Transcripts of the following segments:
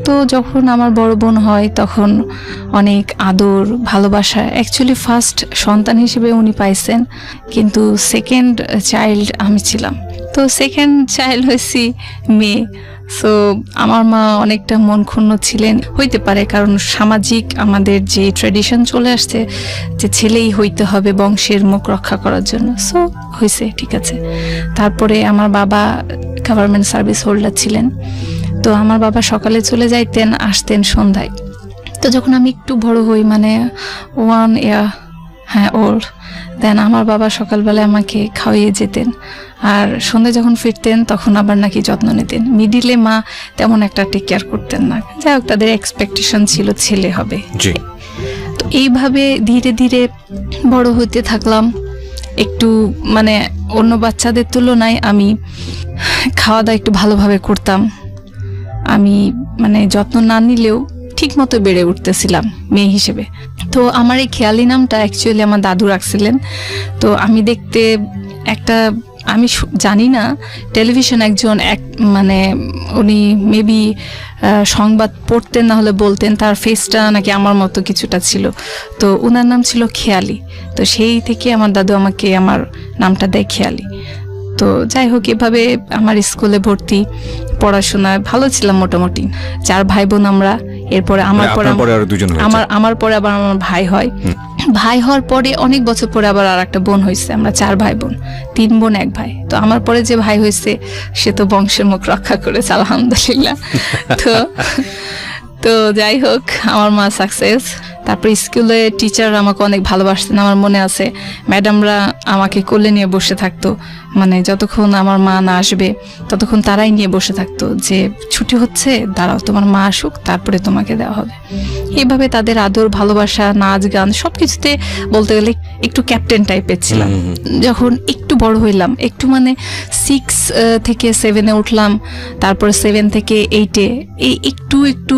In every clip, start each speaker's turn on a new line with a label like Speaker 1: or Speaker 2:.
Speaker 1: তো যখন আমার বড় বোন হয় তখন অনেক আদর ভালোবাসা, অ্যাকচুয়ালি ফার্স্ট সন্তান হিসেবে উনি পাইছেন, কিন্তু সেকেন্ড চাইল্ড আমি ছিলাম। তো সেকেন্ড চাইল্ড হয়েছি মেয়ে। সো আমার মা অনেকটা মন ক্ষুণ্ণ ছিলেন, হইতে পারে কারণ সামাজিক আমাদের যে ট্র্যাডিশন চলে আসছে যে ছেলেই হইতে হবে বংশের মুখ রক্ষা করার জন্য। সো হয়েছে, ঠিক আছে। তারপরে আমার বাবা গভর্নমেন্ট সার্ভিস হোল্ডার ছিলেন, তো আমার বাবা সকালে চলে যাইতেন, আসতেন সন্ধ্যায়। তো যখন আমি একটু বড় হই, মানে 1 year ওল্ড, দেন আমার বাবা সকালবেলায় আমাকে খাওয়িয়ে যেতেন, আর সন্ধ্যে যখন ফিরতেন তখন আবার নাকি যত্ন নিতেন। মিডিলে মা তেমন একটা টেক কেয়ার করতেন না, যাই হোক তাদের এক্সপেকটেশন ছিল ছেলে হবে। তো এইভাবে ধীরে ধীরে বড় হতে থাকলাম। একটু মানে অন্য বাচ্চাদের তুলনায় আমি খাওয়া দাওয়া একটু ভালোভাবে করতাম। আমি মানে যত্ন না নিলেও ঠিক মতো বেড়ে উঠতেছিলাম মেয়ে হিসেবে। তো আমার এই খেয়ালি নামটা অ্যাকচুয়ালি আমার দাদু রাখছিলেন। তো আমি দেখতে একটা, আমি জানি না টেলিভিশন একজন মানে উনি মেবি সংবাদ পড়তেন না হলে বলতেন, তার ফেসটা নাকি আমার মতো কিছুটা ছিল, তো ওনার নাম ছিল খেয়ালি। তো সেই থেকে আমার দাদু আমাকে আমার নামটা দেয় খেয়ালি। তো যাই হোক, এভাবে আমার স্কুলে ভর্তি, পড়াশোনায় ভালো ছিলাম মোটামুটি। 4 ভাই বোন আমরা। এরপরে আমার পরে আবার আমার ভাই হয়। ভাই হওয়ার পরে অনেক বছর পরে আবার আর একটা বোন হয়েছে। আমরা 4 ভাই বোন, 3 বোন 1 ভাই। তো আমার পরে যে ভাই হয়েছে সে তো বংশের মুখ রক্ষা করেছে আলহামদুলিল্লাহ। তো যাই হোক, আমার মা সাকসেস। তারপর স্কুলে টিচার আমাকে অনেক ভালোবাসতেন। আমার মনে আছে ম্যাডামরা আমাকে কোলে নিয়ে বসে থাকতো, মানে যতক্ষণ আমার মা না আসবে ততক্ষণ তারাই নিয়ে বসে থাকতো যে ছুটি হচ্ছে, দাঁড়াও তোমার মা আসুক তারপরে তোমাকে দেওয়া হবে। এইভাবে তাদের আদর ভালোবাসা, নাচ গান সবকিছুতে বলতে গেলে একটু ক্যাপ্টেন টাইপের ছিলাম। যখন একটু বড় হইলাম, একটু মানে 6 থেকে 7-এ উঠলাম, তারপরে 7 থেকে 8-এ, এই একটু একটু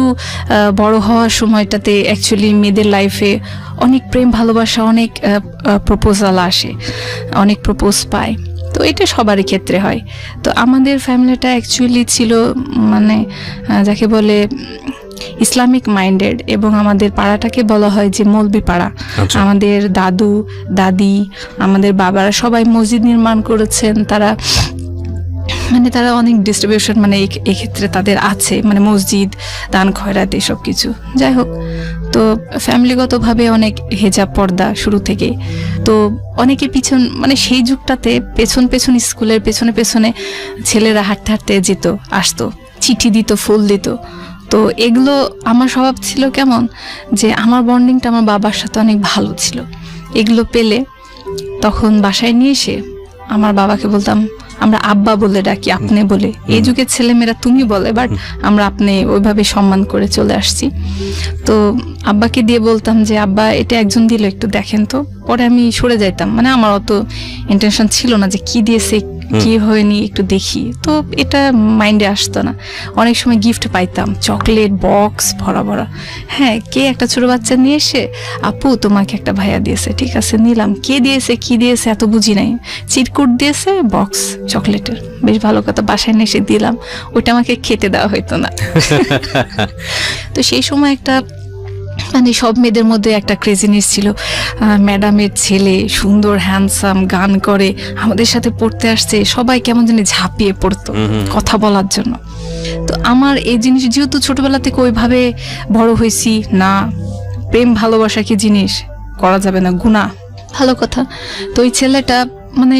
Speaker 1: বড় হওয়ার সময়টাতে অ্যাকচুয়ালি মেয়েদের লাইফে অনেক প্রেম ভালোবাসা, অনেক প্রপোজাল আসে, অনেক প্রপোজ পায়। তো এটা সবারই ক্ষেত্রে হয়। তো আমাদের ফ্যামিলিটা অ্যাকচুয়ালি ছিল মানে যাকে বলে ইসলামিক মাইন্ডেড, এবং আমাদের পাড়াটাকে বলা হয় যে মৌলবি পাড়া। আমাদের দাদু দাদি, আমাদের বাবারা সবাই মসজিদ নির্মাণ করেছেন। তারা অনেক ডিস্ট্রিবিউশন মানে এক্ষেত্রে তাদের আছে, মানে মসজিদ, দান খয়রাত এসব কিছু। যাই হোক, তো ফ্যামিলিগতভাবে অনেক হেজাব পর্দা শুরু থেকে। তো অনেকের পিছন মানে সেই যুগটাতে পেছন স্কুলের পেছনে ছেলেরা হাঁটতে হাঁটতে যেত, আসতো, চিঠি দিত, ফুল দিত। তো এগুলো আমার স্বভাব ছিল কেমন, যে আমার বন্ডিংটা আমার বাবার সাথে অনেক ভালো ছিল। এগুলো পেলে তখন বাসায় নিয়ে এসে আমার বাবাকে বলতাম, আমরা আব্বা বলে ডাকি, আপনি বলে। এই যুগের ছেলেমেয়েরা তুমি বলে, বাট আমরা আপনি ওইভাবে সম্মান করে চলে আসছি। তো আব্বাকে দিয়ে বলতাম যে আব্বা এটা একজন দিল, একটু দেখেন তো। পরে আমি সরে যাইতাম, মানে আমার অত ইন্টেনশন ছিল না যে কি দিয়েছে কি হয়নি একটু দেখি, তো এটা মাইন্ডে আসতো না। অনেক সময় গিফট পাইতাম, চকলেট বক্স ভরা ভরা। হ্যাঁ, কে একটা ছোট বাচ্চা নিয়ে এসে, আপু তোমাকে একটা ভাইয়া দিয়েছে, ঠিক আছে নিলাম। কে দিয়েছে কি দিয়েছে এত বুঝি নাই, চিরকুট দিয়েছে, বক্স চকলেটের, বেশ ভালো কথা। বাসায় নিয়ে এসে দিলাম, ওইটা আমাকে খেতে দেওয়া হইতো না। তো সেই সময় একটা মানে সব মেয়েদের মধ্যে একটা ক্রেজিনেস ছিল, ম্যাডামের ছেলে সুন্দর হ্যান্ডসাম, গান করে, আমাদের সাথে পড়তে আসছে, সবাই কেমন জানি ঝাঁপিয়ে পড়তো কথা বলার জন্য। তো আমার এই জিনিস যেহেতু ছোটবেলা থেকে ওইভাবে বড় হয়েছি না, প্রেম ভালোবাসা কি জিনিস করা যাবে না, গুনাহ, ভালো কথা। তো ওই ছেলেটা মানে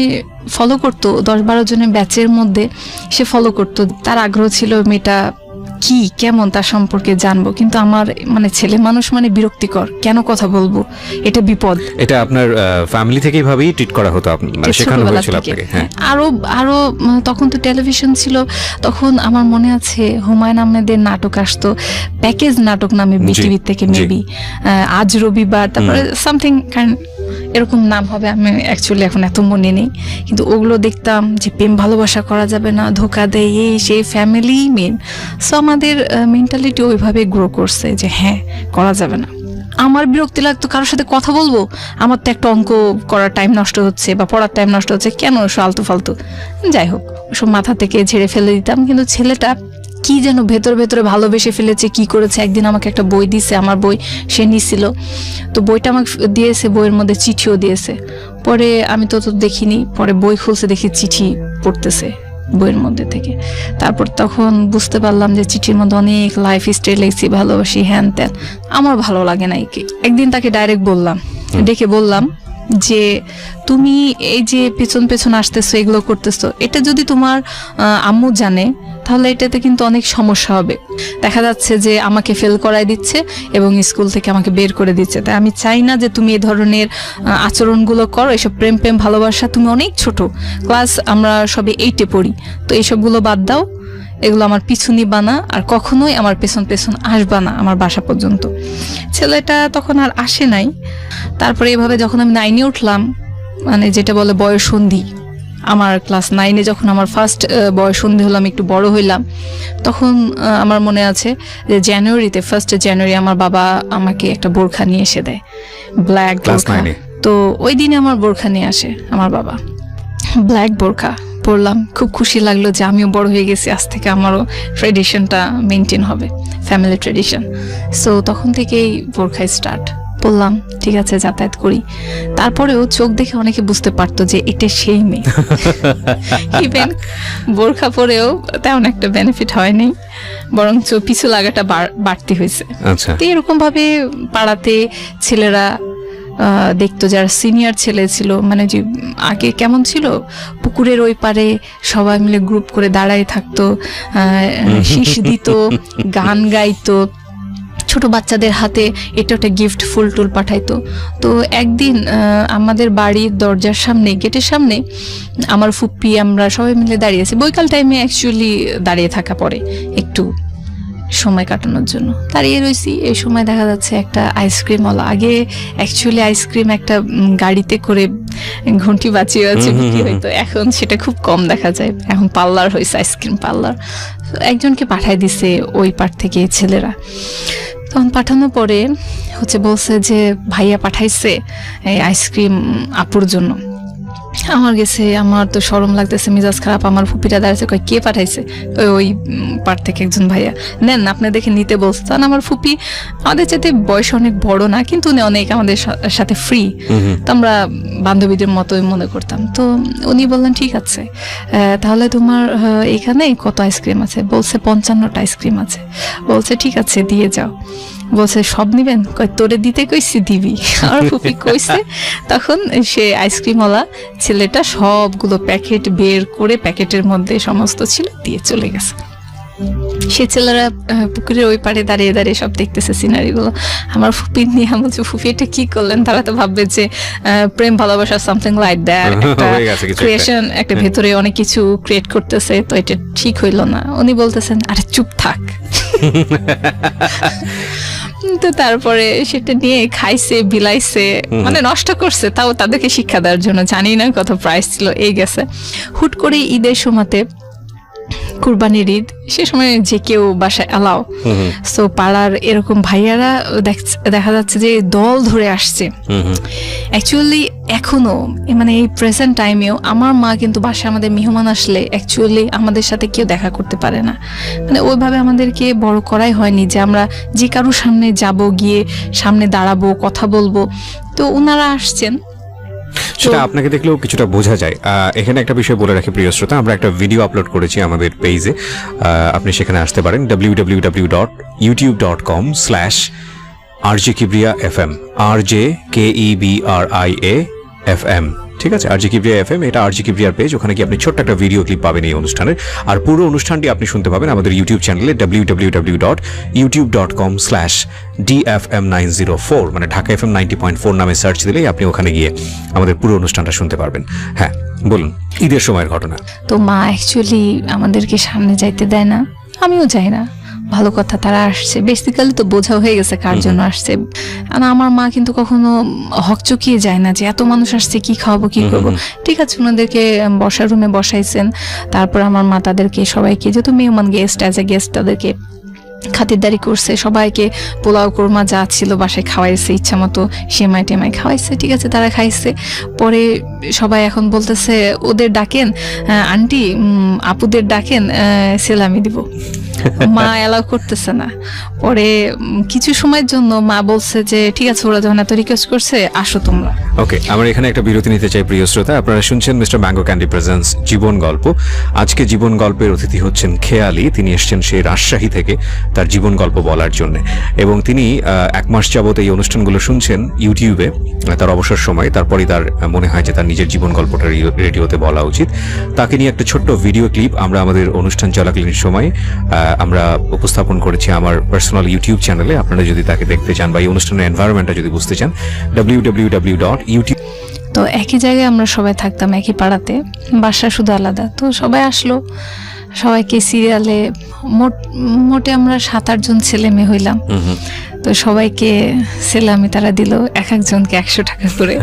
Speaker 1: ফলো করতো, 10-12 জনের ব্যাচের মধ্যে সে ফলো করতো। তার আগ্রহ ছিল মেয়েটা কি কেমন তার সম্পর্কে জানবো, কিন্তু আমার মানে ছেলে মানুষ মানে বিরক্তিকর, কেন কথা বলবো, এটা বিপদ।
Speaker 2: এটা আপনার ফ্যামিলি থেকে এইভাবেই ট্রিট করা হতো, মানে শেখানো হয়েছিল আপনাকে? হ্যাঁ,
Speaker 1: আরো তখন তো টেলিভিশন ছিল, তখন আমার মনে আছে হুমায়ুন আহমেদের নাটক আসতো, প্যাকেজ নাটক নামে বিটিভি থেকে, মেবি আজ রবিবার, তারপরে সামথিং কাইন্ড এরকম নাম হবে, আমি অ্যাকচুয়ালি এখন এত মনে নেই। কিন্তু ওগুলো দেখতাম যে প্রেম ভালোবাসা করা যাবে না, ধোকা দেয়, এই সেই, ফ্যামিলি মেন। সো আমাদের মেন্টালিটি ওইভাবে গ্রো করছে যে হ্যাঁ করা যাবে না। আমার বিরক্তি লাগতো কারোর সাথে কথা বলবো, আমার তো একটা অঙ্ক করার টাইম নষ্ট হচ্ছে বা পড়ার টাইম নষ্ট হচ্ছে, কেন আলতু ফালতু। যাই হোক, ওসব মাথা থেকে ঝেড়ে ফেলে দিতাম। কিন্তু ছেলেটা কি যেন ভেতরে ভেতরে ভালোবেসে ফেলেছে, কি করেছে। একদিন আমাকে একটা বই দিছে, আমার বই সে নিছিল, তো বইটা আমাকে দিয়েছে, বইয়ের মধ্যে চিঠিও দিয়েছে। পরে আমি তো দেখিনি, পরে বই খুলছে দেখি চিঠি পড়তেছে বইয়ের মধ্যে থেকে। তারপর তখন বুঝতে পারলাম যে চিঠির মধ্যে অনেক লাইফ স্টাইল লিখছি, ভালোবাসি হ্যান ত্যান। আমার ভালো লাগে না। একদিন তাকে ডাইরেক্ট বললাম, ডেকে বললাম যে তুমি এই যে পেছন পেছন আসতেছো, এগুলো করতেছো, এটা যদি তোমার আম্মু জানে তাহলে এটাতে কিন্তু অনেক সমস্যা হবে। দেখা যাচ্ছে যে আমাকে ফেল করাই দিচ্ছে এবং স্কুল থেকে আমাকে বের করে দিচ্ছে। তাই আমি চাই না যে তুমি এই ধরনের আচরণগুলো করো, এসব প্রেম প্রেম ভালোবাসা, তুমি অনেক ছোট, ক্লাস আমরা সবে 8-এ পড়ি, তো এইসবগুলো বাদ দাও, এগুলো আমার পিছু নিবা না, আর কখনোই আমার পেছন পেছন আসবা না আমার বাসা পর্যন্ত। ছেলেটা তখন আর আসে নাই। তারপরে এভাবে যখন আমি 9-এ উঠলাম, মানে যেটা বলে বয়ঃসন্ধি, আমার ক্লাস 9-এ যখন আমার ফার্স্ট বয়ঃসন্ধি হলো, আমি একটু বড় হইলাম, তখন আমার মনে আছে যে জানুয়ারিতে, 1 জানুয়ারি আমার বাবা আমাকে একটা বোরখা নিয়ে এসে দেয়, ব্ল্যাক বোরখা। তো ওই দিনে আমার বোরখা নিয়ে আসে আমার বাবা, ব্ল্যাক বোরখা পরলাম, খুব খুশি লাগলো যে আমিও বড় হয়ে গেছি, আজ থেকে আমারও ট্রেডিশনটা মেনটেন হবে, ফ্যামিলি ট্রেডিশন। সো তখন থেকেই বোরখাই স্টার্ট। বললাম ঠিক আছে, যাতায়াত করি। তারপরেও চোখ দেখে অনেকে বুঝতে পারতো যে এটা সেই মেয়ে। ইভেন বোরখা পরেও তেমন একটা বেনিফিট হয়নি, বরঞ্চ পিছু লাগাটা বাড়তি হয়েছে। তো এরকম ভাবে পাড়াতে ছেলেরা দেখতো, যারা সিনিয়র ছেলে ছিল, মানে যে আগে কেমন ছিল, পুকুরের ওই পারে সবাই মিলে গ্রুপ করে দাঁড়ায় থাকতো, শীষ দিত, গান গাইতো, ছোট বাচ্চাদের হাতে এটা ওটা গিফট ফুল টুল পাঠাইতো। তো একদিন আমাদের বাড়ির দরজার সামনে, গেটের সামনে আমার ফুপ্পি, আমরা সবাই মিলে দাঁড়িয়েছি, বৈকাল টাইমে অ্যাকচুয়ালি দাঁড়িয়ে থাকা পড়ে একটু সময় কাটানোর জন্য, দাঁড়িয়ে রয়েছি। এই সময় দেখা যাচ্ছে একটা আইসক্রিমওয়ালা, আগে অ্যাকচুয়ালি আইসক্রিম একটা গাড়িতে করে ঘন্টি বাঁচিয়ে আছে বিক্রি হইতো, এখন সেটা খুব কম দেখা যায়, এখন পার্লার হয়েছে, আইসক্রিম পার্লার। একজনকে পাঠায় দিছে ওই পার থেকে ছেলেরা। তখন পাঠানোর পরে বলছে যে ভাইয়া পাঠাইছে এই আইসক্রিম আপুর জন্য। আমার গেছে, আমার তো শরম লাগতেছে, মেজাজ খারাপ। আমার ফুপিটা দাঁড়াচ্ছে, কয় কে পাঠাইছে? ওই পার থেকে একজন ভাইয়া, নেন আপনি দেখে নিতে বলছে। তখন আমার ফুপি আমাদের চাইতে বয়স অনেক বড় না, কিন্তু উনি অনেক আমাদের সাথে ফ্রি, তো আমরা বান্ধবীদের মতোই মনে করতাম। তো উনি বললেন ঠিক আছে, তাহলে তোমার এখানে কত আইসক্রিম আছে? বলছে 55টা আইসক্রিম আছে। বলছে ঠিক আছে দিয়ে যাও। বলছে সব নিবেন? কয় তোরে দিতে কইছি দিবি। আমার ফুপি কইছে। তখন সে আইসক্রিমওয়ালা ছেলেটা সবগুলো প্যাকেট বের করে প্যাকেটের মধ্যে সমস্ত ছিল দিয়ে চলে গেছে। সে ছেলেরা পুকুরের ওই পারে দাঁড়িয়ে দাঁড়িয়ে সব দেখতেছে সিনারিগুলো। আমার ফুপি নিয়ে বলছে ফুপি এটা কি করলেন? তারা তো ভাববে যে প্রেম ভালোবাসা সামথিং লাইক দ্যাট, একটা ক্রিয়েশন, একটা ভেতরে অনেক কিছু ক্রিয়েট করতেছে, তো এটা ঠিক হইল না। উনি বলতেছেন আরে চুপ থাক। তো তারপরে সেটা নিয়ে খাইছে, বিলাইছে, মানে নষ্ট করছে, তাও তাদেরকে শিক্ষা দেওয়ার জন্য। জানি না কত প্রাইস ছিল। এই গেছে হুট করে ঈদের সময়তে, কুরবানির ঈদ, সে সময় যে কেউ বাসায় এলাও, সো পাড়ার এরকম ভাইয়ারা দেখা যাচ্ছে যে দল ধরে আসছে। অ্যাকচুয়ালি এখনো মানে এই প্রেজেন্ট টাইমেও আমার মা কিন্তু বাসায় আমাদের মেহমান আসলে অ্যাকচুয়ালি আমাদের সাথে কেউ দেখা করতে পারে না, মানে ওইভাবে আমাদেরকে বড় করাই হয়নি যে আমরা যে কারোর সামনে যাব, গিয়ে সামনে দাঁড়াবো, কথা বলবো। তো ওনারা আসছেন,
Speaker 2: সেটা আপনাকে দেখলেও কিছুটা বোঝা যায়। এখানে একটা বিষয় বলে রাখি প্রিয় শ্রোতা, আমরা একটা ভিডিও আপলোড করেছি আমাদের পেজে, আপনি সেখানে আসতে পারেন www.youtube.com/RJKibriya.fm, RJKEBRIA.FM, ঠিক আছে? RJ Kibriya FM, এটা RJ Kibriyaর পেজ। ওখানে কি আপনি ছোট্ট একটা ভিডিও ক্লিপ পাবেন এই অনুষ্ঠানের, আর পুরো অনুষ্ঠানটি আপনি শুনতে পাবেন আমাদের ইউটিউব চ্যানেলে www.youtube.com/DFM904, মানে ঢাকা FM 90.4 নামে সার্চ দিলেই আপনি ওখানে গিয়ে আমাদের পুরো অনুষ্ঠানটা শুনতে পারবেন। হ্যাঁ বলুন, ঈদের সময়ের ঘটনা।
Speaker 1: তো মা অ্যাকচুয়ালি আমাদেরকে সামনে যাইতে দেয় না, আমিও যাই না। ভালো কথা, তারা আসছে, বেসিক্যালি তো বোঝা হয়ে গেছে কার জন্য আসছে। আমার মা কিন্তু কখনো হকচকিয়ে যায় না যে এত মানুষ আসছে, কি খাওয়াবো, কি করবো। ঠিক আছে, ওনাদেরকে বসার রুমে বসাইছেন। তারপর আমার মা তাদেরকে সবাইকে, যেহেতু মেহমান গেস্ট, অ্যাজ এ গেস্ট, তাদেরকে খাতিরদারি করছে, সবাইকে পোলাও কোরমা যা ছিল বাসায় খাওয়াইছে, ইচ্ছা মতো সেমাই টেমাই খাওয়াইছে, ঠিক আছে তারা খাইছে। পরে সবাই এখন বলতেছে ওদের ডাকেন আন্টি, আপুদের ডাকেন, সেলামি দিব। মা অ্যালাউ করতেছে না। পরে কিছু সময়ের জন্য মা বলছে যে ঠিক আছে, ওরা যখন এত রিকোয়েস্ট করছে আসো তোমরা।
Speaker 2: ওকে, আমরা এখানে একটা বিরতি নিতে চাই প্রিয় শ্রোতা। আপনারা শুনছেন মিস্টার ম্যাঙ্গো ক্যান্ডি প্রেজেন্স জীবন গল্প। আজকে জীবন গল্পের অতিথি হচ্ছেন খেয়ালি। তিনি এসেছেন সেই রাজশাহী থেকে তার জীবন গল্প বলার জন্য, এবং তিনি 1 মাস যাবত এই অনুষ্ঠানগুলো শুনছেন ইউটিউবে তার অবসর সময়। তারপরে তার মনে হয় যে তার নিজের জীবন গল্পটা রেডিওতে বলা উচিত। তাকে নিয়ে একটা ছোট্ট ভিডিও ক্লিপ আমরা আমাদের অনুষ্ঠান চলাকালীন সময় আমরা উপস্থাপন করেছি আমার পার্সোনাল ইউটিউব চ্যানেলে। আপনারা যদি তাকে দেখতে চান বা এই অনুষ্ঠানের এনভায়রনমেন্টটা যদি বুঝতে চান, www.youtube।
Speaker 1: তো একই জায়গায় আমরা সবাই থাকতাম, একই পাড়াতে, বাসা শুধু আলাদা। তো সবাই আসলো, সবাইকে সিরিয়ালে মোটে আমরা 7-8 জন ছেলে মেয়ে হইলাম। তো সবাইকে সেলামি তারা দিল, এক একজনকে 100 টাকা করে।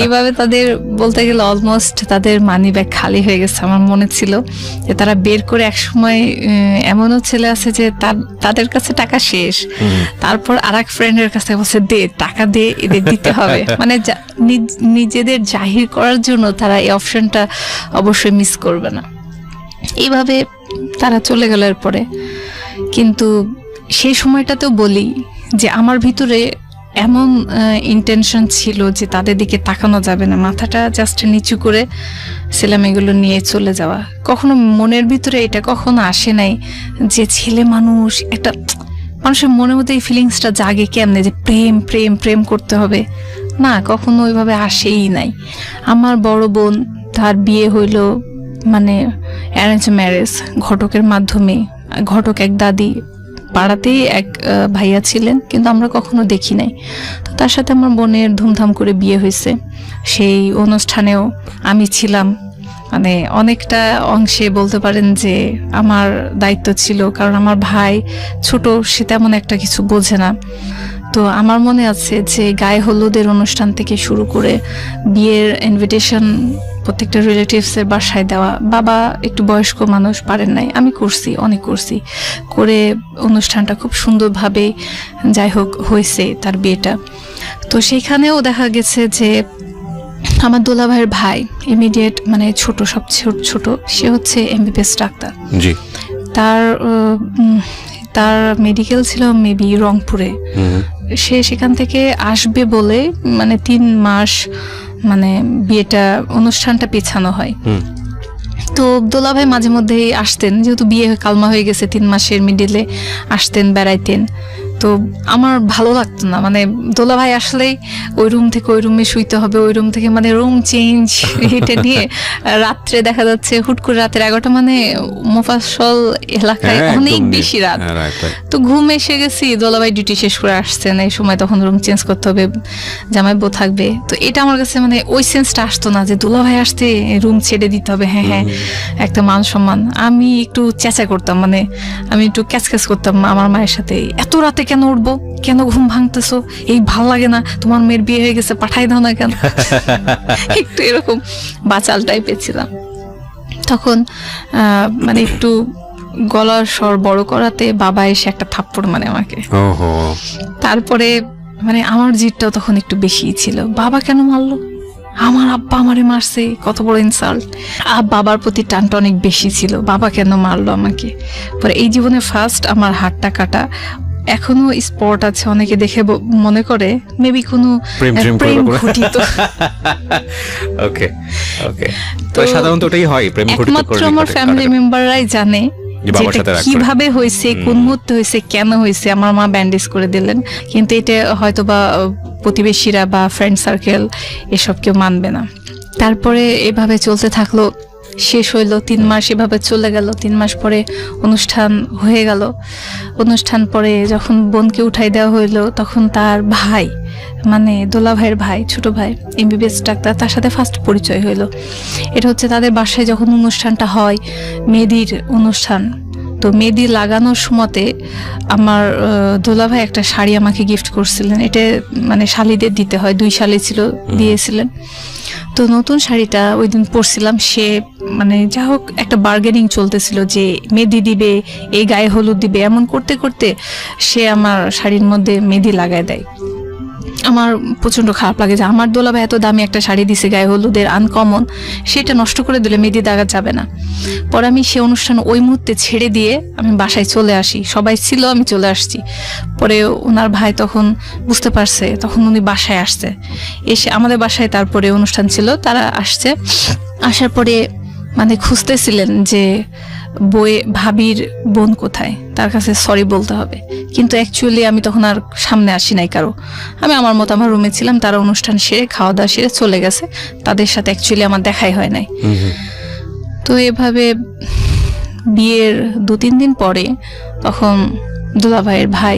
Speaker 1: এইভাবে তাদের বলতে গেলে অলমোস্ট তাদের মানি ব্যাগ খালি হয়ে গেছে। আমার মনে ছিল যে তারা বের করে, এক সময় এমনও ছেলে আছে যে তাদের কাছে টাকা শেষ, তারপর আরেক ফ্রেন্ডের কাছে বলছে দে টাকা দে, এদের দিতে হবে। মানে নিজেদের জাহির করার জন্য তারা এই অপশনটা অবশ্যই মিস করবে না। এইভাবে তারা চলে গেল এরপরে। কিন্তু সেই সময়টাতেও বলি যে আমার ভিতরে এমন ইন্টেনশন ছিল যে তাদের দিকে তাকানো যাবে না, মাথাটা জাস্ট নিচু করে ছেলেমেয়েগুলো নিয়ে চলে যাওয়া। কখনো মনের ভিতরে এটা কখনো আসে নাই যে ছেলে মানুষ, একটা মানুষের মনের মধ্যে এই ফিলিংসটা জাগে কেমনে যে প্রেম প্রেম প্রেম করতে হবে, না, কখনো ওইভাবে আসেই নাই। আমার বড় বোন, তার বিয়ে হইল মানে অ্যারেঞ্জ ম্যারেজ, ঘটকের মাধ্যমে। ঘটক এক দাদি, পাড়াতেই এক ভাইয়া ছিলেন, কিন্তু আমরা কখনো দেখি নাই। তো তার সাথে আমার বোনের ধুমধাম করে বিয়ে হয়েছে। সেই অনুষ্ঠানেও আমি ছিলাম, মানে অনেকটা অংশে বলতে পারেন যে আমার দায়িত্ব ছিল, কারণ আমার ভাই ছোট, সে তেমন একটা কিছু বোঝে না। তো আমার মনে আছে যে গায়ে হলুদের অনুষ্ঠান থেকে শুরু করে বিয়ের ইনভিটেশন প্রত্যেকটা রিলেটিভসের বাসায় দেওয়া। বাবা একটু বয়স্ক মানুষ, পারেন নাই, আমি করছি, অনেক করছি, করে অনুষ্ঠানটা খুব সুন্দরভাবে যাই হোক হয়েছে তার বিয়েটা। তো সেখানেও দেখা গেছে যে আমার দোলা ভাইয়ের ভাই, ইমিডিয়েট মানে ছোট, সবচেয়ে ছোট, সে হচ্ছে MBBS ডাক্তার।
Speaker 2: জি।
Speaker 1: তার মেডিকেল ছিল মেবি রংপুরে। সে সেখান থেকে আসবে বলে মানে 3 মাস মানে বিয়েটা অনুষ্ঠানটা পেছানো হয়। তো দোলা ভাই মাঝে মধ্যেই আসতেন, যেহেতু বিয়ে কালমা হয়ে গেছে, 3 মাসের মিডিলে আসতেন, বেড়াইতেন। তো আমার ভালো লাগতো না, মানে দোলা ভাই আসলেই ওই রুম থেকে ওই রুমে শুইতে হবে, ওই রুম থেকে মানে রুম চেঞ্জ হেঁটে নিয়ে রাত্রে দেখা যাচ্ছে হুট করে রাতের 11টা, মানে মোফাসল এলাকায় অনেক বেশি রাত। তো ঘুম এসে গেছি, দোলা ভাই ডিউটি শেষ করে আসছেন, এই সময় তখন রুম চেঞ্জ করতে হবে, জামাই বউ থাকবে। তো এটা আমার কাছে মানে ওই সেন্সটা আসতো না যে দোলা ভাই আসতে রুম ছেড়ে দিতে হবে। হ্যাঁ হ্যাঁ, একটা মান সম্মান। আমি একটু চেঁচা করতাম, মানে আমি একটু ক্যাচ করতাম আমার মায়ের সাথে, এত রাতে কেন উঠবো, কেন ঘুম ভাঙতেছো, এই ভাল লাগে না, তোমার মেয়ের বিয়ে হয়ে গেছে, পাঠাই দাও না কেন। একটু এরকম বাচাল টাইপের ছিলাম তখন। মানে একটু গলার স্বর বড় করাতে বাবা এসে একটা থাপ্পড় মানে আমাকে। তারপরে মানে আমার জিদটাও তখন একটু বেশিই ছিল, বাবা কেন মারলো, আমার আব্বা আমারে মারছে, কত বড় ইনসাল্ট। বাবার প্রতি টানটা অনেক বেশি ছিল, বাবা কেন মারলো আমাকে। পরে এই জীবনে ফার্স্ট আমার হাতটা কাটা, এখনো স্পট আছে, অনেকে দেখে মনে করে মেবি কোনো প্রেম ঘটিত।
Speaker 2: ওকে ওকে, তো সাধারণত ওটাই হয়, প্রেম ঘটিত।
Speaker 1: একমাত্র আমার ফ্যামিলি মেম্বাররাই জানে যেটা কিভাবে হয়েছে, কোন মুহূর্তে হয়েছে, কেন হয়েছে। আমার মা ব্যান্ডেজ করে দিলেন, কিন্তু এটা হয়তো বা প্রতিবেশীরা বা ফ্রেন্ড সার্কেল এসব কেউ মানবে না। তারপরে এভাবে চলতে থাকলো, শেষ হইলো 3 মাস, এভাবে চলে গেল। 3 মাস পরে অনুষ্ঠান হয়ে গেল। অনুষ্ঠান পরে যখন বোনকে উঠাই দেওয়া হইলো, তখন তার ভাই, মানে দোলা ভাইয়ের ভাই, ছোট ভাই, MBBS ডাক্তার, তার সাথে ফার্স্ট পরিচয় হইলো। এটা হচ্ছে তাদের বাসায় যখন অনুষ্ঠানটা হয়, মেহেদির অনুষ্ঠান। তো মেহেদি লাগানোর সময়তে আমার দোলা ভাই একটা শাড়ি আমাকে গিফট করছিলেন। এটা মানে শালিদের দিতে হয়, 2 শালি ছিল, দিয়েছিলেন। তো নতুন শাড়িটা ওই দিন পরছিলাম, সে মানে যা হোক একটা বার্গেনিং চলতেছিল যে মেহেদি দিবে, এই গায়ে হলুদ দিবে, এমন করতে করতে সে আমার শাড়ির মধ্যে মেহেদি লাগায় দেয়। আমার প্রচণ্ড খারাপ লাগে যে আমার দোলাভাই এত দামি একটা শাড়ি দিছে গায়ে হলুদের, আনকমন, সেটা নষ্ট করে দিলে মেহেদি দাগা যাবে না। পরে আমি সে অনুষ্ঠান ওই মুহূর্তে ছেড়ে দিয়ে আমি বাসায় চলে আসি, সবাই ছিল, আমি চলে আসছি। পরে ওনার ভাই তখন বুঝতে পারছে, তখন উনি বাসায় আসছে, এসে আমাদের বাসায় তারপরে অনুষ্ঠান ছিল, তারা আসছে, আসার পরে মানে খুঁজতেছিলেন যে ভাবির বোন কোথায়, তার কাছে সরি বলতে হবে। কিন্তু অ্যাকচুয়ালি আমি তখন আর সামনে আসি নাই কারো, আমি আমার মতো আমার রুমে ছিলাম। তারা অনুষ্ঠান সেরে খাওয়া দাওয়া সেরে চলে গেছে, তাদের সাথে অ্যাকচুয়ালি আমার দেখাই হয় নাই। তো এভাবে বিয়ের 2-3 দিন পরে তখন দুলাভাইয়ের ভাই,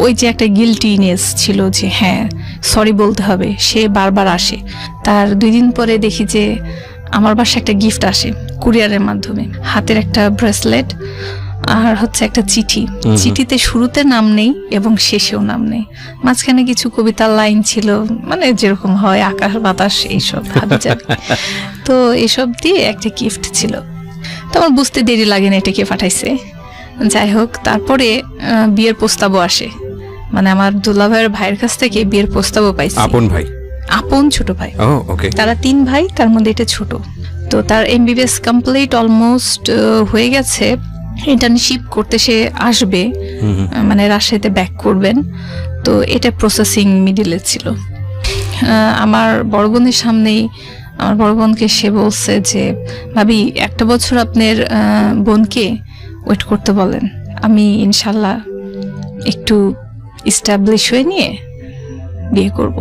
Speaker 1: ওই যে একটা গিল্টিনেস ছিল যে হ্যাঁ সরি বলতে হবে, সে বারবার আসে। তার 2 দিন পরে দেখি যে আমার বাসায় একটা গিফট আসে কুরিয়ারের মাধ্যমে, হাতের একটা ব্রেসলেট আর হচ্ছে একটা চিঠি। চিঠিতে শুরুতে নাম নেই এবং শেষেও নাম নেই, মাঝখানে কিছু কবিতার লাইন ছিল, মানে যেরকম হয় আকাশ বাতাস এইসব হাবিজাবি। তো এসব দিয়ে একটা গিফট ছিল। তো আমার বুঝতে দেরি লাগে না এটা কে পাঠাইছে। যাই হোক, তারপরে বিয়ের প্রস্তাবও আসে, মানে আমার দুলাভাইয়ের ভাইয়ের কাছ থেকে বিয়ের প্রস্তাবও পাইছি।
Speaker 2: আপন ভাই?
Speaker 1: আপন ছোট ভাই।
Speaker 2: ওকে।
Speaker 1: তারা 3 ভাই, তার মধ্যে এটা ছোট। তো তার MBBS কমপ্লিট অলমোস্ট হয়ে গেছে, ইন্টার্নশিপ করতে সে আসবে, মানে রাজশাহীতে ব্যাক করবেন। তো এটা প্রসেসিং মিডিলে ছিল। আমার বড় বোনের সামনেই আমার বড় বোনকে সে বলছে যে ভাবি 1 বছর আপনার বোনকে ওয়েট করতে বলেন, আমি ইনশাল্লাহ একটু ইস্টাবলিশ হয়ে নিয়ে বিয়ে করব।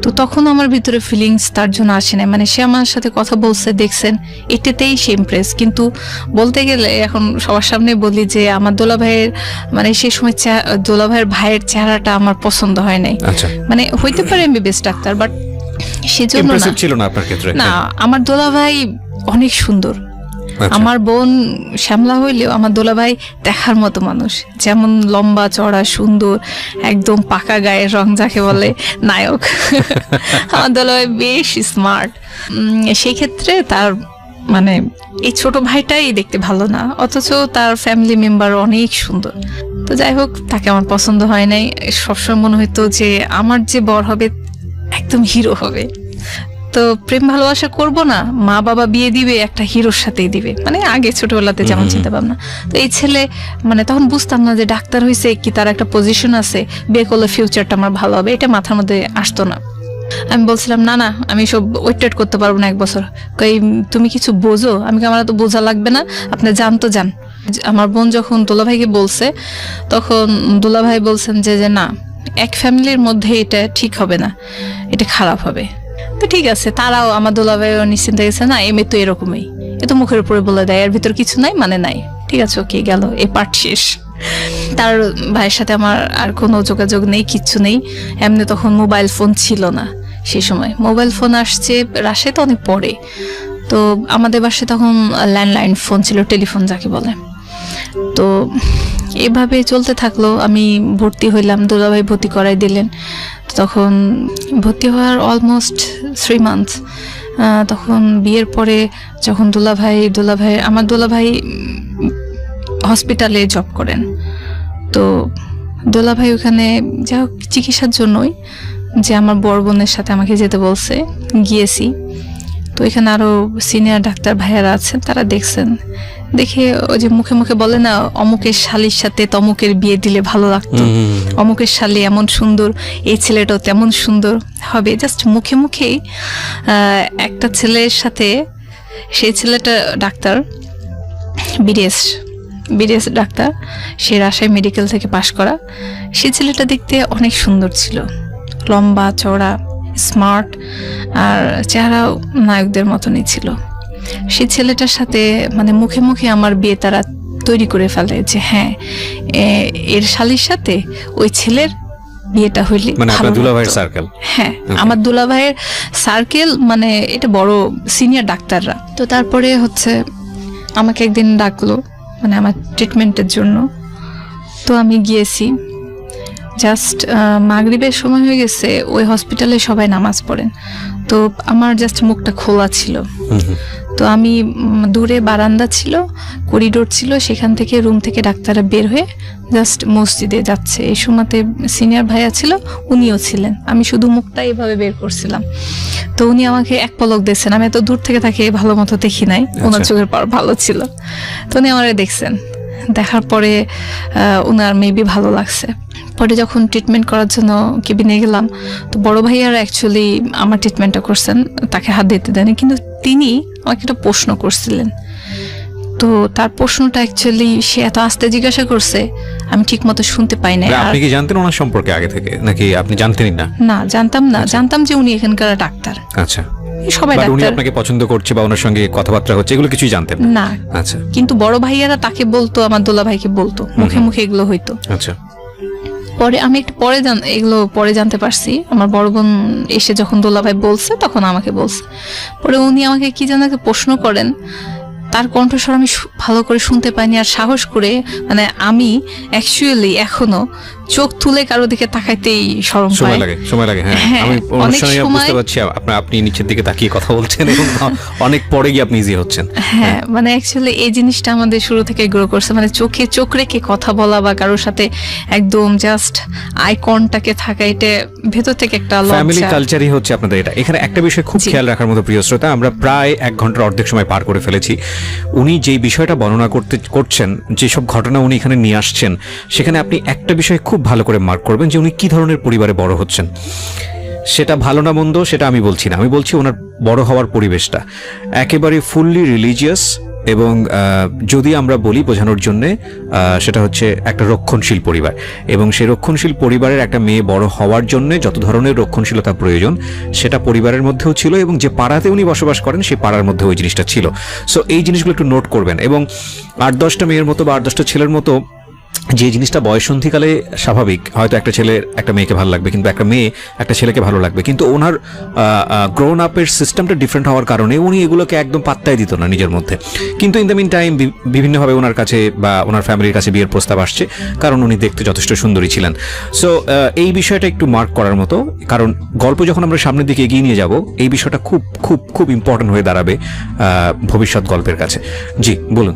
Speaker 1: তো তখন আমার ভিতরে ফিলিংস তার জন্য আসে না, মানে সে আমার সাথে কথা বলছে, দেখছেন, এটাতেই সে ইমপ্রেস। কিন্তু বলতে গেলে এখন সবার সামনে বলি যে আমার দোলাভাইয়ের, মানে সে সময় দোলাভাইয়ের ভাইয়ের চেহারাটা আমার পছন্দ হয় নাই। মানে হইতে পারে MBBS ডাক্তার, বাট সেজন্য
Speaker 2: ছিল না আপনার ক্ষেত্রে।
Speaker 1: না, আমার দোলাভাই অনেক সুন্দর। আমার বোন শ্যামলা হইলেও আমার দোলাভাই দেখার মতো মানুষ, যেমন লম্বা চড়া সুন্দর, একদম পাকা গায়ের রং, যাকে বলে নায়ক। আমার দোলাভাই বেশ স্মার্ট। সেই ক্ষেত্রে তার মানে এই ছোট ভাইটাই দেখতে ভালো না, অথচ তার ফ্যামিলি মেম্বার অনেক সুন্দর। তো যাই হোক, তাকে আমার পছন্দ হয় নাই। সবসময় মনে হইতো যে আমার যে বর হবে একদম হিরো হবে। তো প্রেম ভালোবাসা করব না, মা বাবা বিয়ে দিবে একটা হিরোর সাথেই দিবে, মানে আগে ছোটবেলাতে যেমন চিন্তা ভাবনা। তো এই ছেলে, মানে তখন বুঝতাম না যে ডাক্তার হয়েছে কি, তার একটা পজিশন আছে, বিয়ে করলে ফিউচারটা আমার ভালো হবে, এটা মাথার মধ্যে আসতো না। আমি বলছিলাম না না, আমি সব ওয়েট করতে পারবো না 1 বছর। কই তুমি কিছু বোঝো? আমি আমার তো বোঝা লাগবে না, আপনি জান তো যান। আমার বোন যখন দুলাভাইকে বলছে, তখন দুলাভাই বলছেন যে না, এক ফ্যামিলির মধ্যে এটা ঠিক হবে না, এটা খারাপ হবে। তো ঠিক আছে, তারাও আমার দুলাভাইও নিশ্চিন্ত গেছে, না এমনি তো এরকমই, এ তো মুখের উপরে বলে দেয়, এর ভিতর কিছু নাই মানে নাই, ঠিক আছে ওকে গেল, এই পার্ট শেষ। তার ভাইয়ের সাথে আমার আর কোনো যোগাযোগ নেই, কিচ্ছু নেই। এমনি তখন মোবাইল ফোন ছিল না, সেই সময় মোবাইল ফোন আসছে রাজশাহীতে অনেক পরে। তো আমাদের বাসায় তখন ল্যান্ডলাইন ফোন ছিল, টেলিফোন যাকে বলে। তো এভাবে চলতে থাকলো। আমি ভর্তি হইলাম, দুলাভাই ভর্তি করাই দিলেন। তখন ভর্তি হওয়ার অলমোস্ট 3 মান্থস। তখন বিয়ের পরে যখন আমার দুলাভাই হসপিটালে জব করেন। তো দুলাভাই ওখানে যা হোক চিকিৎসার জন্যই, যে আমার বড় বোনের সাথে আমাকে যেতে বলছে, গিয়েছি। তো এখানে আরো সিনিয়র ডাক্তার ভাইয়ারা আছেন, তারা দেখছেন, দেখে ওই যে মুখে মুখে বলে না, অমুকের শালির সাথে তমুকের বিয়ে দিলে ভালো লাগতো, অমুকের শালি এমন সুন্দর, এই ছেলেটাও তেমন সুন্দর হবে। জাস্ট মুখে মুখেই একটা ছেলের সাথে, সেই ছেলেটা ডাক্তার, বিডিএস ডাক্তার, সে রাজশাহী মেডিকেল থেকে পাশ করা। সেই ছেলেটা দেখতে অনেক সুন্দর ছিল, লম্বা চড়া, স্মার্ট, আর চেহারাও নায়কদের মতনই ছিল। সেই ছেলেটার সাথে মানে মুখে মুখে আমার বিয়ে তারা তৈরি করে ফেলে যে হ্যাঁ, এর শালির সাথে ওই ছেলের বিয়েটা হইলে,
Speaker 2: মানে আপনার দুলাভাইয়ের সার্কেল।
Speaker 1: হ্যাঁ, আমার দুলাভাইয়ের সার্কেল, মানে এটা বড় সিনিয়র ডাক্তাররা। তো তারপরে হচ্ছে আমাকে একদিন ডাকলো, মানে আমার ট্রিটমেন্টের জন্য। তো আমি গিয়েছি, জাস্ট মাগরিবের সময় হয়ে গেছে, ওই হসপিটালে সবাই নামাজ পড়েন। তো আমার জাস্ট মুখটা খোলা ছিল। তো তো আমি দূরে বারান্দা ছিল, করিডোর ছিল, সেখান থেকে রুম থেকে ডাক্তাররা বের হয়ে জাস্ট মসজিদে যাচ্ছে। এই সময়তে সিনিয়র ভাইয়া ছিল, উনিও ছিলেন। আমি শুধু মুখটা এইভাবে বের করছিলাম, তো উনি আমাকে এক পলক দেখছেন। আমি এত দূর থেকে তাকে ভালো মতো দেখি নাই, ওনার চোখের পাওয়ার ভালো ছিল। তো উনি আমারে দেখছেন, দেখার পরে ওনার মেবি ভালো লাগছে। পরে যখন ট্রিটমেন্ট করার জন্য কেবিনে গেলাম, তো বড় ভাইয়ারা অ্যাকচুয়ালি আমার ট্রিটমেন্টটা করছেন, তাকে হাত দিতে দেয়নি, কিন্তু তিনি আমাকে একটা প্রশ্ন করছিলেন। তো তার প্রশ্নটা অ্যাকচুয়ালি সে এত আস্তে জিজ্ঞাসা করছে, আমি ঠিক মতো শুনতে পাই না।
Speaker 2: আপনি কি জানতেন ওনার সম্পর্কে আগে থেকে, নাকি আপনি জানতেনই না?
Speaker 1: না, জানতাম না, জানতাম যে উনি এখানকার ডাক্তার।
Speaker 2: আচ্ছা,
Speaker 1: সবাই
Speaker 2: উনি
Speaker 1: ডাক্তার।
Speaker 2: আপনাকে পছন্দ করছে বা ওনার সঙ্গে কথাবার্তা হচ্ছে, এগুলো কিছুই জানতেন
Speaker 1: না?
Speaker 2: আচ্ছা,
Speaker 1: কিন্তু বড় ভাইয়ারা তাকে বলতো, আমার দোলা ভাইকে বলতো, মুখে মুখে এগুলো হইতো।
Speaker 2: আচ্ছা।
Speaker 1: পরে আমি একটু এগুলো পরে জানতে পারছি। আমার বড় বোন এসে যখন দোলা ভাই বলছে, তখন আমাকে বলছে। পরে উনি আমাকে কি যেন একটা প্রশ্ন করেন, তার কণ্ঠস্বর আমি ভালো করে শুনতে পাইনি। আর সাহস করে, মানে আমি অ্যাকচুয়ালি এখনো চোখ তুলে কারো দিকে তাকাইতেই শরম পাই।
Speaker 2: সময় লাগে। হ্যাঁ, আমি অনুষ্ঠানে বুঝতে পারছি আপনি নিচের দিকে তাকিয়ে কথা বলছেন এবং অনেক পরে গিয়ে আপনি ইজি হচ্ছেন।
Speaker 1: হ্যাঁ, মানে অ্যাকচুয়ালি এই জিনিসটা আমাদের শুরু থেকে গ্রো করছে, মানে চোখে চোখ রেখে কথা বলা বা কারোর সাথে একদম জাস্ট আই কন্টাক্টে থাকা, এটা ভেতর থেকে একটা
Speaker 2: ফ্যামিলি কালচারই হচ্ছে আপনাদের এটা। এখানে একটা বিষয় খুব খেয়াল রাখার মতো, প্রিয় শ্রোতা, আমরা প্রায় 1 ঘন্টার অর্ধেক সময় পার করে ফেলেছি। উনি যেই বিষয়টা বর্ণনা করছেন, যেসব ঘটনা উনি এখানে নিয়ে আসছেন, সেখানে আপনি একটা বিষয় খুব ভালো করে মার্ক করবেন যে উনি কি ধরনের পরিবারে বড় হচ্ছেন। সেটা ভালো না মন্দ সেটা আমি বলছি না, আমি বলছি ওনার বড় হওয়ার পরিবেশটা একেবারে ফুললি রিলিজিয়াস। এবং যদি আমরা বলি বোঝানোর জন্যে, সেটা হচ্ছে একটা রক্ষণশীল পরিবার। এবং সেই রক্ষণশীল পরিবারের একটা মেয়ে বড় হওয়ার জন্য যত ধরনের রক্ষণশীলতা প্রয়োজন, সেটা পরিবারের মধ্যেও ছিল, এবং যে পাড়াতে উনি বসবাস করেন সেই পাড়ার মধ্যে ওই জিনিসটা ছিল। সো এই জিনিসগুলো একটু নোট করবেন। এবং 8-10টা মেয়ের মতো বা 8-10টা ছেলের মতো যে জিনিসটা বয়সন্ধিকালে স্বাভাবিক, হয়তো একটা ছেলে একটা মেয়েকে ভালো লাগবে, কিন্তু একটা মেয়ে একটা ছেলেকে ভালো লাগবে, কিন্তু ওনার গ্রোন আপের সিস্টেমটা ডিফারেন্ট হওয়ার কারণে উনি এগুলোকে একদম পাত্তাই দিত না নিজের মধ্যে। কিন্তু ইন দ্য মিন টাইম বিভিন্নভাবে ওনার কাছে বা ওনার ফ্যামিলির কাছে বিয়ের প্রস্তাব আসছে, কারণ উনি দেখতে যথেষ্ট সুন্দরী ছিলেন। সো এই বিষয়টা একটু মার্ক করার মতো, কারণ গল্প যখন আমরা সামনের দিকে এগিয়ে নিয়ে যাব, এই বিষয়টা খুব খুব খুব ইম্পর্টেন্ট হয়ে দাঁড়াবে ভবিষ্যৎ গল্পের কাছে। জি, বলুন।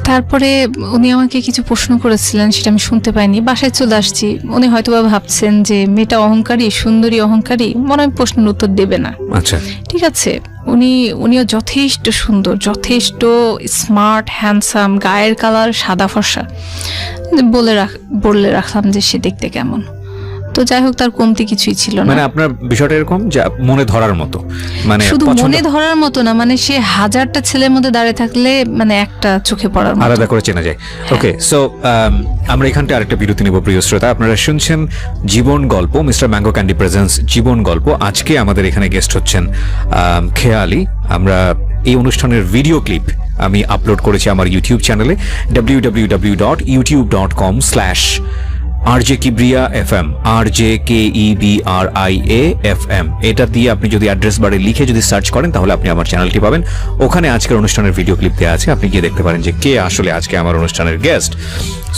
Speaker 1: তারপরে উনি আমাকে কিছু প্রশ্ন করেছিলেন, সেটা আমি শুনতে পাইনি। বাসায় চলে আসছি, উনি হয়তোবা ভাবছেন যে মেয়েটা অহংকারী, সুন্দরী অহংকারী, মনে হয় প্রশ্নের উত্তর দেবে না।
Speaker 2: আচ্ছা,
Speaker 1: ঠিক আছে। উনিও যথেষ্ট সুন্দর, যথেষ্ট স্মার্ট, হ্যান্ডসাম, গায়ের কালার সাদা ফর্সা। বলে রাখলাম যে সে দেখতে কেমন। তো যাই হোক, তার কমতি কিছুই ছিল না।
Speaker 2: মানে আপনার বিষয়টা এরকম যে মনে ধরার মতো, মানে
Speaker 1: শুধু মনে ধরার মতো না, মানে সে 1000টা ছেলের মধ্যে দাঁড়িয়ে থাকলে মানে একটা চোখে পড়ার মতো,
Speaker 2: আলাদা করে চেনা যায়। ওকে, সো আমরা এখানটা আরেকটা বিরতি নেব, প্রিয় শ্রোতা। আপনারা শুনছেন জীবন গল্প, মিস্টার ম্যাঙ্গো ক্যান্ডি প্রেজেন্স জীবন গল্প। আজকে আমাদের এখানে গেস্ট হচ্ছেন খেয়ালি। আমরা এই অনুষ্ঠানের ভিডিও ক্লিপ আমি আপলোড করেছি আমার ইউটিউব চ্যানেলে www.youtube.com/RJ Kibriya FM, RJKEBRIA FM। এটা দিয়ে আপনি যদি অ্যাড্রেস বারে লিখে যদি সার্চ করেন, তাহলে আপনি আমার চ্যানেলটি পাবেন। ওখানে আজকের অনুষ্ঠানের ভিডিও ক্লিপ দেওয়া আছে, আপনি গিয়ে দেখতে পারেন যে কে আসলে আজকে আমার অনুষ্ঠানের গেস্ট।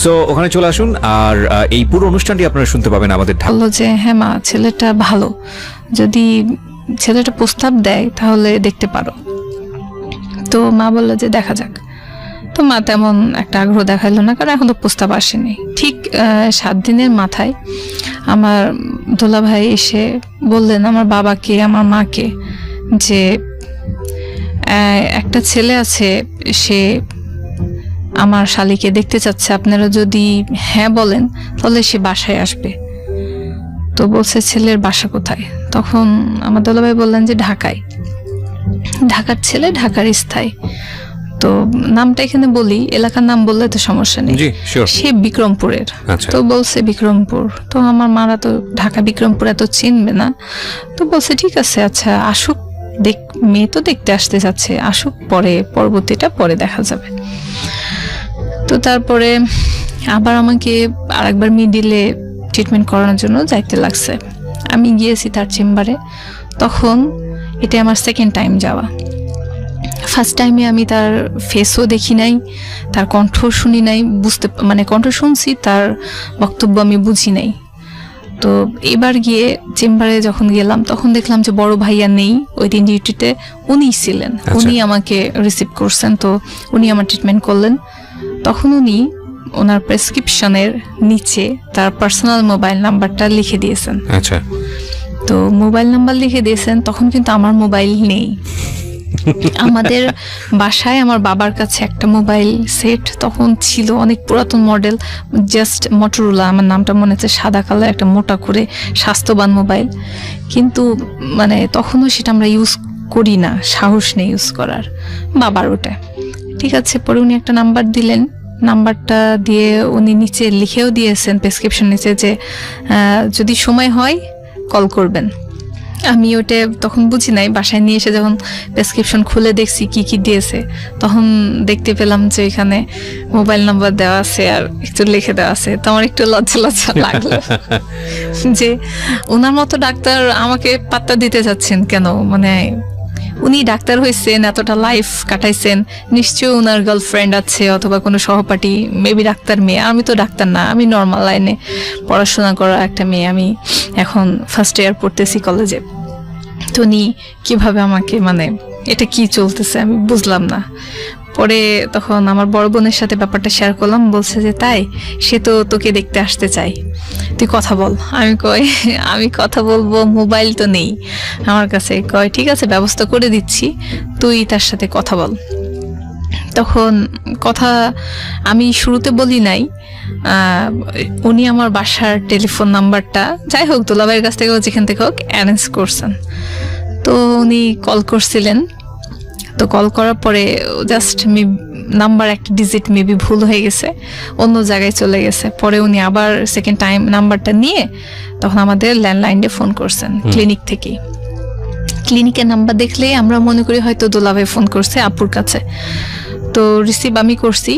Speaker 2: সো ওখানে চলে আসুন, আর এই পুরো অনুষ্ঠানটি আপনারা শুনতে পাবেন আমাদের।
Speaker 1: বললো যে হ্যাঁ মা, ছেলেটা ভালো, যদি ছেলেটা প্রস্তাব দেয় তাহলে দেখতে পারো। তো মা বললো যে দেখা যাক। তো মা তেমন একটা আগ্রহ দেখাইলো না, কারণ এখন তো প্রস্তাব আসেনি। ঠিক 7 দিনের মাথায় আমার দোলা ভাই এসে বললেন আমার বাবাকে, আমার মাকে, যে একটা ছেলে আছে, সে আমার শালীকে দেখতে চাচ্ছে, আপনারা যদি হ্যাঁ বলেন তাহলে সে বাসায় আসবে। তো বলছে ছেলের বাসা কোথায়? তখন আমার দোলা ভাই বললেন যে ঢাকায়। ঢাকার ছেলে, ঢাকার স্থায়ী। তো নামটা এখানে বলি, এলাকার নাম বললে তো সমস্যা নেই। সে বিক্রমপুরের। তো বলছে বিক্রমপুর। তো আমার মারা তো ঢাকা বিক্রমপুর এত চিনবে না। তো বলছে ঠিক আছে, আচ্ছা আসুক, মেয়ে তো দেখতে আসতে যাচ্ছে, আসুক, পরবর্তীটা পরে দেখা যাবে। তো তারপরে আবার আমাকে আরেকবার মিডিলে ট্রিটমেন্ট করানোর জন্য যাইতে লাগছে। আমি গিয়েছি তার চেম্বারে। তখন এটা আমার সেকেন্ড টাইম যাওয়া। ফার্স্ট টাইমে আমি তার ফেসও দেখি নাই, তার কণ্ঠ শুনি নাই, মানে কণ্ঠ শুনছি, তার বক্তব্য আমি বুঝি নাই। তো এবার গিয়ে চেম্বারে যখন গেলাম তখন দেখলাম যে বড় ভাইয়া নেই, ওই দিন ডিউটিতে উনিই ছিলেন, উনি আমাকে রিসিভ করছেন। তো উনি আমার ট্রিটমেন্ট করলেন। তখন উনি ওনার প্রেসক্রিপশনের নিচে তার পার্সোনাল মোবাইল নাম্বারটা লিখে দিয়েছেন।
Speaker 2: আচ্ছা,
Speaker 1: তো মোবাইল নাম্বার লিখে দিয়েছেন, তখন কিন্তু আমার মোবাইল নেই। আমাদের বাসায় আমার বাবার কাছে একটা মোবাইল সেট তখন ছিল, অনেক পুরাতন মডেল, জাস্ট মটোরোলা, আমার নামটা মনে হচ্ছে, সাদা কালার একটা মোটা করে স্বাস্থ্যবান মোবাইল। কিন্তু মানে তখনও সেটা আমরা ইউজ করি না, সাহস নেই ইউজ করার, বাবার ওটা। ঠিক আছে, পরে উনি একটা নাম্বার দিলেন, নাম্বারটা দিয়ে উনি নিচে লিখেও দিয়েছেন প্রেসক্রিপশন নিচে যে যদি সময় হয় কল করবেন। আমি ওটা তখন বুঝি নাই, বাসায় নিয়ে এসে যখন প্রেসক্রিপশন খুলে দেখছি কি কি দিয়েছে, তখন দেখতে পেলাম যে এখানে মোবাইল নাম্বার দেওয়া আছে আর একটু লিখে দেওয়া আছে। তো আমার একটু লজ্জা লজ্জা লাগলো যে ওনার মতো ডাক্তার আমাকে পাত্তা দিতে যাচ্ছেন কেন, মানে উনি ডাক্তার হয়েছেন, এতটা লাইফ কাটাইছেন, নিশ্চয়ই ওনার গার্লফ্রেন্ড আছে অথবা কোনো সহপাঠী, মেবি ডাক্তার মেয়ে। আমি তো ডাক্তার না, আমি নর্মাল লাইনে পড়াশোনা করা একটা মেয়ে, আমি এখন ফার্স্ট ইয়ার পড়তেছি কলেজে। তো উনি কীভাবে আমাকে, মানে এটা কি চলতেছে আমি বুঝলাম না। পরে তখন আমার বড় বোনের সাথে ব্যাপারটা শেয়ার করলাম, বলছে যে তাই, সে তো তোকে দেখতে আসতে চাই, তুই কথা বল। আমি কই আমি কথা বলবো, মোবাইল তো নেই আমার কাছে। কয় ঠিক আছে, ব্যবস্থা করে দিচ্ছি, তুই তার সাথে কথা বল। তখন কথা আমি শুরুতে বলি নাই, উনি আমার বাসার টেলিফোন নাম্বারটা, যাই হোক দুলাভাইয়ের কাছ থেকে যেখান থেকে হোক অ্যারেঞ্জ করছেন। তো উনি কল করছিলেন। তো কল করার পরে জাস্ট নাম্বার একটা ডিজিট মেবি ভুল হয়ে গেছে, অন্য জায়গায় চলে গেছে। পরে উনি আবার সেকেন্ড টাইম নাম্বারটা নিয়ে তখন আমাদের ল্যান্ডলাইনে ফোন করছেন ক্লিনিক থেকে। ক্লিনিকের নাম্বার দেখলে আমরা মনে করি হয়তো দুলাভাই ফোন করছে আপুর কাছে। তো রিসিভ আমি করছি,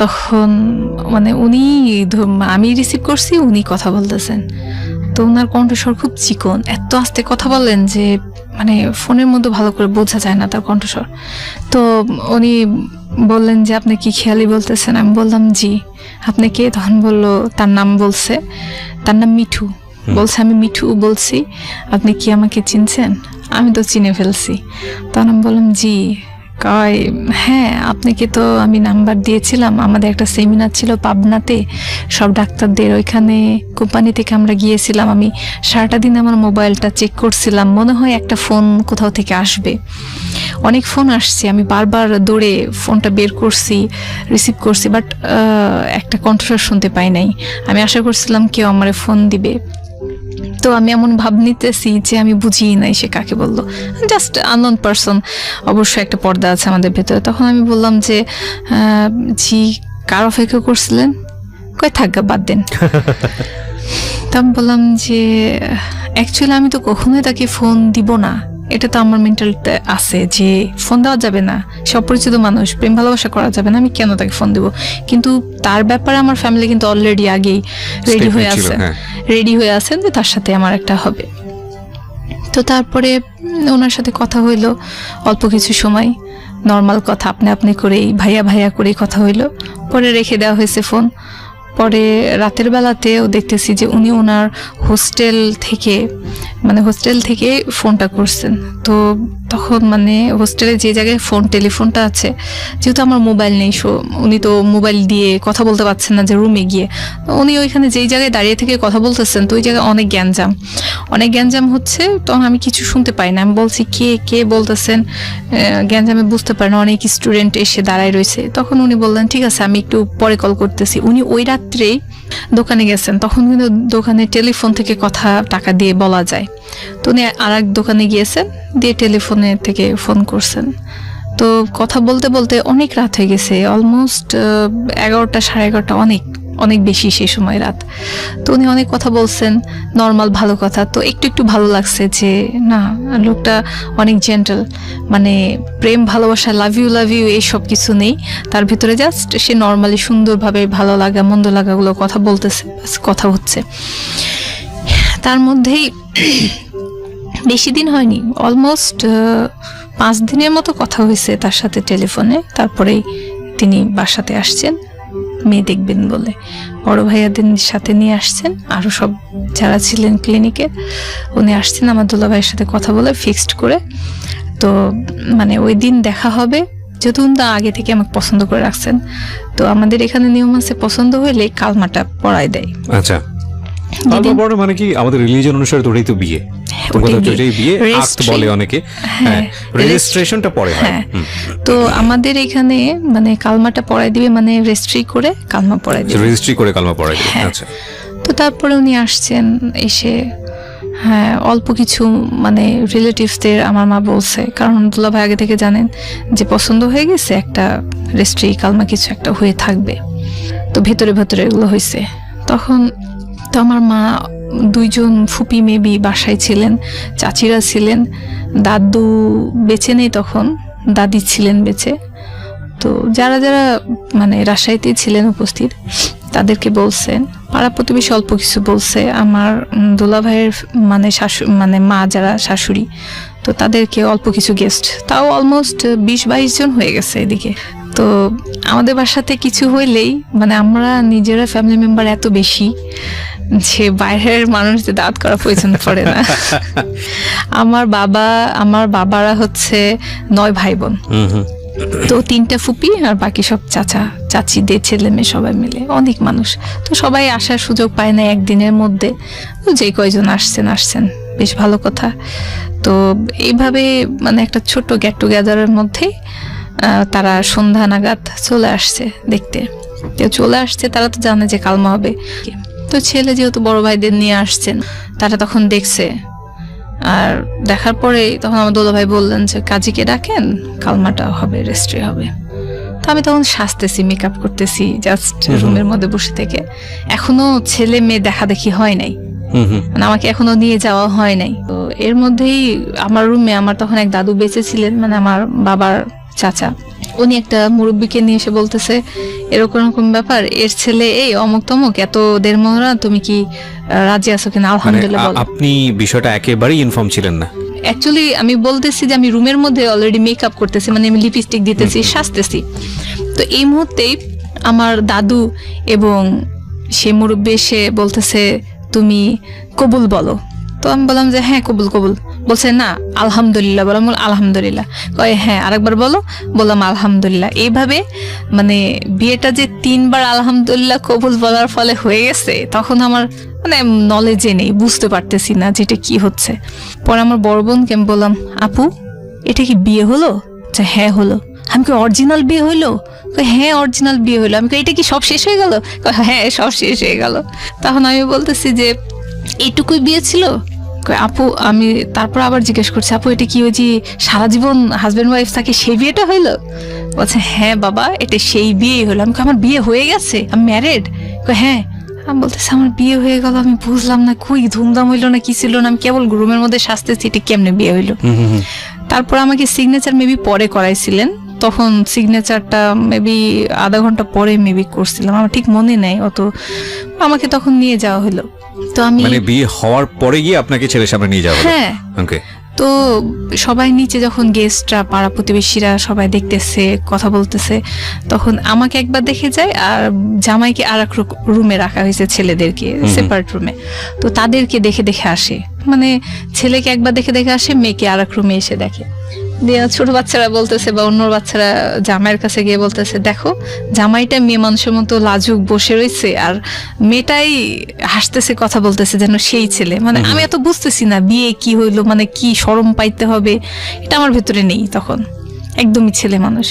Speaker 1: তখন মানে উনি, আমি রিসিভ করছি, উনি কথা বলতেছেন। তো ওনার কণ্ঠস্বর খুব চিকন, এত আস্তে কথা বলেন যে মানে ফোনের মধ্যে ভালো করে বোঝা যায় না তার কণ্ঠস্বর। তো উনি বললেন যে আপনি কি খেয়ালি বলতেছেন? আমি বললাম জি। আপনি কে? তখন বললো, তার নাম বলছে, তার নাম মিঠু। বলছে আমি মিঠু বলছি, আপনি কি আমাকে চিনছেন? আমি তো চিনে ফেলছি। তখন আমি বললাম জি। কয় হ্যাঁ, আপনাকে তো আমি নাম্বার দিয়েছিলাম, আমাদের একটা সেমিনার ছিল পাবনাতে সব ডাক্তারদের, ওইখানে কোম্পানি থেকে আমরা গিয়েছিলাম। আমি সারাটা দিন আমার মোবাইলটা চেক করছিলাম, মনে হয় একটা ফোন কোথাও থেকে আসবে। অনেক ফোন আসছে, আমি বারবার দৌড়ে ফোনটা বের করছি, রিসিভ করছি, বাট একটা কণ্ঠস্বর শুনতে পাই নাই। আমি আশা করছিলাম কেউ আমার ফোন দিবে। তো আমি এমন ভাব নিতেছি যে আমি বুঝিই নাই সে কাকে বললো, জাস্ট আননোন পারসন। অবশ্যই একটা পর্দা আছে আমাদের ভেতরে। তখন আমি বললাম যে জি, কার অপেক্ষা করছিলেন? কই থাকা বাদ দেন। তো আমি বললাম যে অ্যাকচুয়ালি আমি তো কখনোই তাকে ফোন দিব না, এটা তো আমার মেন্টালিতে আছে যে ফোন দেওয়া যাবে না, সে অপরিচিত মানুষ, প্রেম ভালোবাসা করা যাবে না, আমি কেন তাকে ফোন দেবো? কিন্তু তার ব্যাপারে আমার ফ্যামিলি কিন্তু অলরেডি আগেই রেডি হয়ে আছেন যে তার সাথে আমার একটা হবে। তো তারপরে ওনার সাথে কথা হইলো অল্প কিছু সময়, নর্মাল কথা, আপনি করেই ভাইয়া ভাইয়া করেই কথা হইলো। পরে রেখে দেওয়া হয়েছে ফোন। পরে রাতের বেলাতেও দেখতেছি যে উনি ওনার হোস্টেল থেকে ফোনটা করছেন। তো তখন মানে হোস্টেলে যে জায়গায় টেলিফোনটা আছে, যেহেতু আমার মোবাইল নেই, উনি তো মোবাইল দিয়ে কথা বলতে পারছেন না যে রুমে গিয়ে, উনি ওইখানে যেই জায়গায় দাঁড়িয়ে থেকে কথা বলতেছেন, তো ওই জায়গায় অনেক গ্যাঞ্জাম হচ্ছে। তখন আমি কিছু শুনতে পাই না। আমি বলছি কে বলতেছেন? গ্যাঞ্জামে বুঝতে পারি না, অনেক স্টুডেন্ট এসে দাঁড়ায় রয়েছে। তখন উনি বললেন ঠিক আছে, আমি একটু পরে কল করতেছি। উনি ওই রাত্রেই দোকানে গেছেন, তখন কিন্তু দোকানে টেলিফোন থেকে কথা টাকা দিয়ে বলা যায়। তো উনি আর এক দোকানে গিয়েছেন, দিয়ে টেলিফোনে থেকে ফোন করছেন। তো কথা বলতে বলতে অনেক রাত হয়ে গেছে, অলমোস্ট 11টা 11:30, অনেক বেশি সেই সময় রাত। তো উনি অনেক কথা বলছেন, নর্মাল ভালো কথা। তো একটু ভালো লাগছে যে না, লোকটা অনেক জেন্টাল, মানে প্রেম ভালোবাসা লাভ ইউ এইসব কিছু নেই তার ভিতরে, জাস্ট সে নর্মালি সুন্দরভাবে ভালো লাগা মন্দ লাগাগুলো কথা বলতেছে, কথা হচ্ছে। তার মধ্যেই বেশি দিন হয়নি, অলমোস্ট 5 দিনের মতো কথা হয়েছে তার সাথে টেলিফোনে। তারপরেই তিনি বাসাতে আসছেন, মেয়ে দেখবেন বলে বড় ভাইয়াদের সাথে নিয়ে আসছেন, আরো সব যারা ছিলেন ক্লিনিকে উনি আসছেন আমার দুলা ভাইয়ের সাথে কথা বলে ফিক্সড করে। তো মানে ওই দিন দেখা হবে, যেহেতু উনি আগে থেকে আমাকে পছন্দ করে রাখছেন। তো আমাদের এখানে নিয়ম আছে পছন্দ হইলে কালমাটা পড়ায় দেয়।
Speaker 2: আচ্ছা, কালমা পড়া মানে কি? আমাদের রিলিজিয়ন অনুসারে তো ওটাই তো বিয়ে, ওটাই বিয়ে, আক্ত বলে অনেকে। হ্যাঁ, রেজিস্ট্রেশনটা পরে হয়।
Speaker 1: হ্যাঁ, তো আমাদের এখানে মানে কালমাটা পড়ায় দিবে, মানে রেজিস্ট্রি করে কালমা পড়ায় দিবে,
Speaker 2: রেজিস্ট্রি করে কালমা পড়ায় দিবে। আচ্ছা,
Speaker 1: তো তারপরে উনি আসছেন, এসে হ্যাঁ অল্প কিছু মানে রিলেটিভসদের আমার মা বলছে, কারণ দুলা ভাই আগে থেকে জানেন যে পছন্দ হয়ে গেছে, একটা রেজিস্ট্রি কালমা কিছু একটা হয়ে থাকবে। তো ভেতরে ভেতরে এগুলো হয়েছে। তখন তো আমার মা, দুইজন ফুপি মেবি বাসায় ছিলেন, চাচিরা ছিলেন, দাদু বেঁচে নেই তখন, দাদি ছিলেন বেঁচে। তো যারা যারা মানে রাজশাহীতে ছিলেন উপস্থিত তাদেরকে বলছেন, পাড়া প্রতিবেশী অল্প কিছু বলছে, আমার দুলা ভাইয়ের মানে মানে মা যারা শাশুড়ি, তো তাদেরকে অল্প কিছু গেস্ট, তাও অলমোস্ট 20-22 জন হয়ে গেছে এদিকে। তো আমাদের বাসাতে কিছু হইলেই মানে আমরা নিজেরা ফ্যামিলি মেম্বার এত বেশি যে বাইরের মানুষদের দাওয়াত করা প্রয়োজন পড়ে না। আমার বাবারা হচ্ছে 9 ভাই বোন, তো 3টা ফুপি আর বাকি সব চাচা চাচিদের ছেলে মেয়ে সবাই মিলে অনেক মানুষ। তো সবাই আসার সুযোগ পায় না একদিনের মধ্যে, তো যে কয়জন আসছেন বেশ ভালো কথা। তো এইভাবে মানে একটা ছোট গেট টুগেদারের মধ্যে তারা সন্ধ্যা নাগাদ চলে আসছে দেখতে। কেউ চলে আসছে, তারা তো জানে যে কালমা হবে। তো ছেলে যেহেতু বড় ভাইদের নিয়ে আসছেন, তারা তখন দেখছে, আর দেখার পরে তখন আমার দোলা ভাই বললেন যে কাজীকে ডাকেন, কালমাটা হবে, রেজিস্ট্রি হবে। তো আমি তখন সাজতেছি, মেকআপ করতেছি জাস্ট রুমের মধ্যে বসে থেকে। এখনো ছেলে মেয়ে দেখা দেখি হয় নাই, মানে আমাকে এখনো নিয়ে যাওয়া হয় নাই। তো এর মধ্যেই আমার রুমে আমার তখন এক দাদু বেঁচে ছিলেন, মানে আমার বাবার চাচা, উনি একটা মুরব্বীকে নিয়ে এসে বলতেছে এরকম এরকম ব্যাপার, এর ছেলে এই অমুক তমুক, এত দের মোহরা, তুমি কি রাজি আছো কিনা? আলহামদুলিল্লাহ বলো।
Speaker 2: আপনি বিষয়টা একেবারেই ইনফর্ম ছিলেন না?
Speaker 1: অ্যাকচুয়ালি আমি বলতেছি যে আমি রুমের মধ্যে অলরেডি মেকআপ করতেছি, মানে আমি লিপস্টিক দিতেছি, সাজতেছি। তো এই মুহূর্তেই আমার দাদু এবং সে মুরব্বী এসে বলতেছে তুমি কবুল বলো। তো আমি বললাম যে হ্যাঁ কবুল কবুল। বলছে না আলহামদুলিল্লাহ বললাম, আলহামদুলিল্লাহ। কয় হ্যাঁ আরেকবার বলো, বললাম আলহামদুলিল্লাহ। এইভাবে মানে বিয়েটা যে 3 বার আলহামদুলিল্লাহ কবুল বলার ফলে হয়ে গেছে, তখন আমার মানে নলেজে নেই, বুঝতে পারতেছি না যেটা কি হচ্ছে। পরে আমার বড় বোনকে আমি বললাম আপু এটা কি বিয়ে হলো? হ্যাঁ হলো। আমি কি অরিজিনাল বিয়ে হইলো? হ্যাঁ অরিজিনাল বিয়ে হইলো। আমি এটা কি সব শেষ হয়ে গেল? হ্যাঁ সব শেষ হয়ে গেল। তখন আমি বলতেছি যে এইটুকুই বিয়ে ছিল? আপু আমি তারপর আবার জিজ্ঞেস করছি আপু এটা কি ওই যে সারা জীবন হাজবেন্ড ওয়াইফ থাকে সেই বিয়েটা হইলো? বলছে হ্যাঁ বাবা এটা সেই বিয়েই হলো। আমি আমার বিয়ে হয়ে গেছে, আমি ম্যারিড। হ্যাঁ। আমি বলতেছি আমার বিয়ে হয়ে গেল, আমি বুঝলাম না কই ধুমধাম হইলো না কি ছিল না, আমি কেবল রুমের মধ্যে সাজতেছি, এটা কেমনে বিয়ে হইলো? তারপর আমাকে সিগনেচার মেবি পরে করাইছিলেন, তখন সিগনেচারটা মেবি আধা ঘন্টা পরে মেবি করছিলাম, আমার ঠিক মনে নেই অত। আমাকে তখন নিয়ে যাওয়া হলো। তো আমি
Speaker 2: মানে বিয়ে হওয়ার পরে গিয়ে আপনাকে ছেলের সামনে নিয়ে যাওয়া হলো?
Speaker 1: হ্যাঁ।
Speaker 2: ওকে।
Speaker 1: তো সবাই নিচে যখন গেস্টরা পাড়া প্রতিবেশীরা সবাই দেখতেছে কথা বলতেছে, তখন আমাকে একবার দেখে যায়, আর জামাইকে আর এক রুমে রাখা হয়েছে, ছেলেদেরকে সেপারেট রুমে। তো তাদেরকে দেখে দেখে আসে, মানে ছেলেকে একবার দেখে দেখে আসে, মেয়েকে আর এক রুমে এসে দেখে। দিয়ে ছোট বাচ্চারা বলতেছে বা অন্য বাচ্চারা জামাইয়ের কাছে গিয়ে বলতেছে দেখো জামাইটা মেয়ে মানুষের মতো লাজুক বসে রয়েছে, আর মেয়েটাই হাসতেছে কথা বলতেছে যেন সেই ছেলে। মানে আমি এত বুঝতেছি না বিয়ে কি হইলো, মানে কি শরম পাইতে হবে এটা আমার ভেতরে নেই তখন, একদমই ছেলে মানুষ।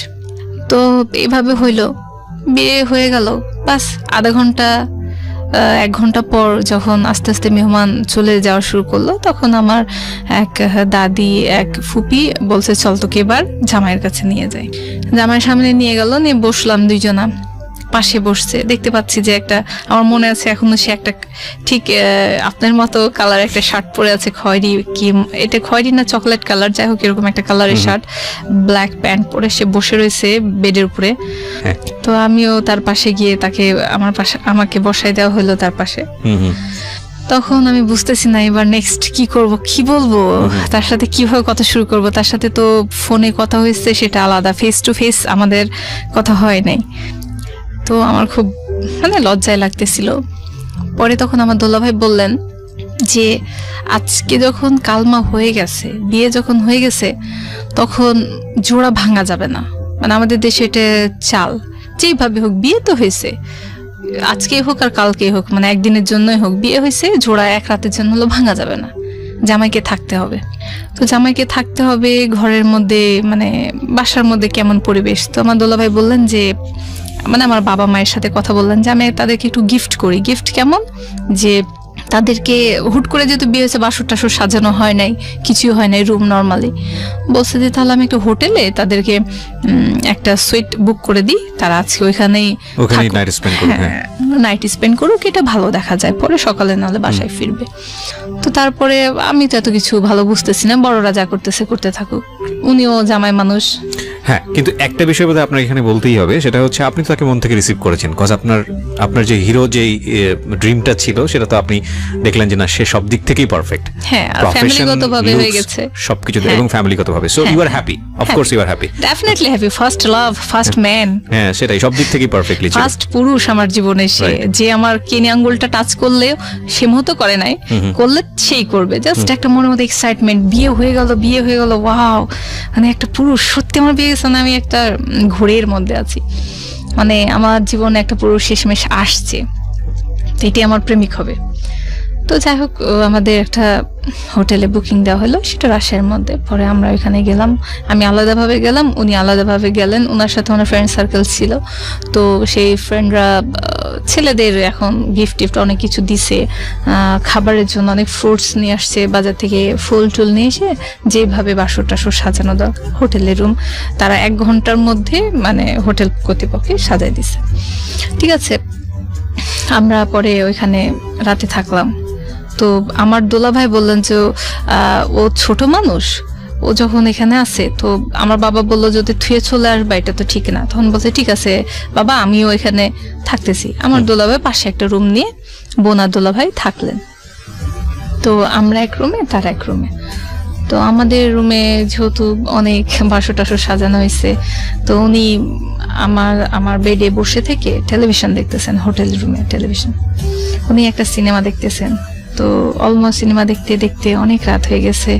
Speaker 1: তো এইভাবে হইলো, বিয়ে হয়ে গেল। বাস আধা ঘন্টা 1 ঘন্টা পর যখন আস্তে আস্তে মেহমান চলে যাওয়া শুরু করলো, তখন আমার এক দাদি এক ফুপি বলছে চল তোকে এবার জামাইয়ের কাছে নিয়ে যাই। জামাইয়ের সামনে নিয়ে গেল, নিয়ে বসলাম, দুইজনা পাশে বসছে। দেখতে পাচ্ছি যে একটা, আমার মনে আছে এখনো, সে একটা ঠিক আপনার মতো কালার একটা শার্ট পরে আছে, খয়েরি কি এটা খয়েরি না চকলেট কালার, যাই হোক এরকম একটা কালারের শার্ট, ব্ল্যাক প্যান্ট পরে সে বসে রয়েছে বেডের উপরে। তো আমিও তার পাশে গিয়ে তাকে আমাকে বসাই দেওয়া হলো তার পাশে। তখন আমি বুঝতেছি না এবার নেক্সট কি করব, কি বলবো, তার সাথে কিভাবে কথা শুরু করব। তার সাথে তো ফোনে কথা হয়েছে, সেটা আলাদা, ফেস টু ফেস আমাদের কথা হয় নাই। তো আমার খুব মানে লজ্জায় লাগতেছিল। পরে তখন আমার দোলাভাই বললেন যে আজকে যখন কালমা হয়ে গেছে, বিয়ে যখন হয়ে গেছে, তখন জোড়া ভাঙা যাবে না। মানে আমাদের দেশে এটা চাল, যেইভাবে হোক বিয়ে তো হয়েছে, আজকে হোক আর কালকে হোক, মানে একদিনের জন্যই হোক বিয়ে হয়েছে, জোড়া এক রাতের জন্য হলো ভাঙা যাবে না, জামাইকে থাকতে হবে। তো জামাইকে থাকতে হবে ঘরের মধ্যে, মানে বাসার মধ্যে কেমন পরিবেশ। তো আমার দোলাভাই বললেন যে মানে আমার বাবা মায়ের সাথে কথা বললেন যে আমি তাদেরকে একটু গিফট করি। গিফট কেমন, যে তাদেরকে হুট করে যেহেতু বিয়ে হয়েছে, বাসর টাসর সাজানো হয় নাই, কিছুই হয় নাই, রুম নর্মালি, বলছে যে তাহলে আমি একটু হোটেলে তাদেরকে একটা সুইট বুক করে দিই, তারা আজকে ওইখানেই
Speaker 2: নাইট স্পেন্ড করবে,
Speaker 1: নাইট স্পেন্ড করুক, এটা ভালো দেখা যায়, পরে সকালে নাহলে বাসায় ফিরবে। তো তারপরে আমি তো এত কিছু ভালো বুঝতেছি না, বড়রা যা করতেছে করতে থাকুক, উনিও জামাই মানুষ।
Speaker 2: হ্যাঁ, কিন্তু একটা বিষয় বোধহয় আপনার এখানে বলতেই হবে, সেটা হচ্ছে আপনি তো তাকে মন থেকে রিসিভ করেছেন, কজ আপনার যে হিরো যেই ড্রিমটা ছিল সেটা তো আপনি দেখলেন যে না, সে সব দিক থেকেই পারফেক্ট,
Speaker 1: হ্যাঁ, আর ফ্যামিলিগতভাবে হয়ে গেছে
Speaker 2: সবকিছুতে, এবং ফ্যামিলিগতভাবে। So you are happy, of course you are happy,
Speaker 1: definitely happy. First love, first man,
Speaker 2: হ্যাঁ সেটাই, সব দিক থেকেই পারফেক্টলি ছিল।
Speaker 1: ফার্স্ট পুরুষ আমার জীবনে, সে যে আমার কেনি আঙ্গুলটা টাচ করলে সে মতো করে নাই, করলে সেই করবে। জাস্ট একটা মনের মধ্যে এক্সাইটমেন্ট, বিয়ে হয়ে গেল, ওয়াও, মানে একটা পুরুষ সত্যি আমার বিয়ে গেছে না, আমি একটা ঘোরের মধ্যে আছি, মানে আমার জীবনে একটা পুরুষ শেষমেশ আসছে, তো এটি আমার প্রেমিক হবে। তো যাই হোক, আমাদের একটা হোটেলে বুকিং দেওয়া হলো, সেটা রাজশাহীর মধ্যে। পরে আমরা ওইখানে গেলাম, আমি আলাদাভাবে গেলাম, উনি আলাদাভাবে গেলেন, ওনার সাথে ওনার ফ্রেন্ড সার্কেল ছিল। তো সেই ফ্রেন্ডরা ছেলেদের এখন গিফট টিফট অনেক কিছু দিছে, খাবারের জন্য অনেক ফ্রুটস নিয়ে আসছে বাজার থেকে, ফুল টুল নিয়ে এসে যেভাবে বাসর টাসর সাজানো দাও হোটেলের রুম, তারা 1 ঘন্টার মধ্যে মানে হোটেল কর্তৃপক্ষে সাজাই দিছে। ঠিক আছে, আমরা পরে ওইখানে রাতে থাকলাম। তো আমার দোলাভাই বললেন যে ও ছোট মানুষ, ও যখন এখানে আছে, তো আমার বাবা বললো যদি থুয়ে চলে আসবা, এটা তো ঠিক না। তখন বলছে ঠিক আছে বাবা, আমিও এখানে থাকতেছি। আমার দোলাভাই পাশে একটা রুম নিয়ে বোনার দোলাভাই থাকলেন। তো আমরা এক রুমে, তার এক রুমে। তো আমাদের রুমে যেহেতু অনেক বাসর টাসর সাজানো হয়েছে, তো উনি আমার বেডে বসে থেকে টেলিভিশন দেখতেছেন, হোটেল রুমে টেলিভিশন, উনি একটা সিনেমা দেখতেছেন। তো অলমোস্ট সিনেমা দেখতে দেখতে অনেক রাত হয়ে গেছে,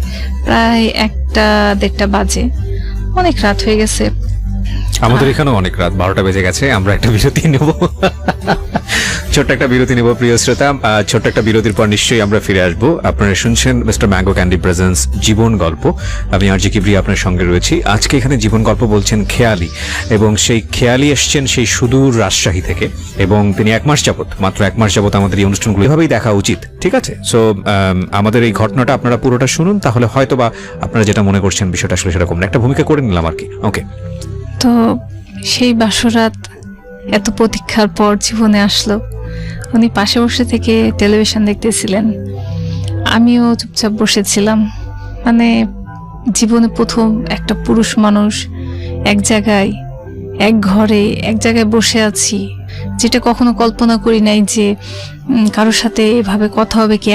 Speaker 1: প্রায় 1টা-1:30 বাজে, অনেক রাত হয়ে গেছে।
Speaker 2: আমাদের এখানেও অনেক রাত, 12টা বেজে গেছে। আমরা একটা বিরতি নেব, ছোট্ট একটা বিরতি নেব প্রিয় শ্রোতা। ছোট্ট একটা বিরতির পর নিশ্চয়ই আমরা ফিরে আসবো। আপনারা শুনছেন মিস্টার ম্যাঙ্গো ক্যান্ডি প্রেজেন্স জীবন গল্প। আমি আরজি কিবরিয়া আপনার সঙ্গে রয়েছি। আজকে এখানে জীবন গল্প বলছেন খেয়ালি, এবং সেই খেয়ালি এসছেন সেই সুদূর রাজশাহী থেকে, এবং তিনি 1 মাস যাবত, মাত্র 1 মাস যাবত আমাদের এই অনুষ্ঠানগুলো এভাবেই দেখা উচিত, ঠিক আছে? সো আমাদের এই ঘটনাটা আপনারা পুরোটা শুনুন, তাহলে হয়তো বা আপনারা যেটা মনে করছেন বিষয়টা আসলে সেরকম না, একটা ভূমিকা করে নিলাম আর কি। ওকে,
Speaker 1: তো সেই বাসরাত এত প্রতীক্ষার পর জীবনে আসলো। উনি পাশে বসে থেকে টেলিভিশন দেখতেছিলেন, আমিও চুপচাপ বসেছিলাম। মানে জীবনে প্রথম একটা পুরুষ মানুষ এক জায়গায়, এক ঘরে, এক জায়গায় বসে আছি, যেটা কখনো কল্পনা করি নাই যে কারোর সাথে এভাবে কথা হবে, কি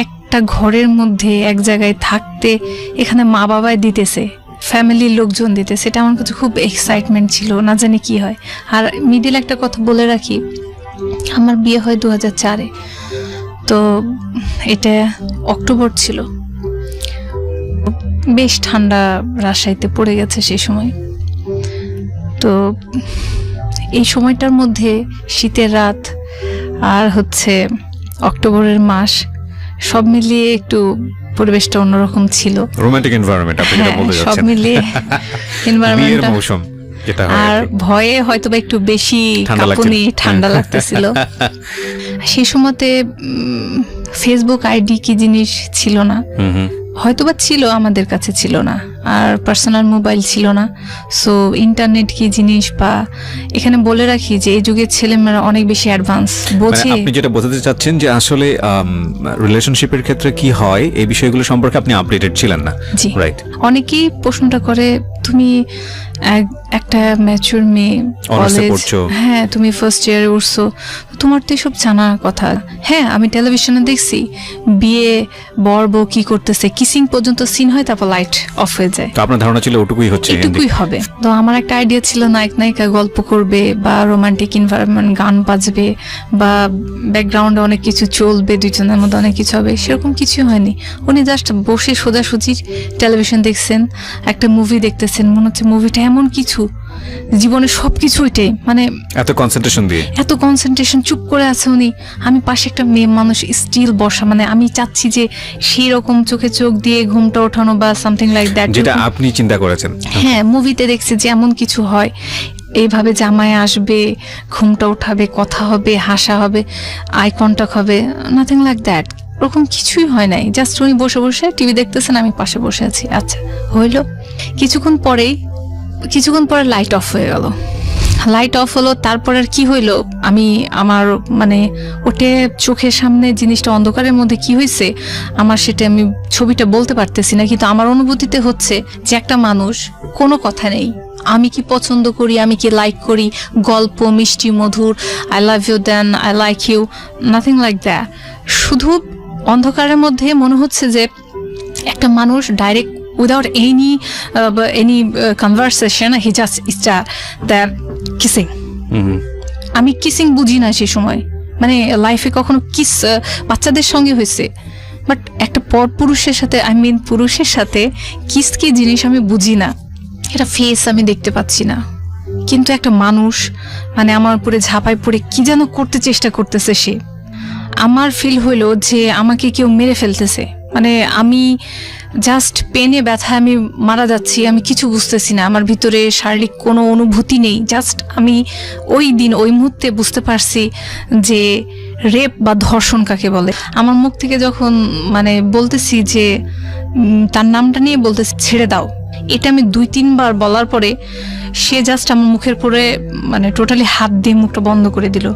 Speaker 1: একটা ঘরের মধ্যে এক জায়গায় থাকতে, এখানে মা বাবাই দিতেছে, ফ্যামিলির লোকজন দিতে, সেটা আমার কাছে খুব এক্সাইটমেন্ট ছিল, না জানি কি হয়। আর মিডিল একটা কথা বলে রাখি, আমার বিয়ে হয় 2004-এ, তো এটা অক্টোবর ছিল, বেশ ঠান্ডা রাজশাহীতে পড়ে গেছে সেই সময়। তো এই সময়টার মধ্যে শীতের রাত আর হচ্ছে অক্টোবরের মাস, সব মিলিয়ে একটু পরিবেশটা অন্যরকম ছিল,
Speaker 2: রোমান্টিক এনভায়রনমেন্ট আপনি যেটা বলতে যাচ্ছেন,
Speaker 1: সব মিলিয়ে এনভায়রনমেন্টটা,
Speaker 2: মৌসুম যেটা হয়,
Speaker 1: আর ভয়ে হয়তোবা একটু বেশি কাঁপুনি, ঠান্ডা লাগতেছিল। সেই সময়তে ফেসবুক আইডি কি জিনিস ছিল না, হয়তোবা ছিল, আমাদের কাছে ছিল না, আর পার্সোনাল মোবাইল ছিল না। সো ইন্টারনেট কি জিনিস, বা এখানে বলে রাখি যে এই যুগের ছেলেমেয়েরা অনেক বেশি অ্যাডভান্স বোঝে।
Speaker 2: আপনি যেটা বোঝাতে চাচ্ছেন যে আসলে রিলেশনশিপের ক্ষেত্রে কি হয় এই বিষয়গুলো সম্পর্কে আপনি আপডেটেড ছিলেন না,
Speaker 1: জি
Speaker 2: রাইট?
Speaker 1: অনেকেই প্রশ্নটা করে, তুমি একটা ম্যাচুর মেয়ে,
Speaker 2: Honours-এ
Speaker 1: কলেজ,
Speaker 2: পড়ছো।
Speaker 1: হ্যাঁ তুমি ফার্স্ট ইয়ারে উঠছো, তোমার তো এসব জানার কথা। হ্যাঁ আমি টেলিভিশনে দেখছি বিয়ে বর বউ কি করতেছে, কিসিং পর্যন্ত সিন হয়, তারপর লাইট অফ হয়ে যায়।
Speaker 2: তো আপনার ধারণা ছিল ওটুকুই হচ্ছে
Speaker 1: এটুকুই হবে। তো আমার একটা আইডিয়া ছিল নায়ক নায়িকা গল্প করবে বা রোমান্টিক এনভায়রনমেন্ট, গান বাজবে বা ব্যাকগ্রাউন্ডে অনেক কিছু চলবে, দুজনের মধ্যে অনেক কিছু হবে, সেরকম কিছু হয়নি। উনি জাস্ট বসে সোজাসুজি টেলিভিশন দেখছেন, একটা মুভি দেখতেছেন, মনে হচ্ছে মুভিটা এমন কিছু জীবনের সবকিছু ওইটাই, মানে
Speaker 2: এত কনসেন্ট্রেশন দিয়ে।
Speaker 1: এত কনসেন্ট্রেশন, চুপ করে আছে উনি, আমি পাশে একটা মেয়ে মানুষ স্টিল বসা, মানে আমি চাচ্ছি যে সেই রকম চোখে চোখ দিয়ে ঘুমটা ওঠানো বা সামথিং লাইক দ্যাট,
Speaker 2: যেটা আপনি চিন্তা করেছেন।
Speaker 1: হ্যাঁ মুভিতে দেখছি যে এমন কিছু হয়, এইভাবে জামাই আসবে, ঘুমটা উঠাবে, কথা হবে, হাসা হবে, আই কন্টাক্ট হবে, নাথিং লাইক দ্যাট, ওরকম কিছুই হয় নাই। জাস্ট উনি বসে বসে টিভি দেখতেছেন, আমি পাশে বসে আছি। আচ্ছা হইলো, কিছুক্ষণ পরে লাইট অফ হয়ে গেল। লাইট অফ হলো, তারপর আর কি হইলো আমি আমার মানে ওটে চোখের সামনে জিনিসটা অন্ধকারের মধ্যে কি হয়েছে আমার সেটা আমি ছবিটা বলতে পারতেছি না, কিন্তু আমার অনুভূতিতে হচ্ছে যে একটা মানুষ, কোনো কথা নেই, আমি কি পছন্দ করি, আমি কি লাইক করি, গল্প মিষ্টি মধুর, I love you then I like you, nothing like that. শুধু অন্ধকারের মধ্যে মনে হচ্ছে যে একটা মানুষ direct without any conversation he just start the kissing. আমি কিসিং বুঝি না সে সময়, মানে লাইফে কখনো কিস বাচ্চাদের সঙ্গে হয়েছে, বাট একটা পুরুষের সাথে, আই মিন পুরুষের সাথে কিস কি জিনিস আমি বুঝি না, এটা ফেস আমি দেখতে পাচ্ছি না, কিন্তু একটা মানুষ মানে আমার উপরে ঝাঁপাই পড়ে কি যেন করতে চেষ্টা করতেছে সে। আমার ফিল হইলো যে আমাকে কেউ মেরে ফেলতেছে, মানে আমি জাস্ট পেনে ব্যথায় আমি মারা যাচ্ছি, আমি কিছু বুঝতেছি না, আমার ভিতরে শারীরিক কোনো অনুভূতি নেই। জাস্ট আমি ওই দিন ওই মুহূর্তে বুঝতে পারছি যে রেপ বা ধর্ষণ কাকে বলে। আমার মুখ থেকে যখন মানে বলতেছি যে তার নামটা নিয়ে বলতেছি ছেড়ে দাও, এটা আমি 2-3 বার বলার পরে সে জাস্ট আমার মুখের পরে মানে টোটালি হাত দিয়ে মুখটা বন্ধ করে দিল।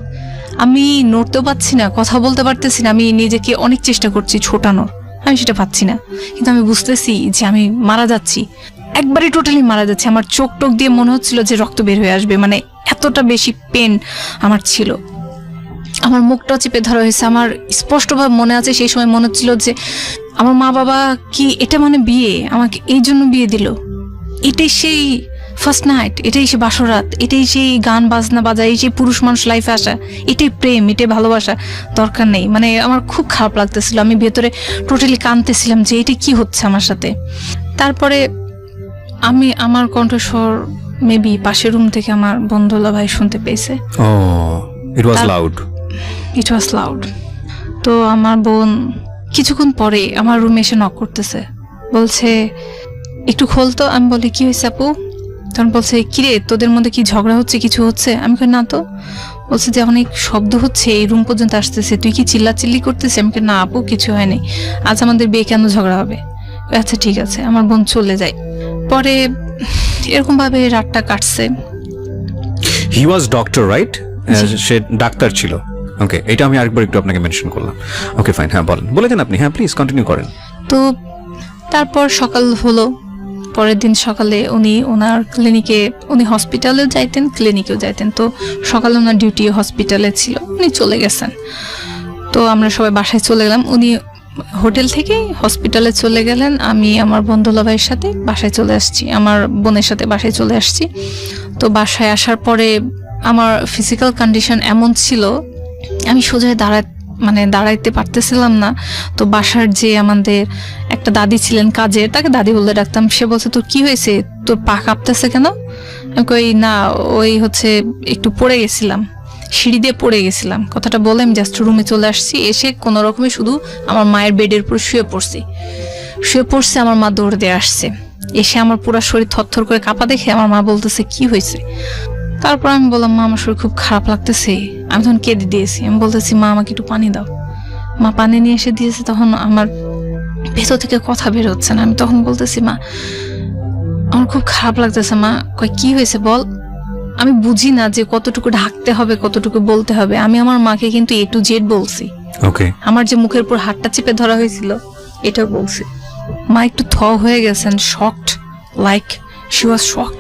Speaker 1: আমি নড়তেও পারছি না, কথা বলতে পারতেছি না, আমি নিজেকে অনেক চেষ্টা করছি ছোটানোর, আমি সেটা পাচ্ছি না, কিন্তু আমি বুঝতেছি যে আমি মারা যাচ্ছি, একবারে টোটালি মারা যাচ্ছি। আমার চোখ টোক দিয়ে মনে হচ্ছিল যে রক্ত বের হয়ে আসবে, মানে এতটা বেশি পেন আমার ছিল। আমার মুখটাও চেপে ধরা হয়েছে। আমার স্পষ্টভাবে মনে আছে সেই সময় মনে হচ্ছিল যে আমার মা বাবা কি এটা মানে বিয়ে, আমাকে এই জন্য বিয়ে দিল, এটাই সেই ফার্স্ট নাইট, এটাই সেই বাসরাত, এটাই সেই গান বাজনা বাজা, এই সেই পুরুষ মানুষ লাইফে আসা, এটাই প্রেম, এটাই ভালোবাসা, দরকার নেই। মানে আমার খুব খারাপ লাগতেছিল, আমি ভেতরে টোটালি কাঁদতেছিলাম যে এটা কি হচ্ছে আমার সাথে। তারপরে আমি আমার কণ্ঠস্বর মেবি পাশের রুম থেকে আমার বন্ধুলা ভাই শুনতে পেয়েছে।
Speaker 2: ইট ওয়াজ লাউড।
Speaker 1: ইট ওয়াজ লাউড। তো আমার বোন কিছুক্ষণ পরে আমার রুমে এসে নক করতেছে, বলছে একটু খোলতো। আমি বলি কি হয়েছে আপু? তখন বলছে কিরে তোদের মধ্যে কি ঝগড়া হচ্ছে, কিছু হচ্ছে? আমি কই না তো। বলছে যে অনেক শব্দ হচ্ছে, এই রুম পর্যন্ত আসতেছে, তুই কি চিল্লাচিল্লি করতেছিস? আমি কই না আপু কিছু হয়নি, আজ আমাদের বিয়ে কেন ঝগড়া হবে? আচ্ছা ঠিক আছে। আমার বোন চলে যায়। পরে এরকম ভাবে রাতটা কাটছে।
Speaker 2: হি ওয়াজ ডক্টর রাইট? সে ডাক্তার ছিল। ওকে, এটা আমি আরেকবার একটু আপনাকে মেনশন করলাম। ওকে ফাইন, হ্যাঁ বলেন আপনি, হ্যাঁ প্লিজ কন্টিনিউ করেন।
Speaker 1: তো তারপর সকাল হলো, পরের দিন সকালে উনি ওনার ক্লিনিকে, উনি হসপিটালেও যাইতেন ক্লিনিকেও যাইতেন, তো সকালে ওনার ডিউটি হসপিটালে ছিল, উনি চলে গেছেন। তো আমরা সবাই বাসায় চলে গেলাম, উনি হোটেল থেকেই হসপিটালে চলে গেলেন, আমি আমার বন্ধুলা ভাইয়ের সাথে বাসায় চলে আসছি, আমার বোনের সাথে বাসায় চলে আসছি। তো বাসায় আসার পরে আমার ফিজিক্যাল কন্ডিশন এমন ছিল আমি সোজা দাঁড়াইতে পারতেছিলাম না। তো বাসার যে আমাদের একটা দাদি ছিলেন কাজের, তাকে দাদি বলে ডাকতাম, সে বলছে তোর কি হয়েছে, তোর পা কাঁপতেছে কেন? আমি কই না ওই হচ্ছে একটু পড়ে গেছিলাম, সিঁড়ি দিয়ে পড়ে গেছিলাম। কথাটা বলে আমি জাস্ট রুমে চলে আসছি, এসে কোনো রকমে শুধু আমার মায়ের বেডের উপর শুয়ে পড়ছি। আমার মা দৌড় দিয়ে আসছে, এসে আমার পুরো শরীর থরথর করে কাঁপা দেখে আমার মা বলতেছে কি হয়েছে? তারপর আমি বললাম মা আমার শরীর খুব খারাপ লাগতেছে। আমি তখন কেঁদে দিয়েছি, আমি বলতেছি মা আমাকে একটু পানি দাও। মা পানি নিয়ে এসে দিয়েছে, তখন আমার ভেতর থেকে কথা বের হচ্ছে না। আমি তখন বলতেছি মা আমার খুব খারাপ লাগতেছে। মা কয় কি হয়েছে বল। আমি বুঝি না যে কতটুকু ঢাকতে হবে, কতটুকু বলতে হবে। আমি আমার মাকে কিন্তু A to Z বলছি।
Speaker 2: ওকে,
Speaker 1: আমার যে মুখের উপর হাতটা চেপে ধরা হয়েছিল এটাও বলছি। মা একটু হয়ে গেছেন, shocked, like she was shocked.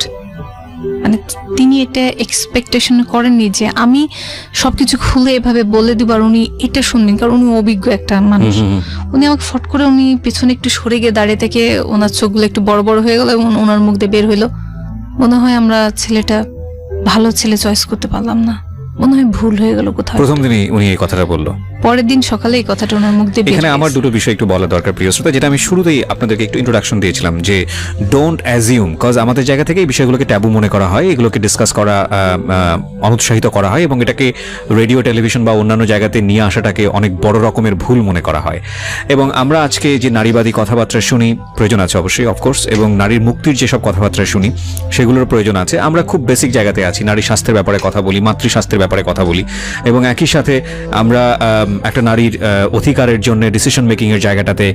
Speaker 1: মানে তিনি এটা এক্সপেকটেশন করেননি যে আমি সবকিছু খুলে এভাবে বলে দিব আর উনি এটা শুনবেন, কারণ উনি অভিজ্ঞ একটা মানুষ। উনি আমাকে ফট করে উনি পিছনে একটু সরে গিয়ে দাঁড়িয়ে থেকে ওনার চোখগুলো একটু বড় বড় হয়ে গেল এবং ওনার মুখ দিয়ে বের হইলো, মনে হয় আমরা ছেলেটা ভালো ছেলে চয়েস করতে পারলাম না, মনে হয় ভুল হয়ে গেল কোথাও।
Speaker 2: প্রথম দিনই উনি এই কথাটা বললো।
Speaker 1: পরের দিন সকালে এই কথাটা ওনার মুখ দিয়ে বের
Speaker 2: এখানে আমার
Speaker 1: হয়েছে।
Speaker 2: দুটো বিষয় একটু বলা দরকার প্রিয় শ্রোতা, যেটা আমি শুরুতেই আপনাদেরকে একটু ইন্ট্রোডাকশন দিয়েছিলাম যে ডোন্ট অ্যাজিউম, কজ আমাদের জায়গা থেকে এই বিষয়গুলোকে ট্যাবু মনে করা হয়, এগুলোকে ডিসকাস করা অনুৎসাহিত করা হয় এবং এটাকে রেডিও টেলিভিশন বা অন্যান্য জায়গাতে নিয়ে আসাটাকে অনেক বড় রকমের ভুল মনে করা হয়। এবং আমরা আজকে যে নারীবাদী কথাবার্তা শুনি, প্রয়োজন আছে অবশ্যই অফকোর্স, এবং নারীর মুক্তির যেসব কথাবার্তা শুনি সেগুলোর প্রয়োজন আছে। আমরা খুব বেসিক জায়গাতে আছি, নারী স্বাস্থ্যের ব্যাপারে কথা বলি, মাতৃস্বাস্থ্যের ব্যাপারে কথা বলি, এবং একই সাথে আমরা একটা নারীর অধিকারের জন্য ডিসিশন মেকিং এর জায়গাটাতে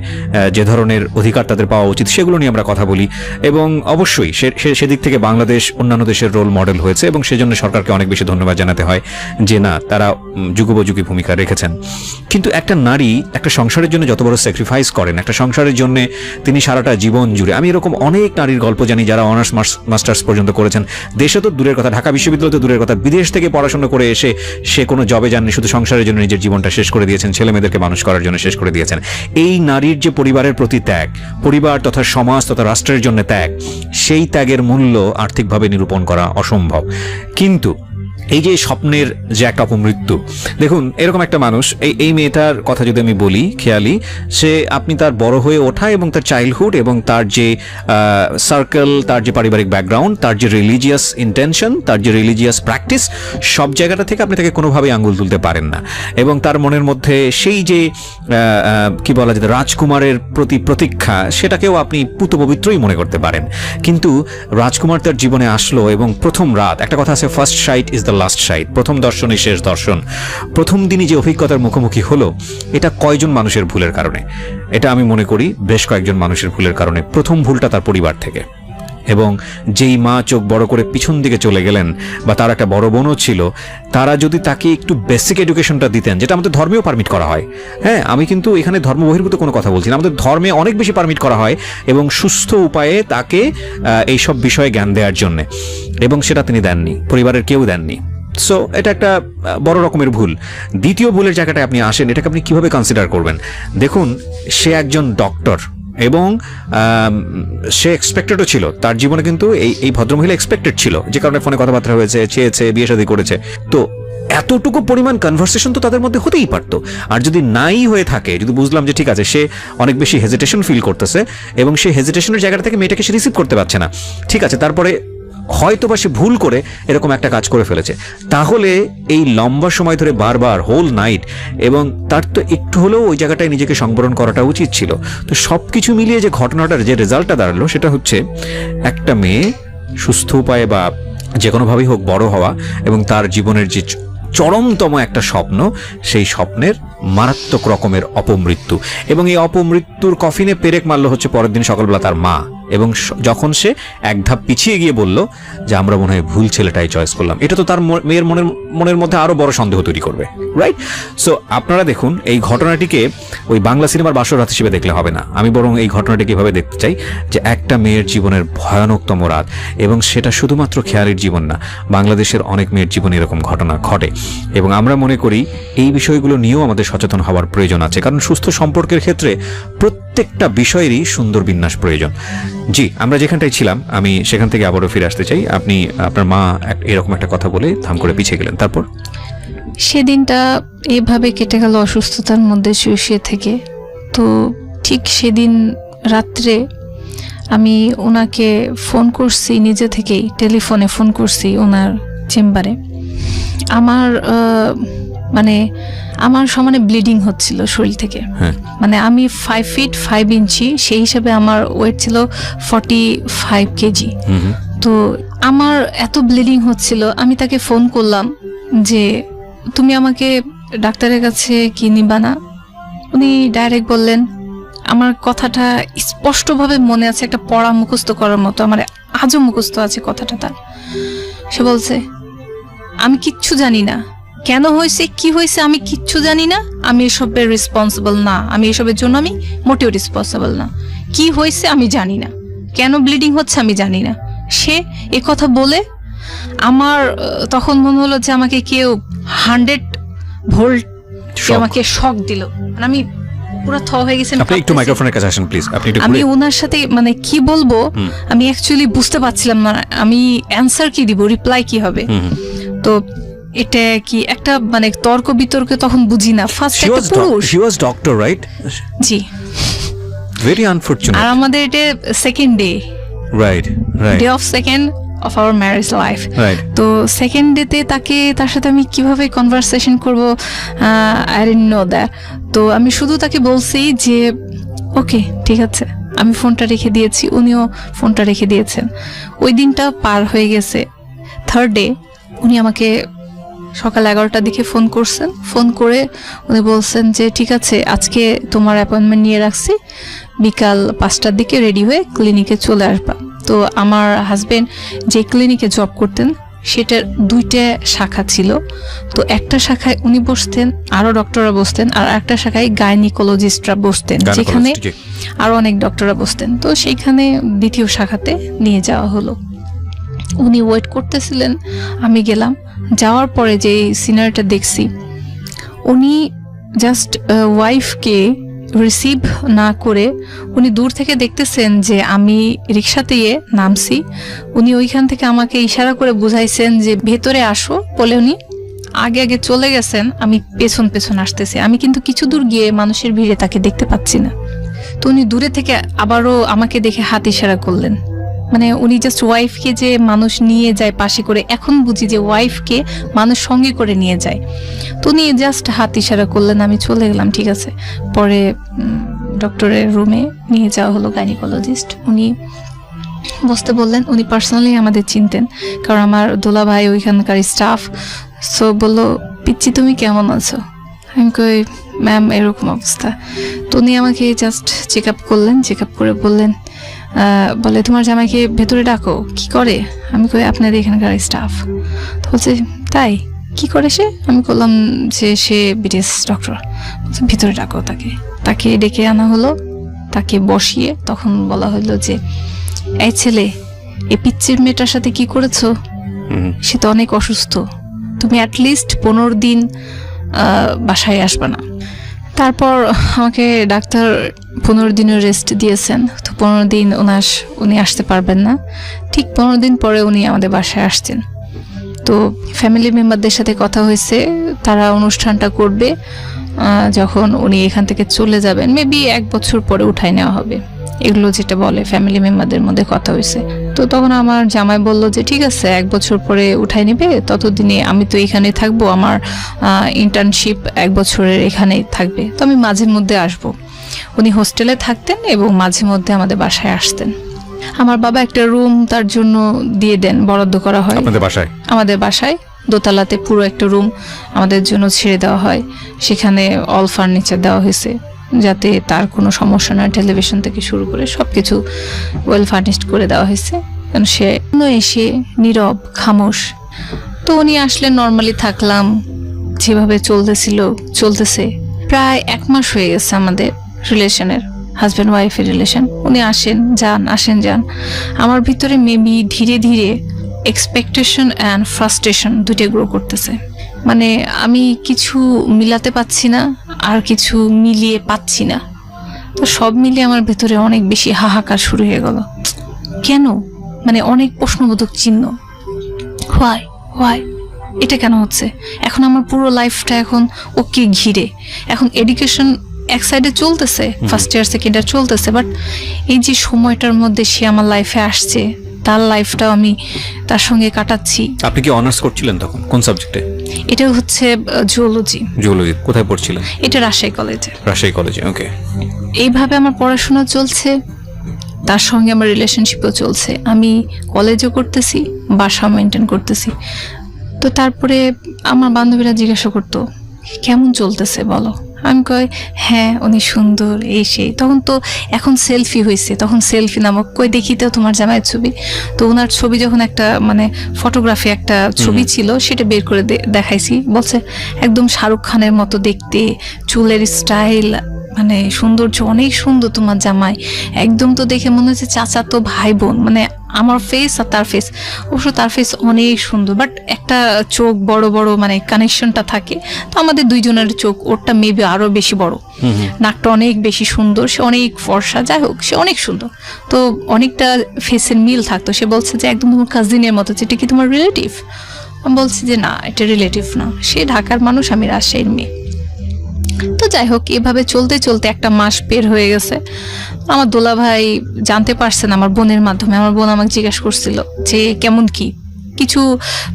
Speaker 2: যে ধরনের অধিকার তাদের পাওয়া উচিত সেগুলো নিয়ে আমরা কথা বলি। এবং অবশ্যই সেদিক থেকে বাংলাদেশ অন্যান্য দেশের রোল মডেল হয়েছে এবং সেজন্য সরকারকে অনেক বেশি ধন্যবাদ জানাতে হয় যে না, তারা যুগোপযোগী ভূমিকা রেখেছেন। কিন্তু একটা নারী একটা সংসারের জন্য যত বড় স্যাক্রিফাইস করেন, একটা সংসারের জন্য তিনি সারাটা জীবন জুড়ে, আমি এরকম অনেক নারীর গল্প জানি যারা অনার্স মাস্টার্স পর্যন্ত করেছেন, দেশে তো দূরের কথা, ঢাকা বিশ্ববিদ্যালয় তো দূরের কথা, বিদেশ থেকে পড়াশোনা করে এসে সে কোনো জবে যাননি, শুধু সংসারের জন্য নিজের জীবনটা শেষ করে দিয়েছেন, ছেলে মেয়েদেরকে মানুষ করার জন্য শেষ করে দিয়েছেন। এই নারীর যে পরিবারের প্রতি ত্যাগ, পরিবার তথা সমাজ তথা রাষ্ট্রের জন্য ত্যাগ, সেই ত্যাগের মূল্য আর্থিকভাবে নিরূপণ করা অসম্ভব। কিন্তু এই যে স্বপ্নের যে একটা অপমৃত্যু, দেখুন এরকম একটা মানুষ, এই মেয়েটার কথা যদি আমি বলি, খেয়ালি, সে আপনি তার বড় হয়ে ওঠা এবং তার চাইল্ডহুড এবং তার যে সার্কেল, তার যে পারিবারিক ব্যাকগ্রাউন্ড, তার যে রিলিজিয়াস ইন্টেনশন, তার যে রিলিজিয়াস প্র্যাকটিস, সব জায়গাটা থেকে আপনি তাকে কোনোভাবেই আঙ্গুল তুলতে পারেন না। এবং তার মনের মধ্যে সেই যে কি বলা যেত রাজকুমারের প্রতি প্রতীক্ষা, সেটাকেও আপনি পুত পবিত্রই মনে করতে পারেন। কিন্তু রাজকুমার তার জীবনে আসলো এবং প্রথম রাত, একটা কথা আছে, first sight is the last sight, প্রথম দর্শনই শেষ দর্শন। প্রথম দিনই যে অভিজ্ঞতার মুখোমুখি হলো, এটা কয়জন মানুষের ভুলের কারণে? এটা আমি মনে করি বেশ কয়েকজন মানুষের ভুলের কারণে। প্রথম ভুলটা তার পরিবার থেকে, এবং যেই মা চোখ বড় করে পিছন দিকে চলে গেলেন, বা তার একটা বড় বোনও ছিল, তারা যদি তাকে একটু বেসিক এডুকেশনটা দিতেন, যেটা আমাদের ধর্মেও পারমিট করা হয়। হ্যাঁ, আমি কিন্তু এখানে ধর্ম বহির্ভূত কোনো কথা বলছি না, আমাদের ধর্মে অনেক বেশি পারমিট করা হয় এবং সুস্থ উপায়ে তাকে এইসব বিষয়ে জ্ঞান দেওয়ার জন্য, এবং সেটা তিনি দেননি, পরিবারের কেউ দেননি। সো এটা একটা বড় রকমের ভুল। দ্বিতীয় ভুলের জায়গাটায় আপনি আসেন, এটাকে আপনি কিভাবে কনসিডার করবেন? দেখুন, সে একজন ডক্টর এবং সে এক্সপেক্টেডও ছিল তার জীবনে, কিন্তু এই ভদ্রমহিলা এক্সপেক্টেড ছিল, যে কারণে ফোনে কথাবার্তা হয়েছে, চেয়েছে, বিয়ে শাদী করেছে। তো এতটুকু পরিমাণ কনভারসেশন তো তাদের মধ্যে হতেই পারতো। আর যদি নাই হয়ে থাকে, যদি বুঝলাম যে ঠিক আছে সে অনেক বেশি হেজিটেশন ফিল করতেছে এবং সে হেজিটেশনের জায়গাটা থেকে মেয়েটাকে সে রিসিভ করতে পারছে না, ঠিক আছে, তারপরে হয়তো বা সে ভুল করে এরকম একটা কাজ করে ফেলেছে, তাহলে এই লম্বা সময় ধরে বারবার হোল নাইট, এবং তার তো একটু হলেও ওই জায়গাটায় নিজেকে সংবরণ করাটা উচিত ছিল। তো সবকিছু মিলিয়ে যে ঘটনাটার যে রেজাল্টটা দাঁড়ালো, সেটা হচ্ছে একটা মেয়ে সুস্থ উপায়ে বা যে কোনোভাবেই হোক বড় হওয়া এবং তার জীবনের যে চরমতম একটা স্বপ্ন, সেই স্বপ্নের মারাত্মক রকমের অপমৃত্যু। এবং এই অপমৃত্যুর কফিনে পেরেক মারলো হচ্ছে পরের দিন সকালবেলা তার মা, এবং যখন সে এক ধাপ পিছিয়ে গিয়ে বলল যে আমরা মনে হয় ভুল ছেলেটাই চয়েস করলাম, এটা তো তার মেয়ের মনের মধ্যে আরো বড় সন্দেহ তৈরি করবে, রাইট? সো আপনারা দেখুন, এই ঘটনাটিকে ওই বাংলা সিনেমার বাসর রাত হিসেবে দেখলে হবে না, আমি বরং এই ঘটনাটিকে এভাবে দেখতে চাই যে একটা মেয়ের জীবনের ভয়ানকতম রাত, এবং সেটা শুধুমাত্র খেয়ালির জীবন না, বাংলাদেশের অনেক মেয়ের জীবনে এরকম ঘটনা ঘটে। এবং আমরা মনে করি এই বিষয়গুলো নিয়েও আমাদের সচেতন হওয়ার প্রয়োজন আছে, কারণ সুস্থ সম্পর্কের ক্ষেত্রে প্রত্যেকটা বিষয়েরই সুন্দর বিন্যাস প্রয়োজন। জি, আমরা যেখানটায় ছিলাম আমি সেখান থেকে আবারও ফিরে আসতে চাই। আপনি আপনার মা এরকম একটা কথা বলে থাম করে পিছিয়ে গেলেন, তারপর?
Speaker 1: সেদিনটা এভাবে কেটে গেল অসুস্থতার মধ্যে শুয়ে থেকে। তো ঠিক সেদিন রাত্রে আমি ওনাকে ফোন করছি, নিজে থেকেই টেলিফোনে ফোন করছি ওনার চেম্বারে। আমার সমানে ব্লিডিং হচ্ছিল শরীর থেকে। মানে আমি 5 feet 5 inches, সেই হিসাবে আমার ওয়েট ছিল 45 কেজি। তো আমার এত ব্লিডিং হচ্ছিল, আমি তাকে ফোন করলাম যে তুমি আমাকে ডাক্তারের কাছে কি নিবা না? উনি ডাইরেক্ট বললেন, আমার কথাটা স্পষ্টভাবে মনে আছে, একটা পড়া মুখস্থ করার মতো, আমার আজও মুখস্থ আছে কথাটা তার। সে বলছে, আমি কিচ্ছু জানি না, কেন হয়েছে কি হয়েছে আমি কিচ্ছু জানি না, আমি এসবের রেসপন্সিবল না, আমি এসবের জন্য আমি মোটেও রেসপন্সিবল না, কি হয়েছে আমি জানি না, কেন ব্লিডিং হচ্ছে আমি জানি না। সে এ কথা বলে আমার তখন মনে হলো যে আমাকে কেউ 100 ভোল্ট
Speaker 2: Shock.
Speaker 1: আমাকে শক দিল। মানে আমি পুরো থ হয়ে গেছি।
Speaker 2: আপনি একটু মাইক্রোফোনের কাছে আসেন প্লিজ, আপনি একটু
Speaker 1: আমি
Speaker 2: ঘুরে-
Speaker 1: ওনার সাথে মানে কি বলবো আমি অ্যাকচুয়ালি বুঝতে পারছিলাম না আমি অ্যান্সার কি দিব, রিপ্লাই কি হবে। তো এটা কি একটা মানে তর্ক বিতর্কে তখন বুঝি না। ফার্স্ট
Speaker 2: She
Speaker 1: একটা
Speaker 2: was
Speaker 1: পুরুষ,
Speaker 2: she was doctor, right?
Speaker 1: G,
Speaker 2: Very unfortunate.
Speaker 1: আর আমাদের এটা second day
Speaker 2: Right.
Speaker 1: Of second of our marriage life.
Speaker 2: Right.
Speaker 1: তো সেকেন্ড ডেতে তার সাথে আমি কিভাবে কনভারসেশন করব, আই ডিডন্ট নো দ্যাট। তো আমি শুধু তাকে বলছি যে ওকে ঠিক আছে, আমি ফোনটা রেখে দিয়েছি, উনিও ফোনটা রেখে দিয়েছেন। ওই দিনটা পার হয়ে গেছে। থার্ড ডে উনি আমাকে সকাল 11টার দিকে ফোন করছেন। ফোন করে উনি বলছেন যে ঠিক আছে, আজকে তোমার অ্যাপয়েন্টমেন্ট নিয়ে রাখছি, বিকাল 5টার দিকে রেডি হয়ে ক্লিনিকে চলে আসবা। তো আমার হাজবেন্ড যে ক্লিনিকে জব করতেন সেটার 2টা শাখা ছিল। তো একটা শাখায় উনি বসতেন, আরো ডক্টররা বসতেন, আর একটা শাখায় গাইনিকোলজিস্টরা বসতেন, যেখানে
Speaker 2: Gynecologist,
Speaker 1: আরো অনেক ডক্টররা বসতেন। তো সেইখানে দ্বিতীয় শাখাতে নিয়ে যাওয়া হলো। উনি ওয়েট করতেছিলেন, আমি গেলাম। যাওয়ার পরে যে সিনারিটা দেখছি, উনি জাস্ট ওয়াইফকে রিসিভ না করে উনি দূর থেকে দেখতেছেন যে আমি রিক্সাতে নামছি। উনি ওইখান থেকে আমাকে ইশারা করে বুঝাইছেন যে ভেতরে আসো বলে উনি আগে আগে চলে গেছেন, আমি পেছন পেছন আসতেছি। আমি কিন্তু কিছু দূর গিয়ে মানুষের ভিড়ে তাকে দেখতে পাচ্ছি না। তো উনি দূরে থেকে আবারও আমাকে দেখে হাত ইশারা করলেন। মানে উনি জাস্ট ওয়াইফকে যে মানুষ নিয়ে যায় পাশে করে, এখন বুঝি যে ওয়াইফকে মানুষ সঙ্গে করে নিয়ে যায়। তো উনি জাস্ট হাত ইশারা করলেন, আমি চলে গেলাম। ঠিক আছে, পরে ডক্টরের রুমে নিয়ে যাওয়া হলো গাইনিকোলজিস্ট। উনি বসতে বললেন। উনি পার্সোনালি আমাদের চিনতেন, কারণ আমার দোলা ভাই ওইখানকার স্টাফ। সো বললো, পিচ্চি তুমি কেমন আছো? আমি কই ম্যাম এরকম অবস্থা। তো উনি আমাকে জাস্ট চেক আপ করলেন। চেক আপ করে বললেন, বলে তোমার জামাইকে ভেতরে ডাকো। কি করে? আমি কই আপনাদের এখানকার স্টাফ। তো বলছে তাই, কি করে সে? আমি বললাম যে সে বিটিএস ডক্টর। ভিতরে ডাকো তাকে ডেকে আনা হলো। তাকে বসিয়ে তখন বলা হলো যে এই ছেলে, এই পিচ্চির মেয়েটার সাথে কি করেছো? সে তো অনেক অসুস্থ, তুমি অ্যাটলিস্ট 15 দিন বাসায় আসবে না। তারপর আমাকে ডাক্তার 15 দিনের রেস্ট দিয়েছেন। তো 15 দিন উনি আসতে পারবেন না। ঠিক 15 দিন পরে উনি আমাদের বাসায় আসছেন। তো ফ্যামিলি মেম্বারদের সাথে কথা হয়েছে, তারা অনুষ্ঠানটা করবে যখন উনি এখান থেকে চলে যাবেন। মেবি 1 বছর পরে উঠাই নেওয়া হবে, এগুলো যেটা বলে ফ্যামিলি মেম্বারদের মধ্যে কথা হয়েছে। তো তখন আমার জামাই বলল যে ঠিক আছে, 1 বছর পরে উঠাই নেবে, ততদিনে আমি তো এখানে থাকবো, আমার ইন্টার্নশিপ 1 বছরের এখানেই থাকবে, তো আমি মাঝে মধ্যে আসবো। উনি হোস্টেলে থাকতেন এবং মাঝে মধ্যে আমাদের বাসায় আসতেন। আমার বাবা একটা রুম তার জন্য দিয়ে দেন, বরাদ্দ করা হয় আমাদের বাসায়। দোতলাতে পুরো একটা রুম আমাদের জন্য ছেড়ে দেওয়া হয়। সেখানে অল ফার্নিচার দেওয়া হয়েছে যাতে তার কোনো সমস্যা না, টেলিভিশন থেকে শুরু করে সবকিছু ওয়েল ফার্নিশড করে দেওয়া হয়েছে। কারণ সে এসে নীরব খামোশ। তো উনি আসলে নর্মালি থাকলাম, যেভাবে চলতেছে। প্রায় 1 মাস হয়ে গেছে আমাদের রিলেশনের, হাজব্যান্ড ওয়াইফের রিলেশন। উনি আসেন যান। আমার ভিতরে মেবি ধীরে ধীরে এক্সপেকটেশন অ্যান্ড ফ্রাস্ট্রেশন দুইটা গ্রো করতেছে। মানে আমি কিছু মিলাতে পাচ্ছি না, আর কিছু মিলিয়ে পাচ্ছি না। তো সব মিলিয়ে আমার ভেতরে অনেক বেশি হাহাকার শুরু হয়ে গেল। কেন? মানে অনেক প্রশ্নবোধক চিহ্ন। হোয়াই এটা কেন হচ্ছে? এখন আমার পুরো লাইফটা এখন ওকে ঘিরে। এখন এডুকেশন এক সাইডে চলতেছে, ফার্স্ট ইয়ার সেকেন্ড ইয়ার চলতেছে, বাট এই যে সময়টার মধ্যে সে আমার লাইফে আসছে, তার লাইফটাও আমি তার সঙ্গে কাটাচ্ছি।
Speaker 2: আপনি কি অনার্স করছিলেন তখন? কোন সাবজেক্টে?
Speaker 1: এটা হচ্ছে জুওলজি।
Speaker 2: কোথায় পড়ছিলেন?
Speaker 1: এটা রাজশাহী
Speaker 2: কলেজে। ওকে।
Speaker 1: এইভাবে আমার পড়াশোনা চলছে, তার সঙ্গে আমার রিলেশনশিপও চলছে। আমি কলেজও করতেছি, বাসাও মেনটেন করতেছি। তো তারপরে আমার বান্ধবীরা জিজ্ঞাসা করতো কেমন চলতেছে বলো। আমি কই হ্যাঁ উনি সুন্দর, এই সেই। তখন তো এখন সেলফি হয়েছে, তখন সেলফি নামক কই দেখিতেও তোমার জামাইয়ের ছবি। তো ওনার ছবি যখন একটা মানে ফটোগ্রাফি একটা ছবি ছিল, সেটা বের করে দেখাইছি। বলছে একদম শাহরুখ খানের মতো দেখতে, চুলের স্টাইল, মানে সৌন্দর্য অনেক সুন্দর তোমার জামাই, একদম তো দেখে মনে হচ্ছে চাচা তো ভাই বোন। মানে আমার ফেস আর তার ফেস, অবশ্য তার ফেস অনেক সুন্দর, বাট একটা চোখ বড় বড়, মানে কানেকশনটা থাকে। তো আমাদের দুইজনের চোখ, ওরটা মেবি আরো বেশি বড়, নাকটা অনেক বেশি সুন্দর, সে অনেক ফর্সা, যাই হোক সে অনেক সুন্দর। তো অনেকটা ফেসের মিল থাকতো। সে বলছে যে একদম তোমার কাজিনের মতো, যেটা কি তোমার রিলেটিভ? আমি বলছি যে না, এটা রিলেটিভ না, সে ঢাকার মানুষ, আমি রাজশাহীর মেয়ে। তো যাই হোক, এভাবে চলতে চলতে একটা মাস বের হয়ে গেছে। আমার দোলা ভাই জানতে পারছেন আমার বোনের মাধ্যমে। আমার বোন আমাকে জিজ্ঞাসা করছিল যে কেমন কি, কিছু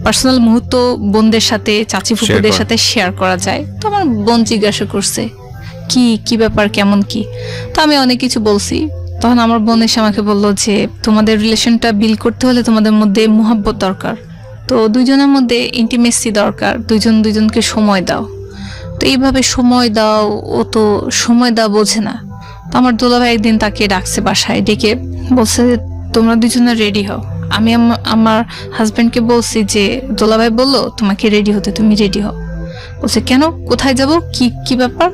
Speaker 1: পার্সোনাল মুহূর্ত বোনদের সাথে, চাচি ফুপুদের সাথে শেয়ার করা যায়। তো আমার বোন জিজ্ঞাসা করছে কি কি ব্যাপার, কেমন কি। তো আমি অনেক কিছু বলছি। তখন আমার বোন এসে আমাকে বললো যে তোমাদের রিলেশনটা বিল্ড করতে হলে তোমাদের মধ্যে মোহাব্বত দরকার, তো দুইজনের মধ্যে ইন্টিমেসি দরকার, দুইজন দুইজনকে সময় দাও। তো এইভাবে সময় দাও, ও তো সময় দাও বোঝে না। তো আমার দুলাভাই একদিন তাকে ডাকছে বাসায়, ডেকে বলছে তোমরা দুজনে রেডি হও। আমি আমার হাজবেন্ডকে বলছি যে দুলাভাই বললো তোমাকে রেডি হতে, তুমি রেডি হও। বলছে কেন, কোথায় যাব, কি কি ব্যাপার?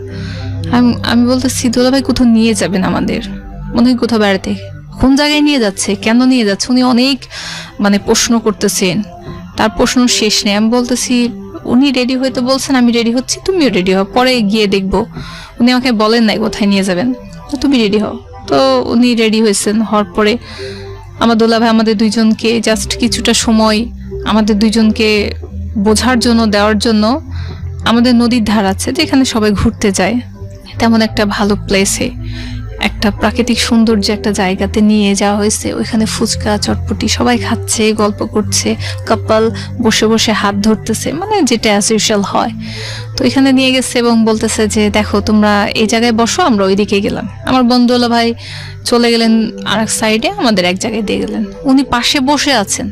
Speaker 1: আমি বলতেছি দুলাভাই কোথাও নিয়ে যাবেন আমাদের, মনে হয় কোথাও বেড়াতে। কোন জায়গায় নিয়ে যাচ্ছে, কেন নিয়ে যাচ্ছে? উনি অনেক মানে প্রশ্ন করতেছেন, তার প্রশ্ন শেষ নেই। আমি বলতেছি উনি রেডি হইতে বলছেন, আমি রেডি হচ্ছি, তুমিও রেডি হও, পরে গিয়ে দেখবো। উনি আমাকে বলেন নাই কোথায় নিয়ে যাবেন, তো তুমি রেডি হও। তো উনি রেডি হয়েছেন, হওয়ার পরে আমার দুলাভাই আমাদের দুইজনকে জাস্ট কিছুটা সময় আমাদের দুইজনকে বোঝার জন্য, দেওয়ার জন্য, আমাদের নদীর ধার আছে যেখানে সবাই ঘুরতে যায়, তেমন একটা ভালো প্লেসে, একটা প্রাকৃতিক সৌন্দর্য একটা জায়গাতে নিয়ে যাওয়া হয়েছে। ওইখানে ফুচকা চটপটি সবাই খাচ্ছে, গল্প করছে, কাপল বসে বসে হাত ধরতেছে, মানে যেটা অ্যাজ ইউজুয়াল হয়। তো এখানে নিয়ে গেছে এবং বলতেছে যে দেখো তোমরা এই জায়গায় বসো, আমরা ওইদিকে গেলাম। আমার বন্ধুলা ভাই চলে গেলেন আর এক সাইডে, আমাদের এক জায়গায় দিয়ে গেলেন। উনি পাশে বসে আছেন,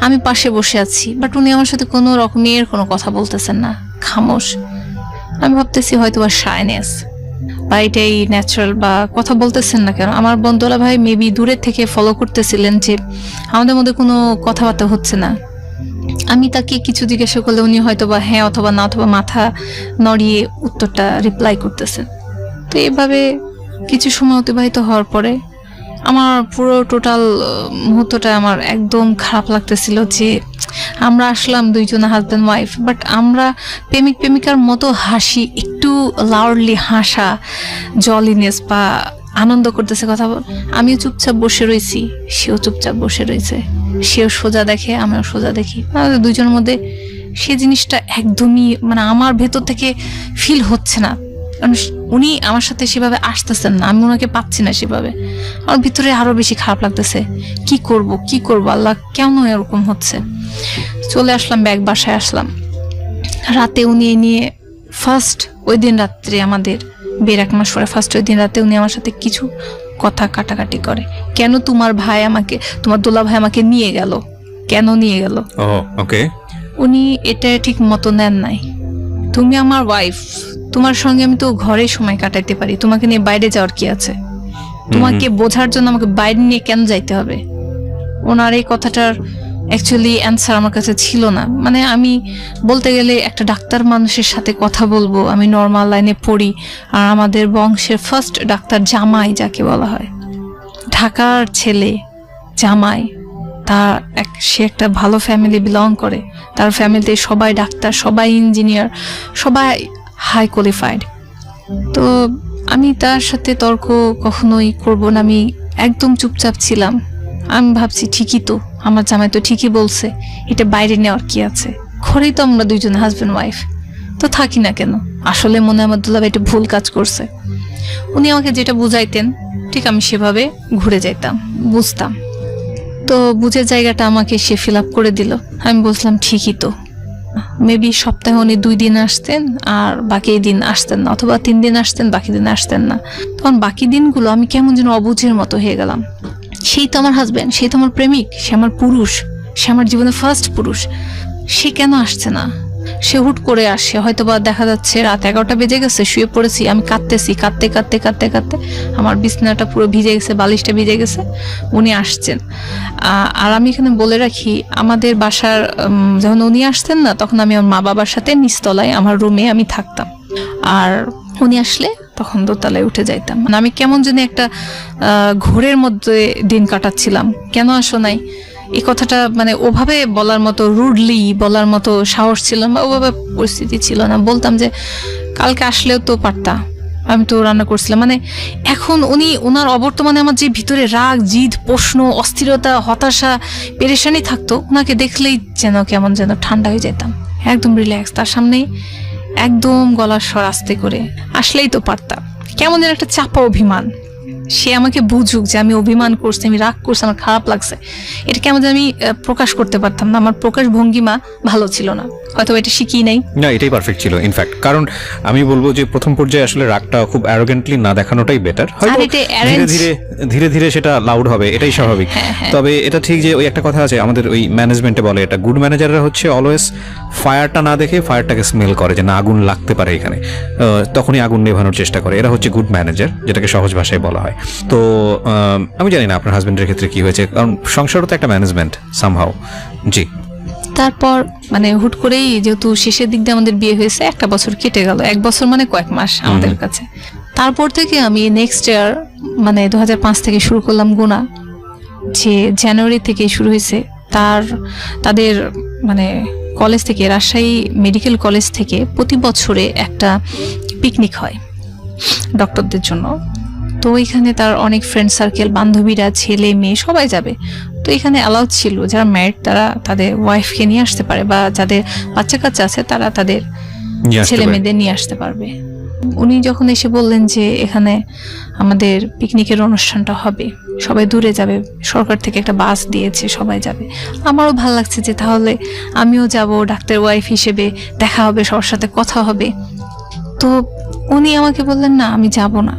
Speaker 1: আমি পাশে বসে আছি, বাট উনি আমার সাথে কোনো রকমের কোনো কথা বলতেছেন না, খামোশ। আমি ভাবতেছি হয়তো বা শাইনেস বা এটাই ন্যাচারাল, বা কথা বলতেছেন না কেন। আমার বন্ধুরা ভাই মেবি দূরের থেকে ফলো করতেছিলেন যে আমাদের মধ্যে কোনো কথাবার্তা হচ্ছে না। আমি তাকে কিছু জিজ্ঞাসা করলে উনি হয়তো বা হ্যাঁ অথবা না, অথবা মাথা নড়িয়ে উত্তরটা রিপ্লাই করতেছেন। তো এভাবে কিছু সময় অতিবাহিত হওয়ার পরে আমার পুরো টোটাল মুহূর্তটা আমার একদম খারাপ লাগতেছিল যে আমরা আসলাম দুইজন হাজব্যান্ড ওয়াইফ, বাট আমরা প্রেমিক প্রেমিকার মতো হাসি, একটু লাউডলি হাসা, জলিনেস বা আনন্দ করতেছে, কথা বল। আমিও চুপচাপ বসে রয়েছি, সেও চুপচাপ বসে রয়েছে, সেও সোজা দেখে, আমিও সোজা দেখি। আমাদের দুইজনের মধ্যে সে জিনিসটা একদমই মানে আমার ভেতর থেকে ফিল হচ্ছে না, কারণ উনি আমার সাথে সেভাবে আসতেছেন না, আমি ওনাকে পাচ্ছি না সেভাবে। আমার ভিতরে আরো বেশি খারাপ লাগতেছে, কি করব আল্লাহ, কেন এরকম হচ্ছে। চলে আসলাম, ব্যাগ বাসায় আসলাম। রাতে উনি নিয়ে ফার্স্ট ওই দিন রাত্রে, আমাদের বের 1 মাস পরে ফার্স্ট ওই দিন রাতে উনি আমার সাথে কিছু কথা কাটাকাটি করে। কেন তোমার ভাই আমাকে, তোমার দোলা ভাই আমাকে নিয়ে গেল, কেন নিয়ে গেল?
Speaker 2: ওকে,
Speaker 1: উনি এটা ঠিক মতো নেন নাই। তুমি আমার ওয়াইফ, তোমার সঙ্গে আমি তো ঘরে সময় কাটাইতে পারি, তোমাকে নিয়ে বাইরে যাওয়ার কি আছে? তোমাকে বোঝার জন্য আমাকে বাইরে নিয়ে কেন যাইতে হবে? ওনার এই কথাটার অ্যাকচুয়ালি অ্যান্সার আমার কাছে ছিল না। মানে আমি বলতে গেলে একটা ডাক্তার মানুষের সাথে কথা বলবো, আমি নর্মাল লাইনে পড়ি, আর আমাদের বংশের ফার্স্ট ডাক্তার জামাই যাকে বলা হয়, ঢাকার ছেলে জামাই, সে একটা ভালো ফ্যামিলি বিলং করে, তার ফ্যামিলিতে সবাই ডাক্তার, সবাই ইঞ্জিনিয়ার, সবাই হাই কোয়ালিফাইড। তো আমি তার সাথে তর্ক কখনোই করব না, আমি একদম চুপচাপ ছিলাম। আমি ভাবছি ঠিকই তো, আমার জামাই তো ঠিকই বলছে, এটা বাইরে নেওয়ার কি আছে, ঘরেই তো আমরা দুইজন হাজব্যান্ড ওয়াইফ, তো থাকি না কেন। আসলে মনে হয় আমার দুলাভাই একটা ভুল কাজ করছে। উনি আমাকে যেটা বুঝাইতেন ঠিক আমি সেভাবে ঘুরে যাইতাম, বুঝতাম। তো বুঝের জায়গাটা আমাকে সে ফিল আপ করে দিল। আমি বললাম ঠিকই তো। মেবি সপ্তাহে উনি 2 দিন আসতেন আর বাকি দিন আসতেন না, অথবা 3 দিন আসতেন, বাকি দিন আসতেন না। তখন বাকি দিনগুলো আমি কেমন যেন অবুঝের মতো হয়ে গেলাম। সেই তো আমার হাজব্যান্ড, সেই তো আমার প্রেমিক, সে আমার পুরুষ, সে আমার জীবনের ফার্স্ট পুরুষ, সে কেন আসছে না? সে হুট করে আসে, হয়তো বা দেখা যাচ্ছে রাত 11টা বেজে গেছে, শুয়ে পড়েছি, আমি কাঁদতেছি, কাঁদতে কাঁদতে কাঁদতে কাঁদতে আমার বিছানাটা পুরো ভিজে গেছে, বালিশটা ভিজে গেছে, উনি আসছেন। আর আমি এখানে বলে রাখি, আমাদের বাসার যখন উনি আসতেন না, তখন আমি আমার মা বাবার সাথে নিচতলায় আমার রুমে আমি থাকতাম। আর উনি আসলে তখন দোতলায় উঠে যাইতাম। মানে আমি কেমন যেন একটা ঘোরের মধ্যে দিন কাটাচ্ছিলাম। কেন আসো নাই এই কথাটা মানে ওভাবে বলার মতো, রুডলি বলার মতো সাহস ছিল না, ওভাবে পরিস্থিতি ছিল না। বলতাম যে কালকে আসলেও তো পারতা, আমি তো রান্না করছিলাম। মানে এখন ওনার অবর্তমানে আমার যে ভিতরে রাগ, জিদ, প্রশ্ন, অস্থিরতা, হতাশা, পেরেশানি থাকতো, ওনাকে দেখলেই যেন কেমন যেন ঠান্ডা হয়ে যেতাম, একদম রিল্যাক্স। তার সামনে একদম গলার স্বর আস্তে করে, আসলেই তো পারতাম। কেমন যেন একটা চাপা অভিমান, সে আমাকে বুঝুক যে আমি অভিমান করছি, আমি রাগ করছি, আমার খারাপ লাগছে। এটা কেমন যেন আমি প্রকাশ করতে পারতাম না, আমার প্রকাশ ভঙ্গিমা ভালো ছিল না, হয়তো এটা শিখি নাই।
Speaker 2: না, এটাই পারফেক্ট ছিল ইনফ্যাক্ট। কারণ আমি বলবো যে প্রথম পর্যায়ে আসলে রাগটা খুব অ্যারোগেন্টলি না দেখানোটাই বেটার। হয়তো ধীরে ধীরে সেটা লাউড হবে, এটাই স্বাভাবিক। তবে এটা ঠিক যে ওই একটা কথা আছে আমাদের ওই ম্যানেজমেন্টে বলে, এটা গুড ম্যানেজাররা হচ্ছে অলওয়েজ ফায়ারটা না দেখে ফায়ারটাকে স্মেল করে, যে না আগুন লাগতে পারে এখানে, তখনই আগুন নেভানোর চেষ্টা করে। এরা হচ্ছে গুড ম্যানেজার, যেটাকে সহজ ভাষায় বলা হয়। তো আমি জানি না আপনার হাজবেন্ডের ক্ষেত্রে কি হয়েছে, কারণ সংসারও তো একটা ম্যানেজমেন্ট সামহাউ। জি।
Speaker 1: তারপর মানে হুট করেই, যেহেতু শেষের দিক দিয়ে আমাদের বিয়ে হয়েছে, 1 বছর কেটে গেল। 1 বছর মানে কয়েক মাস আমাদের কাছে। তারপর থেকে আমি নেক্সট ইয়ার মানে 2005 থেকে শুরু করলাম গোনা, যে জানুয়ারি থেকে শুরু হয়েছে। তাদের মানে কলেজ থেকে, রাজশাহী মেডিকেল কলেজ থেকে প্রতি বছরে একটা পিকনিক হয় ডক্টরদের জন্য। তো এখানে তার অনেক ফ্রেন্ড সার্কেল, বান্ধবীরা, ছেলে মেয়ে সবাই যাবে। তো এখানে অ্যালাউড ছিল যারা ম্যারিড তারা তাদের ওয়াইফকে নিয়ে আসতে পারে, বা যাদের বাচ্চা কাচ্চা আছে তারা তাদের ছেলে মেয়েদের নিয়ে আসতে পারবে। উনি যখন এসে বললেন যে এখানে আমাদের পিকনিকের অনুষ্ঠানটা হবে, সবাই দূরে যাবে, সরকার থেকে একটা বাস দিয়েছে, সবাই যাবে। আমারও ভালো লাগছে যে তাহলে আমিও যাব, ডাক্তার ওয়াইফ হিসেবে দেখা হবে, সবার সাথে কথা হবে। তো উনি আমাকে বললেন না আমি যাব না।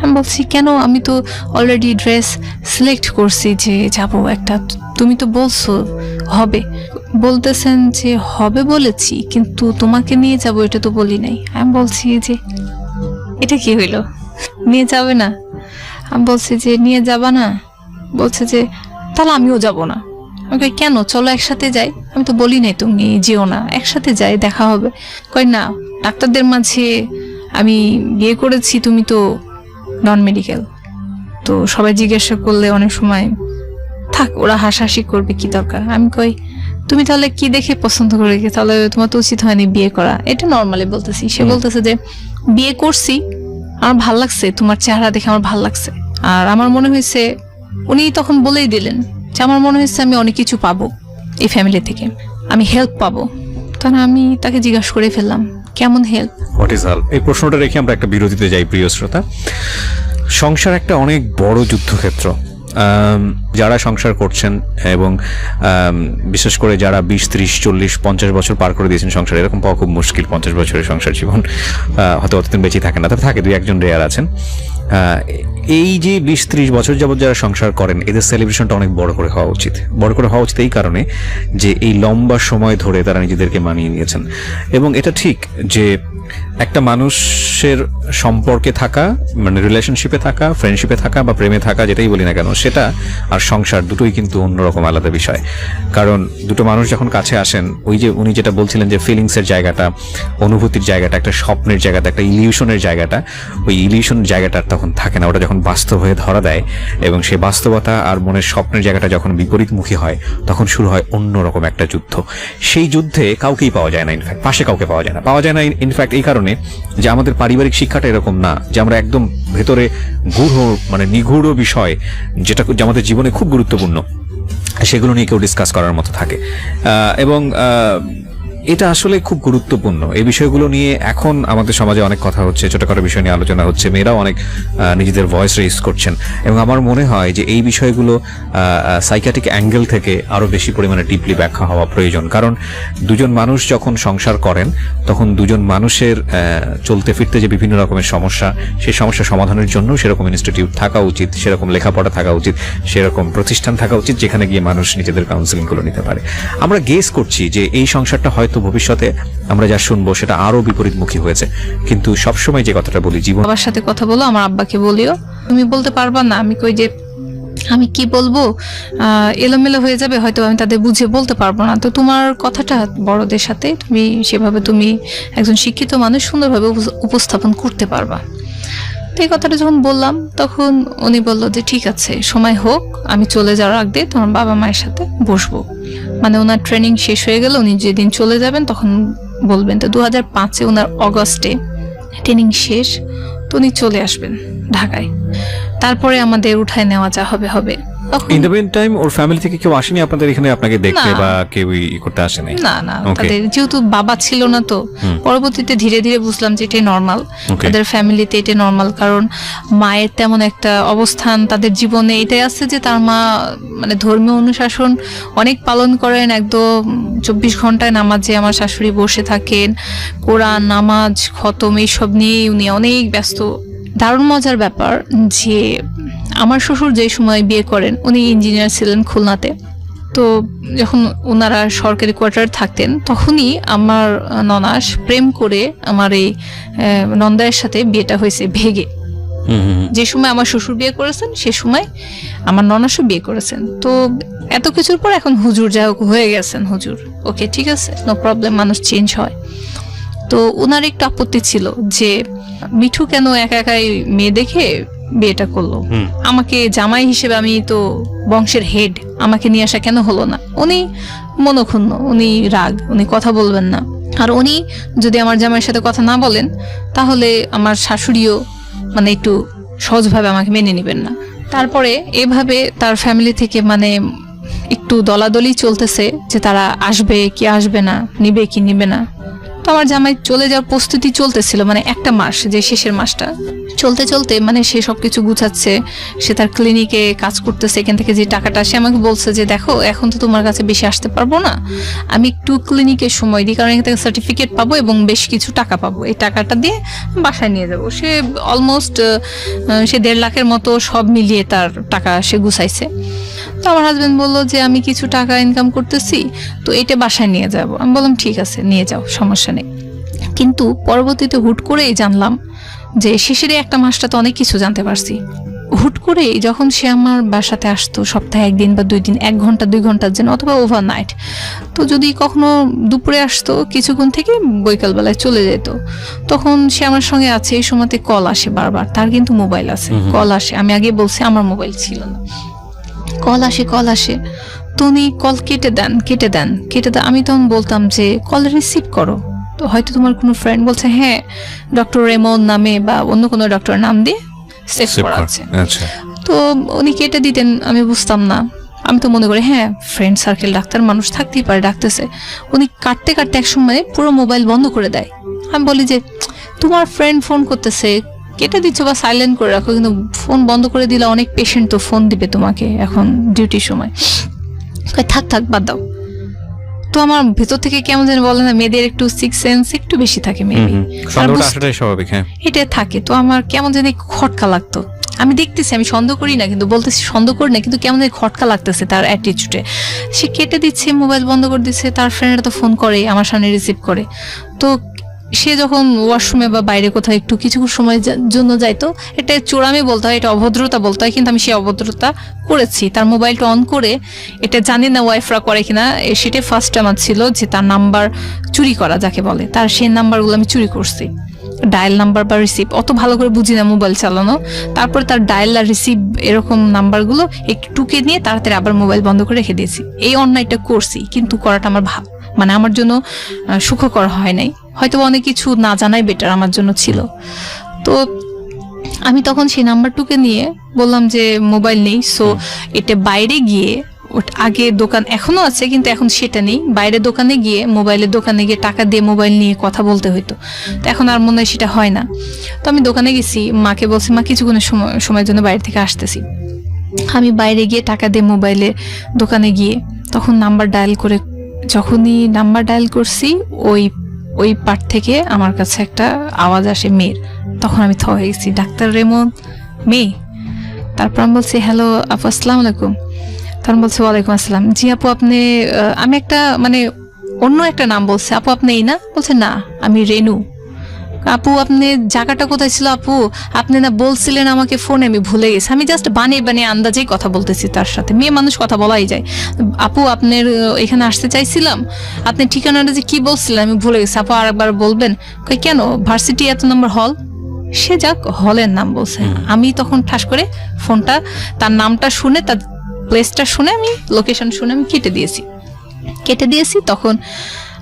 Speaker 1: আমি বলছি কেন, আমি তো অলরেডি ড্রেস সিলেক্ট করছি যে যাব একটা, তুমি তো বলছো হবে। বলতেছেন যে হবে বলেছি, কিন্তু তোমাকে নিয়ে যাব এটা তো বলি নাই। আমি বলছি যে এটা কি হইলো, নিয়ে যাবে না? আমি বলছি যে নিয়ে যাবা না? বলছে যে তাহলে আমিও যাব না। আমি কই কেন, চলো একসাথে যাই। আমি তো বলি নাই তুমি যেও না, একসাথে যাই, দেখা হবে। কই না, ডাক্তারদের মাঝে আমি বিয়ে করেছি, তুমি তো নন মেডিকেল, তো সবাই জিজ্ঞাসা করলে অনেক সময় থাক, ওরা হাসাহাসি করবে, কি দরকার। আমি কই তুমি তাহলে কি দেখে পছন্দ করে, তাহলে তোমার তো উচিত হয়নি বিয়ে করা। এটা নর্মালি বলতেছি। সে বলতেছে যে বিয়ে করছি, আমার ভাল লাগছে, তোমার চেহারা দেখে আমার ভাল লাগছে। আর আমার মনে হয়েছে, উনি তখন বলেই দিলেন যে আমার মনে হয়েছে আমি অনেক কিছু পাবো এই ফ্যামিলি থেকে, আমি হেল্প পাবো। তখন আমি তাকে জিজ্ঞাসা করে ফেললাম কেমন হেল্প,
Speaker 2: হোয়াট ইজ হেল্প। এই প্রশ্নটা রেখে আমরা একটা বিরতিতে যাই। প্রিয় শ্রোতা, সংসার একটা অনেক বড় যুদ্ধক্ষেত্র। যারা সংসার করছেন এবং বিশেষ করে যারা 20, 30, 40, 50 বছর পার করে দিয়েছেন সংসার, এরকম পাওয়া খুব মুশকিল। 50 বছরের সংসার জীবন হয়তো অতদিন বেঁচে থাকে না, তবে থাকে 2-1 রেয়ার আছেন। এই যে 20-30 বছর যাবত যারা সংসার করেন, এদের সেলিব্রেশনটা অনেক বড় করে হওয়া উচিত। বড় করে হওয়া উচিত এই কারণে যে এই লম্বা সময় ধরে তারা নিজেদেরকে মানিয়ে নিয়েছেন। এবং এটা ঠিক যে একটা মানুষের সম্পর্কে থাকা, মানে রিলেশনশিপে থাকা, ফ্রেন্ডশিপে থাকা বা প্রেমে থাকা, যেটাই বলি না কেন, সেটা আর সংসার দুটোই কিন্তু অন্যরকম আলাদা বিষয়। কারণ দুটো মানুষ যখন কাছে আসেন, ওই যে উনি যেটা বলছিলেন যে ফিলিংসের জায়গাটা, অনুভূতির জায়গাটা, একটা স্বপ্নের জায়গাটা, একটা ইলিউশনের জায়গাটা, ওই ইলিউশন জায়গাটা তখন থাকে না। ওটা যখন বাস্তব হয়ে ধরা দেয় এবং সেই বাস্তবতা আর মনের স্বপ্নের জায়গাটা যখন বিপরীতমুখী হয়, তখন শুরু হয় অন্যরকম একটা যুদ্ধ। সেই যুদ্ধে কাউকেই পাওয়া যায় না, ইনফ্যাক্ট পাশে কাউকে পাওয়া যায় না। ইনফ্যাক্ট এই কারণে যে আমাদের পারিবারিক শিক্ষাটা এরকম না যে আমরা একদম ভেতরে গূঢ়, মানে নিগূঢ় বিষয় যেটা আমাদের জীবনে খুব গুরুত্বপূর্ণ, সেগুলো নিয়ে কেউ ডিসকাস করার মতো থাকে। এবং এটা আসলে খুব গুরুত্বপূর্ণ। এই বিষয়গুলো নিয়ে এখন আমাদের সমাজে অনেক কথা হচ্ছে, ছোটখাটো বিষয় নিয়ে আলোচনা হচ্ছে, মেয়েরাও অনেক নিজেদের ভয়েস রেইজ করছেন। এবং আমার মনে হয় যে এই বিষয়গুলো সাইকিয়াট্রিক অ্যাঙ্গেল থেকে আরো বেশি পরিমাণে ডিপলি ব্যাখ্যা হওয়া প্রয়োজন। কারণ দুজন মানুষ যখন সংসার করেন, তখন দুজন মানুষের চলতে ফিরতে যে বিভিন্ন রকমের সমস্যা, সেই সমস্যা সমাধানের জন্য সেরকম ইনস্টিটিউট থাকা উচিত, সেরকম লেখাপড়া থাকা উচিত, সেরকম প্রতিষ্ঠান থাকা উচিত যেখানে গিয়ে মানুষ নিজেদের কাউন্সিলিং গুলো নিতে পারে। আমরা গেস করছি যে এই সংসারটা হয়তো ভবিষ্যতে আমরা যা শুনবো সেটা আরো বিপরীতমুখী হয়েছে, কিন্তু সবসময় যে কথাটা বলি, জীবন
Speaker 1: বাবার সাথে কথা বলো, আমার আব্বাকে বলিও, তুমি বলতে পারবা না। আমি কই যে আমি কি বলবো, এলোমেলো হয়ে যাবে, হয়তো আমি তাদের বুঝিয়ে বলতে পারবো না। তো তোমার কথাটা বড়দের সাথে সেভাবে তুমি একজন শিক্ষিত মানুষ সুন্দরভাবে উপস্থাপন করতে পারবা। তো এই কথাটা যখন বললাম তখন উনি বলল যে ঠিক আছে, সময় হোক, আমি চলে যাওয়ার আগে তোমার বাবা মায়ের সাথে বসবো। মানে ওনার ট্রেনিং শেষ হয়ে গেল, উনি যেদিন চলে যাবেন তখন বলবেন। তো 2005-এ ওনার অগস্টে ট্রেনিং শেষ, তো উনি চলে আসবেন ঢাকায়। তারপরে আমাদের উঠায় নেওয়া যা হবে হবে।
Speaker 2: ইন দ্য মিন টাইম ওর ফ্যামিলি থেকে কেউ আসেনি আপনাদের এখানে আপনাকে দেখতে,
Speaker 1: না।
Speaker 2: বা কেউ করতে আসেনি?
Speaker 1: না না,
Speaker 2: Okay.
Speaker 1: তাদের যেহেতু বাবা ছিল না, তো পরবর্তীতে ধীরে ধীরে বুঝলাম যে এটাই নর্মাল।
Speaker 2: Okay.
Speaker 1: তাদের ফ্যামিলিতে এটা নর্মাল, কারণ মায়ের তেমন একটা অবস্থান তাদের জীবনে এটাই আছে যে তার মা মানে ধর্মীয় অনুশাসন অনেক পালন করেন, একদম 24 ঘন্টায় নামাজে আমার শাশুড়ি বসে থাকেন, কোরআন, নামাজ, খতম এইসব নিয়ে উনি অনেক ব্যস্ত। দারুণ মজার ব্যাপার যে আমার শ্বশুর যে সময় বিয়ে করেন, উনি ইঞ্জিনিয়ার ছিলেন খুলনাতে। তো যখন ওনারা সরকারি কোয়ার্টারে থাকতেন তখনই আমার ননাস প্রেম করে আমার এই নন্দায়ের সাথে বিয়েটা হয়েছে ভেগে। যে সময় আমার শ্বশুর বিয়ে করেছেন সে সময় আমার ননাসও বিয়ে করেছেন। তো এত কিছুর পর এখন হুজুর যাই হোক হয়ে গেছেন হুজুর, ওকে ঠিক আছে, নো প্রবলেম, মানুষ চেঞ্জ হয়। তো ওনার একটু আপত্তি ছিল যে মিঠু কেন একা একাই মেয়ে দেখে বিয়েটা করলো, আমাকে জামাই হিসেবে, আমি তো বংশের হেড, আমাকে নিয়ে আসা কেন হলো না। উনি মনক্ষুণ্ণ, উনি রাগ, উনি কথা বলবেন না। আর উনি যদি আমার জামাইয়ের সাথে কথা না বলেন তাহলে আমার শাশুড়িও মানে একটু সহজভাবে আমাকে মেনে নেবেন না। তারপরে এভাবে তার ফ্যামিলি থেকে মানে একটু দলাদলি চলতেছে যে তারা আসবে কি আসবে না, নিবে কি নিবে না। তো আমার জামাই চলে যাওয়ার প্রস্তুতি চলতেছিল, মানে একটা মাস, যে শেষের মাসটা চলতে চলতে মানে সে সবকিছু গুছাচ্ছে, সে তার ক্লিনিকে কাজ করতেছে, এখান থেকে যে টাকাটা সে আমাকে বলছে যে দেখো এখন তো তোমার কাছে বেশি আসতে পারবো না, আমি একটু ক্লিনিকে সময় দিই, কারণ এখান থেকে সার্টিফিকেট পাবো এবং বেশ কিছু টাকা পাবো, এই টাকাটা দিয়ে বাসায় নিয়ে যাবো। সে অলমোস্ট সে 1.5 লাখের মতো সব মিলিয়ে তার টাকা সে গুছাইছে। তো আমার হাজবেন্ড বললো যে আমি কিছু টাকা ইনকাম করতেছি, তো এটা বাসায় নিয়ে যাব। আমি বললাম ঠিক আছে নিয়ে যাও, সমস্যা নেই। কিন্তু পরবর্তীতে হুট করেই জানলাম যে শেষের একটা মাসটা তো অনেক কিছু জানতে পারছি। হুট করেই যখন সে আমার বাসাতে আসতো সপ্তাহে 1 দিন বা 2 দিন, 1 ঘন্টা 2 ঘন্টার জন্য, অথবা ওভারনাইট, তো যদি কখনো দুপুরে আসতো কিছুক্ষণ থেকে বৈকাল বেলায় চলে যেত, তখন সে আমার সঙ্গে আছে। এই সময়তে কল আসে বারবার, তার কিন্তু মোবাইল আছে, কল আসে। আমি আগে বলছি আমার মোবাইল ছিল না, কল আসে। তো উনি কল কেটে দেন। আমি তখন বলতাম যে কল রিসিভ করো, তো হয়তো তোমার কোনো ফ্রেন্ড বলছে হ্যাঁ ডক্টর রেমন নামে বা অন্য কোনো ডক্টরের নাম দিয়ে সেভ করা আছে। তো উনি কেটে দিতেন, আমি বুঝতাম না। আমি তো মনে করি হ্যাঁ ফ্রেন্ড সার্কেল, ডাক্তার মানুষ থাকতেই পারে, ডাকতেছে। উনি কাটতে এক সময় পুরো মোবাইল বন্ধ করে দেয়। আমি বলি যে তোমার ফ্রেন্ড ফোন করতেছে, কেটে দিচ্ছ বা সাইলেন্ট করে রাখো, কিন্তু ফোন বন্ধ করে দিলে অনেক পেশেন্ট তো ফোন দিবে তোমাকে এখন ডিউটির সময়, থাক বাদ দাও। তো আমার ভেতর থেকে কেমন যেন বলে না, মেয়েদের একটু সিক্স সেন্স একটু বেশি থাকে, মেবি এটা থাকে। তো আমার কেমন যেন খটকা লাগতো। আমি দেখতেছি, আমি সন্দেহ করি না, কিন্তু বলতেছি সন্দেহ করি না, কিন্তু কেমন যেন খটকা লাগতেছে তার অ্যাটিটিউডে। সে কেটে দিচ্ছে, মোবাইল বন্ধ করে দিচ্ছে, তার ফ্রেন্ডরা তো ফোন করে, আমার সামনে রিসিভ করে। তো সে যখন ওয়াশরুমে বা বাইরে কোথাও একটু কিছু সময়ের জন্য যাইতো, এটা চোরামি বলতে হয়, এটা অভদ্রতা বলতে হয়, কিন্তু আমি সেই অভদ্রতা করেছি। তার মোবাইলটা অন করে, এটা জানি না ওয়াইফরা করে কিনা, সেটাই ফার্স্ট আমার ছিল যে তার নাম্বার চুরি করা যাকে বলে, তার সেই নাম্বারগুলো আমি চুরি করছি। ডায়াল নাম্বার বা রিসিভ অত ভালো করে বুঝি না মোবাইল চালানো। তারপরে তার ডায়াল আর রিসিভ এরকম নাম্বারগুলো একটু টুকে নিয়ে তাড়াতাড়ি আবার মোবাইল বন্ধ করে রেখে দিয়েছি। এই অন্যায়টা করছি, কিন্তু করাটা আমার মানে আমার জন্য সুখকর হয় নাই। হয়তো অনেক কিছু না জানাই বেটার আমার জন্য ছিল। তো আমি তখন সেই নাম্বারটুকে নিয়ে বললাম যে মোবাইল নেই, সো এটা বাইরে গিয়ে, আগে দোকান এখনো আছে কিন্তু এখন সেটা নেই, বাইরে দোকানে গিয়ে, মোবাইলের দোকানে গিয়ে টাকা দিয়ে মোবাইল নিয়ে কথা বলতে হইতো। তো এখন আর মনে হয় সেটা হয় না। তো আমি দোকানে গেছি, মাকে বলছি মা কিছুক্ষণের সময়ের জন্য বাইরে থেকে আসতেছি। আমি বাইরে গিয়ে টাকা দিয়ে মোবাইলে দোকানে গিয়ে তখন নাম্বার ডায়াল করে, যখনই নাম্বার ডায়াল করছি ওই পার্ট থেকে আমার কাছে একটা আওয়াজ আসে মেয়ের। তখন আমি হয়ে গেছি, ডাক্তার রেমন মেয়ে। তারপর আমি বলছি হ্যালো আপু, আসসালামু আলাইকুম। তখন বলছে ওয়ালাইকুম আসসালাম। জি আপু আপনি, আমি একটা মানে অন্য একটা নাম বলছে, আপু আপনি এই না? বলছে না আমি রেনু। আপু আপনি জায়গাটা কোথায় ছিল আপু, আপনি না বলছিলেন আমাকে ফোনে, আমি ভুলে গেছি। আমি জাস্ট বানিয়ে বানিয়ে আন্দাজেই কথা বলতেছি তার সাথে, মেয়ে মানুষ কথা বলাই যায়। আপু আপনার এখানে আসতে চাইছিলাম, আপনি ঠিকানাটা যে কি বলছিলেন আমি ভুলে গেছি, আপু আরেকবার বলবেন? কই কেন, ভার্সিটি এত নম্বর হল। সে যাক হলের নাম বলছে। আমি তখন ঠাস করে ফোনটা, তার নামটা শুনে, তার প্লেসটা শুনে, আমি লোকেশন শুনে আমি কেটে দিয়েছি। তখন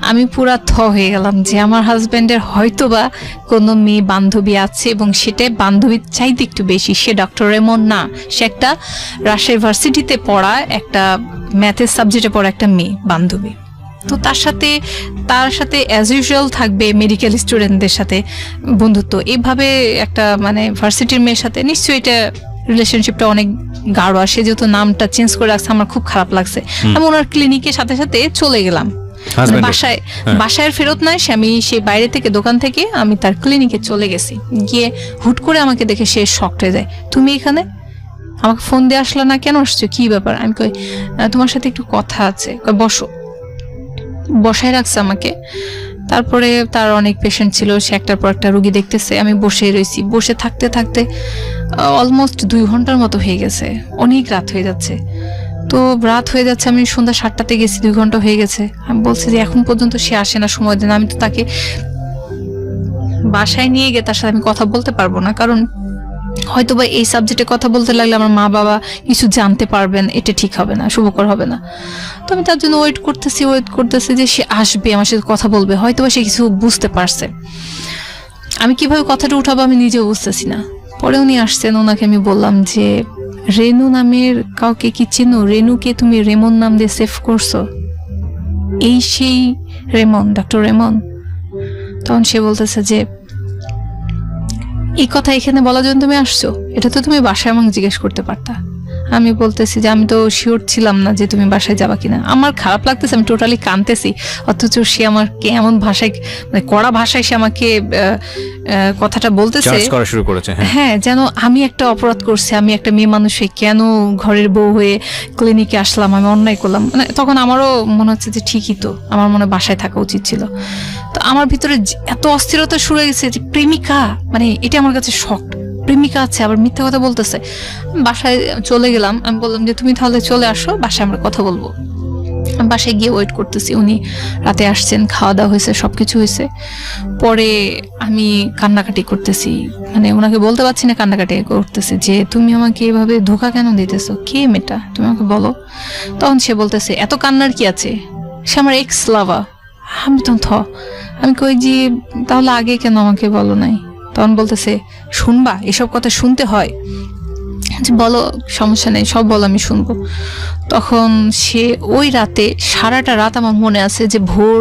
Speaker 1: আমি পুরা হয়ে গেলাম যে আমার হাজবেন্ডের হয়তোবা কোনো মেয়ে বান্ধবী আছে, এবং সেটা বান্ধবীর চাইতে একটু বেশি। সে ডক্টর রেমন না, সে একটা রাজশাহী ভার্সিটিতে পড়া, একটা ম্যাথের সাবজেক্টে পড়া একটা মেয়ে বান্ধবী। তো তার সাথে অ্যাজ ইউজুয়াল থাকবে মেডিকেল স্টুডেন্টদের সাথে বন্ধুত্ব, এইভাবে একটা মানে ভার্সিটির মেয়ের সাথে নিশ্চয়ই এটা রিলেশনশিপটা অনেক গাঢ়। সে যেহেতু নামটা চেঞ্জ করে রাখছে, আমার খুব খারাপ লাগছে। আমি ওনার ক্লিনিকের সাথে সাথে চলে গেলাম, বাসায় ফেরত নাই সে, আমি সেই বাইরে থেকে দোকান থেকে আমি তার ক্লিনিকে চলে গেছি। গিয়ে হুট করে আমাকে দেখে সে শকড হয়ে যায়, তুমি এখানে আমাকে ফোন দিয়ে আসলা না, কেন আসছো, কি ব্যাপার? আমি কই তোমার সাথে একটু কথা আছে। বসো, বসায় রাখছে আমাকে। তারপরে তার অনেক পেশেন্ট ছিল, সে একটার পর একটা রুগী দেখতেছে, আমি বসে রয়েছি। বসে থাকতে থাকতে অলমোস্ট 2 ঘন্টার মতো হয়ে গেছে, অনেক রাত হয়ে যাচ্ছে। আমি সন্ধ্যা 7টাতে গেছি, 2 ঘন্টা হয়ে গেছে। আমি বলছি যে এখন পর্যন্ত সে আসে না, সময় দেন। আমি তো তাকে বাসায় নিয়ে গিয়ে তার সাথে আমি কথা বলতে পারবো না, কারণ হয়তোবা এই সাবজেক্টে কথা বলতে লাগলে আমার মা বাবা কিছু জানতে পারবেন, এটা ঠিক হবে না, শুভকর হবে না। তো আমি তার জন্য ওয়েট করতেছি যে সে আসবে, আমার সাথে কথা বলবে, হয়তোবা সে কিছু বুঝতে পারছে। আমি কিভাবে কথাটা উঠাবো আমি নিজেও বুঝতেছি না। পরে উনি আসছেন, ওনাকে আমি বললাম যে রেনু নামের কাউকে কি চেনো? রেনুকে তুমি রেমন নাম দিয়ে সেভ করছো? এই সেই রেমন, ডক্টর রেমন? তখন সে বলতেছে যে এই কথা এখানে বলার জন্য তুমি আসছো, এটা তো তুমি বাসায় আমাকে জিজ্ঞেস করতে পারতা। আমি বলতেছি যে আমি তো শিওর ছিলাম না যে তুমি বাসায় যাবা কিনা। আমার খারাপ লাগতেছে, আমি টোটালি কাঁদতেছি, অথচ সে আমাকে এমন ভাষায়, মানে কড়া ভাষায় সে আমাকে কথাটা বলতেছে, হ্যাঁ, যেন আমি একটা অপরাধ করছি, আমি একটা মেয়ে মানুষ হয়ে কেন ঘরের বউ হয়ে ক্লিনিকে আসলাম, আমি অন্যায় করলাম। মানে তখন আমারও মনে হচ্ছে যে ঠিকই তো, আমার মনে বাসায় থাকা উচিত ছিল। তো আমার ভিতরে এত অস্থিরতা শুরু হয়ে গেছে যে প্রেমিকা, মানে এটা আমার কাছে শক। প্রেমিকা আছে, আবার মিথ্যা কথা বলতেছে। বাসায় চলে গেলাম, আমি বললাম যে তুমি তাহলে চলে আসো, বাসায় আমরা কথা বলবো। বাসায় গিয়ে ওয়েট করতেছি, উনি রাতে আসছেন, খাওয়া দাওয়া হয়েছে, সবকিছু হয়েছে। পরে আমি কান্নাকাটি করতেছি, মানে ওনাকে বলতে পারছি না, কান্নাকাটি করতেছি যে তুমি আমাকে এভাবে ধোকা কেন দিতেছো, কে মেয়েটা, তুমি আমাকে বলো। তখন সে বলতেছে এত কান্নার কি আছে, সে আমার এক্স লাভা। আমি তখন আমি কই যে তাহলে আগে কেন আমাকে বলো নাই? তখন বলতেছে শুনবা, এসব কথা শুনতে হয়, বলো, সমস্যা নেই, সব বলো, আমি শুনবো। তখন সে ওই রাতে, সারাটা রাত আমার মনে আছে যে ভোর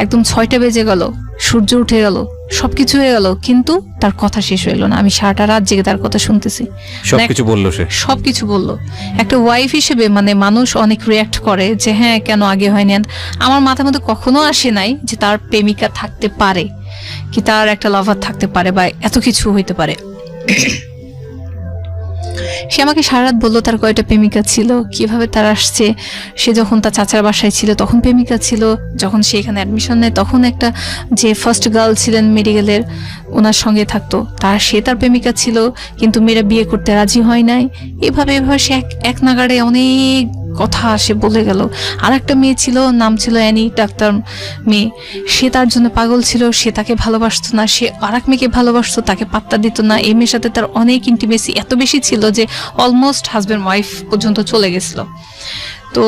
Speaker 1: একদম 6টা বেজে গেল, সূর্য উঠে গেল, সবকিছু হয়ে গেল, কিন্তু তার কথা শেষ হইল না। আমি সারাটা রাত জেগে তার কথা শুনতেছি, সবকিছু বললো। একটা ওয়াইফ হিসেবে মানে মানুষ অনেক রিয়াক্ট করে যে হ্যাঁ কেন আগে হয়নি। আমার মাথার মধ্যে কখনো আসে নাই যে তার প্রেমিকা থাকতে পারে, কি তার একটা লাভার থাকতে পারে, বা এত কিছু হইতে পারে। সে আমাকে সারা রাত বললো তার কয়টা প্রেমিকা ছিল, কিভাবে তার আসছে। সে যখন তার চাচার বাসায় ছিল তখন প্রেমিকা ছিল, যখন সে এখানে অ্যাডমিশন নেয় তখন একটা যে ফার্স্ট গার্ল ছিলেন মেডিকেলের, ওনার সঙ্গে থাকতো, সে তার প্রেমিকা ছিল, কিন্তু মেয়েরা বিয়ে করতে রাজি হয় নাই। এভাবে সে এক নাগাড়ে অনেক কথা সে বলে গেল। আর একটা মেয়ে ছিল, নাম ছিল অ্যানি, ডাক্তার মেয়ে, সে তার জন্য পাগল ছিল, সে তাকে ভালোবাসতো না, সে আর এক মেয়েকে ভালোবাসতো, তাকে পাত্তা দিত না। এই মেয়ের সাথে তার অনেক ইন্টিমেসি এত বেশি ছিল যে অলমোস্ট হাজব্যান্ড ওয়াইফ পর্যন্ত চলে গেছিল। তো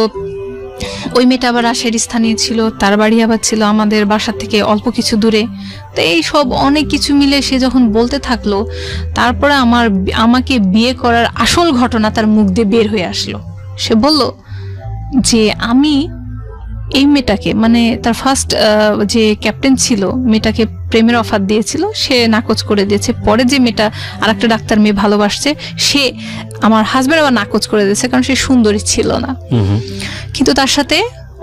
Speaker 1: ওই মেয়েটা আবার রাজশাহীর স্থানীয় ছিল, তার বাড়ি আবার ছিল আমাদের বাসা থেকে অল্প কিছু দূরে। তো এই সব অনেক কিছু মিলে সে যখন বলতে থাকলো, তারপরে আমাকে বিয়ে করার আসল ঘটনা তার মুখ দিয়ে বের হয়ে আসলো। সে বলল যে আমি এই মেয়েটাকে, মানে তার ফার্স্ট যে ক্যাপ্টেন ছিল, মেয়েটাকে প্রেমের অফার দিয়েছিল, সে নাকচ করে দিয়েছে। পরে যে মেয়েটা আর একটা ডাক্তার মেয়ে ভালোবাসছে, সে আমার হাজব্যান্ড আবার নাকচ করে দিয়েছে, কারণ সে সুন্দরী ছিল না। কিন্তু তার সাথে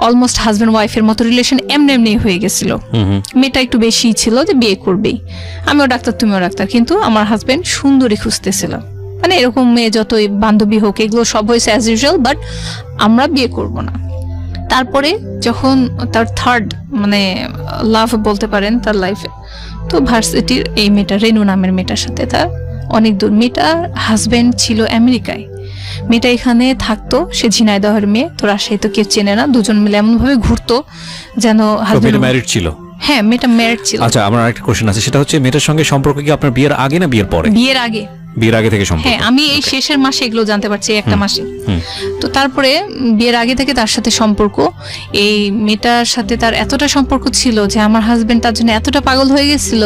Speaker 1: অলমোস্ট হাজব্যান্ড ওয়াইফের মতো রিলেশন এমনি হয়ে গেছিল। মেয়েটা একটু বেশি ছিল যে বিয়ে করবেই, আমিও ডাক্তার তুমিও ডাক্তার, কিন্তু আমার হাজব্যান্ড সুন্দরী খুঁজতেছিল। মানে এরকম মেয়ে যতই বান্ধবী হোক, এগুলো সব হয়েছে অ্যাজ ইউজুয়াল, বাট আমরা বিয়ে করব না। তারপরে যখন তার থার্ড মানে লাভ বলতে পারেন তার লাইফে, তো ভার্সিটির এই মেয়েটা রেনু নামের মেয়েটার সাথে তার অনেক দূর। মেয়েটার হাজবেন্ড ছিল আমেরিকায়, মেয়েটা এখানে থাকতো, সে ঝিনাইদহের মেয়ে, তো রাজশাহী তো কেউ চেনে না, দুজন মিলে এমন ভাবে ঘুরতো যেন হাজবেন্ড
Speaker 2: ম্যারিড ছিল।
Speaker 1: হ্যাঁ, মেয়েটা ম্যারিড ছিল।
Speaker 2: আচ্ছা, আমার আরেকটা কোশ্চেন আছে, সেটা হচ্ছে মেয়েটার সঙ্গে সম্পর্ক কি আপনার বিয়ের আগে না বিয়ের পরে?
Speaker 1: বিয়ের আগে।
Speaker 2: বিয়ের আগে থেকে সম্পর্ক?
Speaker 1: হ্যাঁ, আমি এই শেষের মাসে এগুলো জানতে পারছি, একটা মাসে। তো তারপরে বিয়ের আগে থেকে তার সাথে সম্পর্ক, এই মেয়েটার সাথে তার এতটা সম্পর্ক ছিল যে আমার হাজবেন্ড তার জন্য এতটা পাগল হয়ে গেছিল,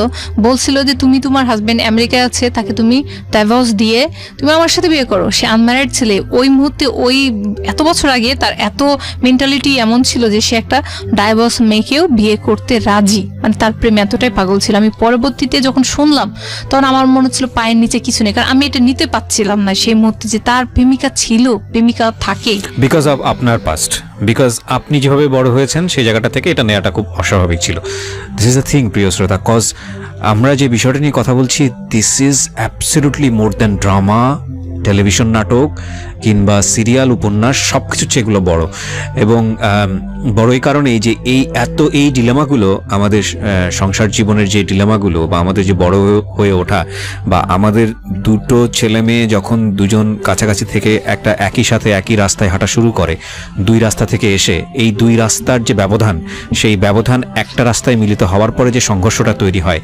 Speaker 1: বলছিল যে তুমি তোমার হাজবেন্ড আমেরিকায় আছে, তাকে তুমি ডাইভোর্স দিয়ে তুমি আমার সাথে বিয়ে করো। সে আনম্যারিড ছেলে, ওই মুহূর্তে ওই এত বছর আগে তার এত মেন্টালিটি এমন ছিল যে সে একটা ডাইভোর্স মেয়েকেও বিয়ে করতে রাজি, মানে তার প্রেমে এতটাই পাগল ছিল। আমি পরবর্তীতে যখন শুনলাম তখন আমার মনে হচ্ছিল পায়ের নিচে কিছু নেই, কারণ আমি এটা নিতে পারছিলাম না সেই মুহূর্তে যে তার প্রেমিকা ছিল, প্রেমিকা থাকে।
Speaker 2: বিকজ অফ আপনার পাস্ট, বিকজ আপনি যেভাবে বড় হয়েছেন সেই জায়গাটা থেকে এটা নেওয়াটা খুব অস্বাভাবিক ছিল। দিস ইজ দ্য থিং, প্রিয় শ্রোতা, কজ আমরা যে বিষয়টা নিয়ে কথা বলছি, this is absolutely more than drama, television নাটক কিংবা সিরিয়াল, উপন্যাস, সব কিছু যেগুলো বড়। এবং বড় এই কারণেই যে এই ডিলেমাগুলো আমাদের সংসার জীবনের যে ডিলেমাগুলো, বা আমাদের যে বড় হয়ে ওঠা, বা আমাদের দুটো ছেলে মেয়ে যখন দুজন কাছাকাছি থেকে একটা একই সাথে একই রাস্তায় হাঁটা শুরু করে, দুই রাস্তা থেকে এসে এই দুই রাস্তার যে ব্যবধান, সেই ব্যবধান একটা রাস্তায় মিলিত হওয়ার পরে যে সংঘর্ষটা তৈরি হয়,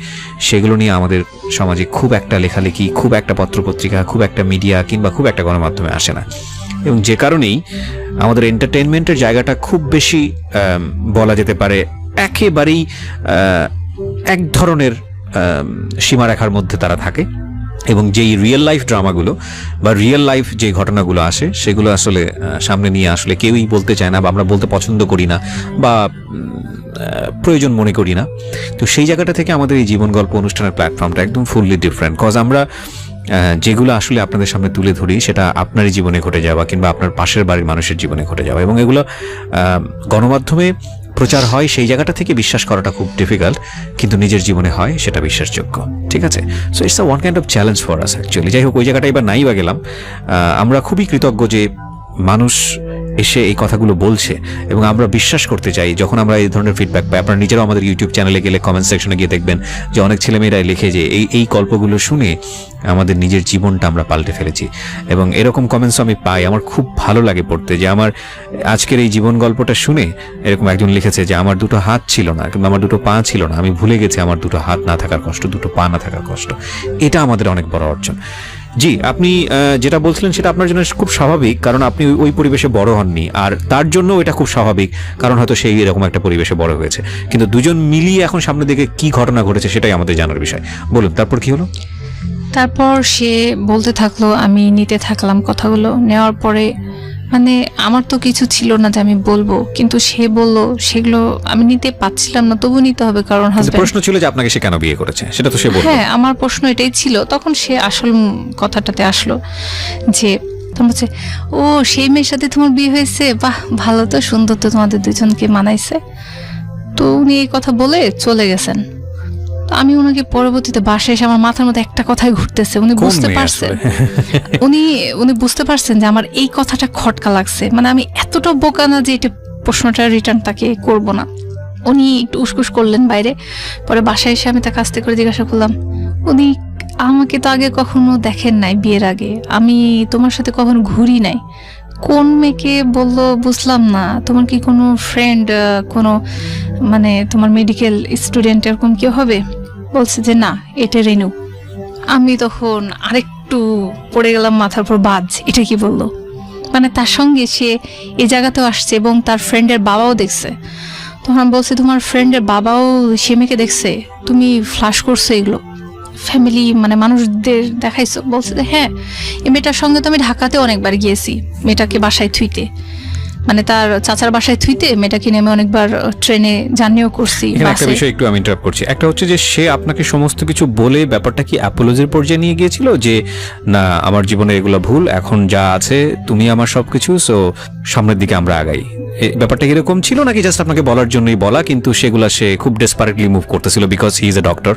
Speaker 2: সেগুলো নিয়ে আমাদের সমাজে খুব একটা লেখালেখি, খুব একটা পত্রপত্রিকা, খুব একটা মিডিয়া কিংবা খুব একটা গণমাধ্যমে আসে না। এবং যে কারণেই আমাদের এন্টারটেইনমেন্টের জায়গাটা খুব বেশি বলা যেতে পারে একেবারেই এক ধরনের সীমারেখার মধ্যে তারা থাকে। এবং যেই রিয়েল লাইফ ড্রামাগুলো বা রিয়েল লাইফ যে ঘটনাগুলো আসে, সেগুলো আসলে সামনে নিয়ে আসলে কেউই বলতে চায় না, বা আমরা বলতে পছন্দ করি না, বা প্রয়োজন মনে করি না। তো সেই জায়গাটা থেকে আমাদের এই জীবন গল্প অনুষ্ঠানের প্ল্যাটফর্মটা একদম ফুললি ডিফারেন্ট, কজ আমরা যেগুলো আসলে আপনাদের সামনে তুলে ধরি সেটা আপনারই জীবনে ঘটে যাওয়া কিংবা আপনার পাশের বাড়ির মানুষের জীবনে ঘটে যাওয়া, এবং এগুলো গণমাধ্যমে প্রচার হয়, সেই জায়গাটা থেকে বিশ্বাস করাটা খুব ডিফিকাল্ট, কিন্তু নিজের জীবনে হয় সেটা বিশ্বাসযোগ্য। ঠিক আছে, so it's a one kind of challenge for us actually. যাই হোক, ওই জায়গাটা এবার নাই বা গেলাম, আমরা খুবই কৃতজ্ঞ যে মানুষ এসে এই কথাগুলো বলছে, এবং আমরা বিশ্বাস করতে চাই যখন আমরা এই ধরনের ফিডব্যাক পাই। আপনারা নিজেরাও আমাদের ইউটিউব চ্যানেলে গেলে কমেন্ট সেকশনে গিয়ে দেখবেন যে অনেক ছেলেমেয়েরাই লিখে যে এই গল্পগুলো শুনে আমাদের নিজের জীবনটা আমরা পাল্টে ফেলেছি, এবং এরকম কমেন্টস আমি পাই, আমার খুব ভালো লাগে পড়তে। যে আমার আজকের এই জীবন গল্পটা শুনে এরকম একজন লিখেছে যে আমার দুটো হাত ছিল না কিংবা আমার দুটো পা ছিল না, আমি ভুলে গেছি আমার দুটো হাত না থাকার কষ্ট, দুটো পা না থাকার কষ্ট। এটা আমাদের অনেক বড় অর্জন। জি, আপনি যেটা বলছিলেন সেটা আপনার জন্য খুব স্বাভাবিক, কারণ আপনি ওই পরিবেশে বড় হননি, আর তার জন্য এটা খুব স্বাভাবিক, কারণ হয়তো সেই এরকম একটা পরিবেশে বড় হয়েছে। কিন্তু দুজন মিলিয়ে এখন সামনের দিকে কি ঘটনা ঘটেছে সেটাই আমাদের জানার বিষয়। বলুন, তারপর কি হলো?
Speaker 1: তারপর সে বলতে থাকলো, আমি নিতে থাকলাম কথাগুলো। নেওয়ার পরে মানে আমার তো কিছু ছিল না যে আমি বলবো, কিন্তু সে বললো, সেগুলো আমি নিতে পারছিলাম না, তবু নিতে হবে, কারণ হাজবেন্ড।
Speaker 2: প্রশ্ন ছিল যে আপনাকে সে কেন বিয়ে করেছে, সেটা তো সে বলল।
Speaker 1: হ্যাঁ, আমার প্রশ্ন এটাই ছিল। তখন সে আসল কথাটাতে আসলো যে তোমার হচ্ছে, ও সেই মেয়ের সাথে তোমার বিয়ে হয়েছে, বাহ ভালো তো, সুন্দর তো, তোমাদের দুজনকে মানাইছে। তো উনি এই কথা বলে চলে গেছেন। তো আমি ওনাকে পরবর্তীতে বাসায় এসে আমার মাথার মধ্যে একটা কথাই ঘুরতেছে, উনি বুঝতে পারছেন, উনি বুঝতে পারছেন যে আমার এই কথাটা খটকা লাগছে, মানে আমি এতটা বোকা না যে এটা প্রশ্নটা রিটার্ন তাকে করব না। উনি একটু উসকুস করলেন বাইরে, পরে বাসায় এসে আমি তাকে আস্তে করে জিজ্ঞাসা করলাম, উনি আমাকে তো আগে কখনো দেখেন নাই, বিয়ের আগে আমি তোমার সাথে কখনো ঘুরি নাই, কোন মেয়েকে বললো বুঝলাম না, তোমার কি কোনো ফ্রেন্ড, কোনো মানে তোমার মেডিকেল স্টুডেন্ট এরকম কেউ হবে? বলছে যে না, এটা রেনু। আমি তখন আরেকটু পড়ে গেলাম, মাথার উপর বাজ, এটা কি বললো? মানে তার সঙ্গে সে এই জায়গাতেও আসছে এবং তার ফ্রেন্ডের বাবাও দেখছে। তখন আমি বলছি, তোমার ফ্রেন্ডের বাবাও সে মেয়েকে দেখছে, তুমি ফ্লাশ করছো এগুলো ফ্যামিলি মানে মানুষদের দেখাইছো? বলছে যে হ্যাঁ, এই মেয়েটার সঙ্গে তো আমি ঢাকাতে অনেকবার গিয়েছি, মেয়েটাকে বাসায় থুইতে, মানে তার চাচার বাসায় থুইতে মেয়েটাকে নিয়ে আমি অনেকবার ট্রেনে জার্নিও করছি।
Speaker 2: একটা বিষয় একটু আমি ইন্টারাপ্ট করছি, একটা হচ্ছে যে সে আপনাকে সমস্ত কিছু বলে ব্যাপারটা কি অ্যাপোলজির পর্যায়ে নিয়ে গিয়েছিল, যে না আমার জীবনে এগুলো ভুল, এখন যা আছে তুমি আমার সবকিছু, সো সামনের দিকে আমরা আগাই, ব্যাপারটা এরকম ছিল নাকি জাস্ট আপনাকে বলার জন্যই বলা, কিন্তু সেগুলা সে খুব ডেসপারেটলি মুভ করতেছিল because he is a doctor?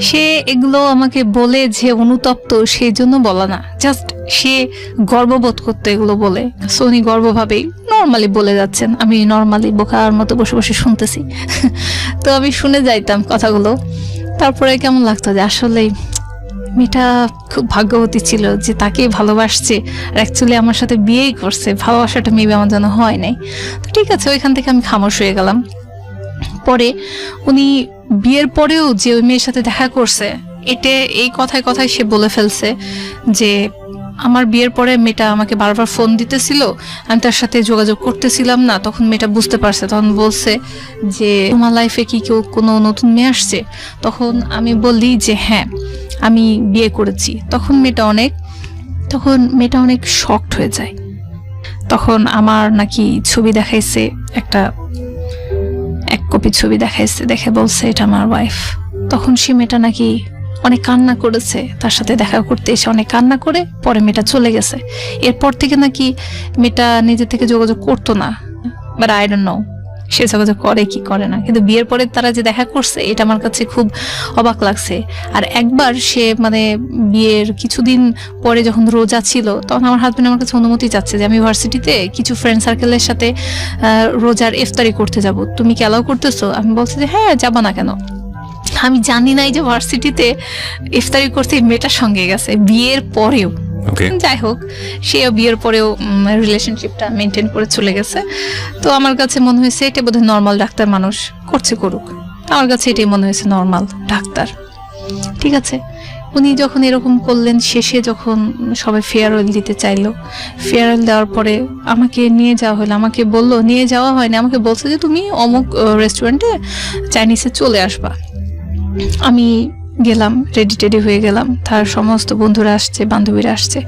Speaker 1: সে এগুলো আমাকে বলে যে অনুতপ্ত সেই জন্য বলা না, জাস্ট সে গর্ববোধ করতো এগুলো বলে। সোনি গর্বভাবেই নর্মালি বলে যাচ্ছেন, আমি নর্মালি বোকার মতো বসে বসে শুনতেছি। তো আমি শুনে যাইতাম কথাগুলো। তারপরে কেমন লাগতো যে আসলেই মেয়েটা খুব ভাগ্যবতী ছিল যে তাকে ভালোবাসছে, আর অ্যাকচুয়ালি আমার সাথে বিয়েই করছে। ভালোবাসাটা মেবি আমার জন্য হয় নাই। তো ঠিক আছে, ওইখান থেকে আমি খামোশ হয়ে গেলাম। পরে উনি বিয়ের পরেও যে ওই মেয়ের সাথে দেখা করছে, এটা এই কথায় কথায় সে বলে ফেলছে যে আমার বিয়ের পরে মেয়েটা আমাকে বারবার ফোন দিতেছিল, আমি তার সাথে যোগাযোগ করতেছিলাম না। তখন মেয়েটা বুঝতে পারছে, তখন বলছে যে তোমার লাইফে কি কেউ কোনো নতুন মেয়ে আসছে? তখন আমি বললি যে হ্যাঁ আমি বিয়ে করেছি। তখন মেয়েটা অনেক শকড হয়ে যায়। তখন আমার নাকি ছবি দেখাইছে, এক কপি ছবি দেখাইছে, দেখে বলছে এটা আমার ওয়াইফ। তখন সে মেয়েটা নাকি অনেক কান্না করেছে, তার সাথে দেখা করতে এসে অনেক কান্না করে পরে মেয়েটা চলে গেছে। এরপর থেকে নাকি মেয়েটা নিজে থেকে যোগাযোগ করতো না, বাট আই ডোন্ট নো সে যোগাযোগ করে কি করে না। কিন্তু বিয়ের পরে তারা যে দেখা করছে এটা আমার কাছে খুব অবাক লাগছে। আর একবার সে মানে বিয়ের কিছুদিন পরে যখন রোজা ছিল, তখন আমার হাজবেন্ড আমার কাছে অনুমতি চাচ্ছে যে আমি ইউনিভার্সিটিতে কিছু ফ্রেন্ড সার্কেলের সাথে রোজার ইফতারি করতে যাব, তুমি কি অ্যালাউ করতেছো? আমি বলছি যে হ্যাঁ, যাবা না কেন। আমি জানি নাই যে ভার্সিটিতে ইফতারি করতে মেয়েটার সঙ্গে গেছে বিয়ের পরেও। যাই হোক, সেও বিয়ের পরেও রিলেশনশিপটা মেনটেন করে চলে গেছে। তো আমার কাছে মনে হয়েছে এটা বোধহয় নর্মাল, ডাক্তার মানুষ করছে করুক। আমার কাছে এটাই মনে হয়েছে নর্মাল, ডাক্তার। ঠিক আছে, উনি যখন এরকম করলেন, শেষে যখন সবাই ফেয়ারওয়েল দিতে চাইলো, ফেয়ারওয়েল দেওয়ার পরে আমাকে নিয়ে যাওয়া হলো। আমাকে বললো, নিয়ে যাওয়া হয়নি, আমাকে বলছে যে তুমি অমুক রেস্টুরেন্টে চাইনিজে চলে আসবা। আমি গেলাম, রেডি হয়ে গেলাম। তার সমস্ত বন্ধুরা আসছে, বান্ধবীরা আসছে,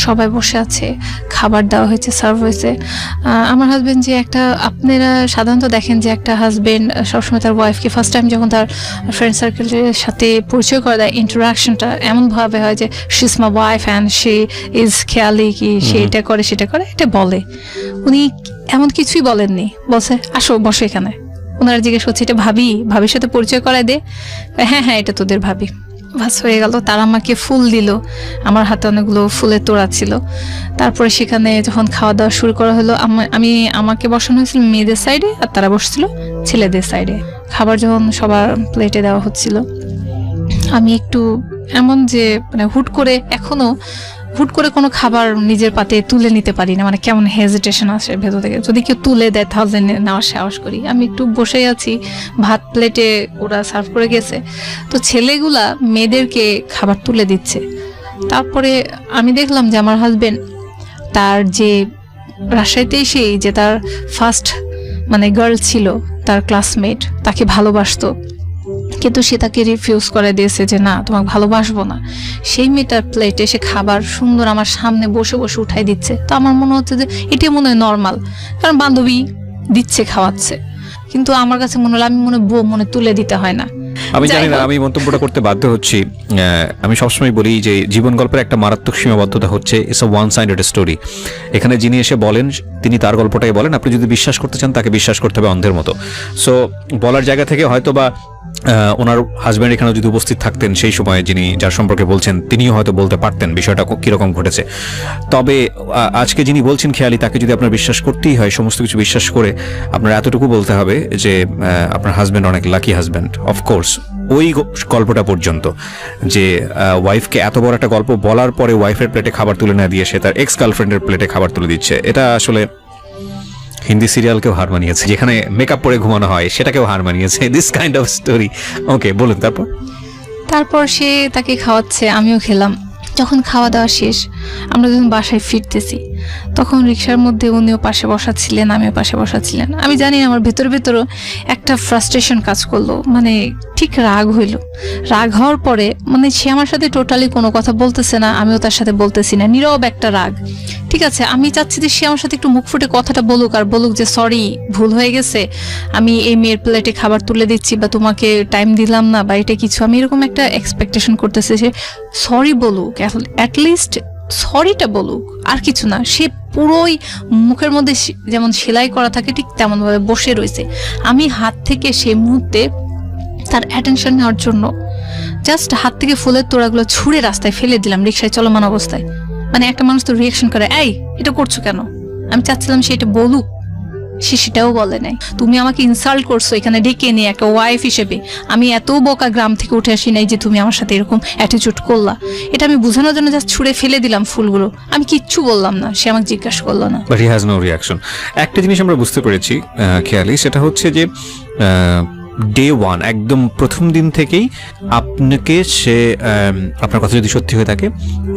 Speaker 1: সবাই বসে আছে, খাবার দেওয়া হয়েছে, সার্ভ হয়েছে। আমার হাজবেন্ড যে একটা, আপনারা সাধারণত দেখেন যে একটা হাজবেন্ড সবসময় তার ওয়াইফকে ফার্স্ট টাইম যখন তার ফ্রেন্ড সার্কেলের সাথে পরিচয় করে দেয়, ইন্টারাকশনটা এমনভাবে হয় যে she is my wife and she is খেয়ালি, কি সে এটা করে সেটা করে, এটা বলে। উনি এমন কিছুই বলেননি, বলছে আসো বসো এখানে। ওনারা জিজ্ঞেস করছে এটা ভাবির সাথে পরিচয় করায় দে। হ্যাঁ হ্যাঁ, এটা তোদের ভাবি। বাস হয়ে গেল। তারা আমাকে ফুল দিল, আমার হাতে অনেকগুলো ফুলের তোড়া ছিল। তারপরে সেখানে যখন খাওয়া দাওয়া শুরু করা হলো, আমাকে বসানো হয়েছিল মেয়েদের সাইডে, আর তারা বসছিল ছেলেদের সাইডে। খাবার যখন সবার প্লেটে দেওয়া হচ্ছিল, আমি একটু এমন যে মানে হুট করে কোনো খাবার নিজের পাতে তুলে নিতে পারি না, মানে কেমন হেজিটেশন আসে ভেতর থেকে। যদি কেউ তুলে দেয় তাহলে নেওয়ার সাহস করি। আমি একটু বসেই আছি, ভাত প্লেটে ওরা সার্ভ করে গেছে, তো ছেলেগুলা মেয়েদেরকে খাবার তুলে দিচ্ছে। তারপরে আমি দেখলাম যে আমার হাজবেন্ড তার যে রাজশাহীতে এসেই যে তার ফার্স্ট মানে গার্ল ছিল, তার ক্লাসমেট, তাকে ভালোবাসতো, কিন্তু সে তাকে রিফিউজ করে দিয়েছে যে না, তোমাকে ভালোবাসবো না। সেই মেয়েটার প্লেটে সে খাবার সুন্দর আমার সামনে বসে বসে উঠাই দিচ্ছে। তো আমার মনে হচ্ছে যে এটা মনে হয় নর্মাল, কারণ বান্ধবী দিচ্ছে, খাওয়াচ্ছে। কিন্তু আমার কাছে মনে হলো আমি মনে তুলে দিতে হয় না।
Speaker 2: আমি জানি না, আমি মন্তব্যটা করতে বাধ্য হচ্ছি। আমি সবসময় বলি যে জীবন গল্পের একটা মারাত্মক সীমাবদ্ধতা হচ্ছে it's a one sided story. এখানে যিনি এসে বলেন তিনি তার গল্পটাই বলেন, আপনি যদি বিশ্বাস করতে চান তাকে বিশ্বাস করতে হবে অন্ধের মতো। সো বলার জায়গা থেকে হয়তো বা ওনার হাজব্যান্ড এখানে যদি উপস্থিত থাকতেন সেই সময়, যিনি যার সম্পর্কে বলছেন, তিনিও হয়তো বলতে পারতেন বিষয়টা কিরকম ঘটেছে। তবে আজকে যিনি বলছেন খেয়ালি, তাকে যদি আপনার বিশ্বাস করতেই হয়, সমস্ত কিছু বিশ্বাস করে আপনার এতটুকু বলতে হবে যে আপনার হাজব্যান্ড অনেক লাকি হাজব্যান্ড। অফকোর্স ওই গল্পটা পর্যন্ত যে ওয়াইফকে এত বড় একটা গল্প বলার পরে ওয়াইফের প্লেটে খাবার তুলে না দিয়ে সে তার এক্স গার্লফ্রেন্ডের প্লেটে খাবার তুলে দিচ্ছে, এটা আসলে হিন্দি সিরিয়ালকেও হার মানিয়েছে, যেখানে মেকআপ পরে ঘুমানো হয় সেটাকেও হার মানিয়েছে, দিস কাইন্ড অফ স্টোরি। ওকে, বলুন। তারপর
Speaker 1: সে তাকে খাওয়াচ্ছে, আমিও খেলাম। যখন খাওয়া দাওয়া শেষ, আমরা যখন বাসায় ফিরতেছি, তখন রিক্সার মধ্যে উনিও পাশে বসা ছিলেন, আমিও পাশে বসা ছিলেন। আমি জানি না, আমার ভেতরও একটা ফ্রাস্ট্রেশন কাজ করলো, মানে ঠিক রাগ হওয়ার পরে মানে সে আমার সাথে টোটালি কোনো কথা বলতেছে না, আমিও তার সাথে বলতেছি না, নীরব একটা রাগ। ঠিক আছে, আমি চাচ্ছি যে সে আমার সাথে একটু মুখ ফুটে কথাটা বলুক, আর বলুক যে সরি, ভুল হয়ে গেছে, আমি এই মেয়ের প্লেটে খাবার তুলে দিচ্ছি, বা তোমাকে টাইম দিলাম না, বা এটা কিছু, আমি এরকম একটা এক্সপেকটেশন করতেছি। সে সরি বলুক, অ্যাটলিস্ট সরিটা বলুক, আর কিছু না। সে পুরোই মুখের মধ্যে যেমন সেলাই করা থাকে ঠিক তেমনভাবে বসে রয়েছে। আমি হাত থেকে সেই মুহূর্তে তার অ্যাটেনশন নেওয়ার জন্য জাস্ট হাত থেকে ফুলের তোড়াগুলো ছুঁড়ে রাস্তায় ফেলে দিলাম রিক্সায় চলমান অবস্থায়। মানে একটা মানুষ তো রিয়াকশন করে, এই এটা করছো কেন? আমি চাচ্ছিলাম সে এটা বলুক, সে সেটাও বলে নাই। তুমি আমাকে ইনসাল্ট করছো এখানে ডেকে নিয়ে একটা ওয়াইফ হিসেবে। আমি এত বোকা গ্রাম থেকে উঠে আসি নাই যে তুমি আমার সাথে এরকম অ্যাটিটিউড করলা। এটা আমি বোঝানোর জন্য জাস্ট ছুঁড়ে ফেলে দিলাম ফুলগুলো। আমি কিচ্ছু বললাম না, সে আমাকে জিজ্ঞাসা করলো না।
Speaker 2: But he has no reaction. একটা জিনিস আমরা বুঝতে পেরেছি খেয়ালি, সেটা হচ্ছে যে ডে ওয়ান, একদম প্রথম দিন থেকেই আপনাকে সে, আপনার কথা যদি সত্যি হয়ে থাকে,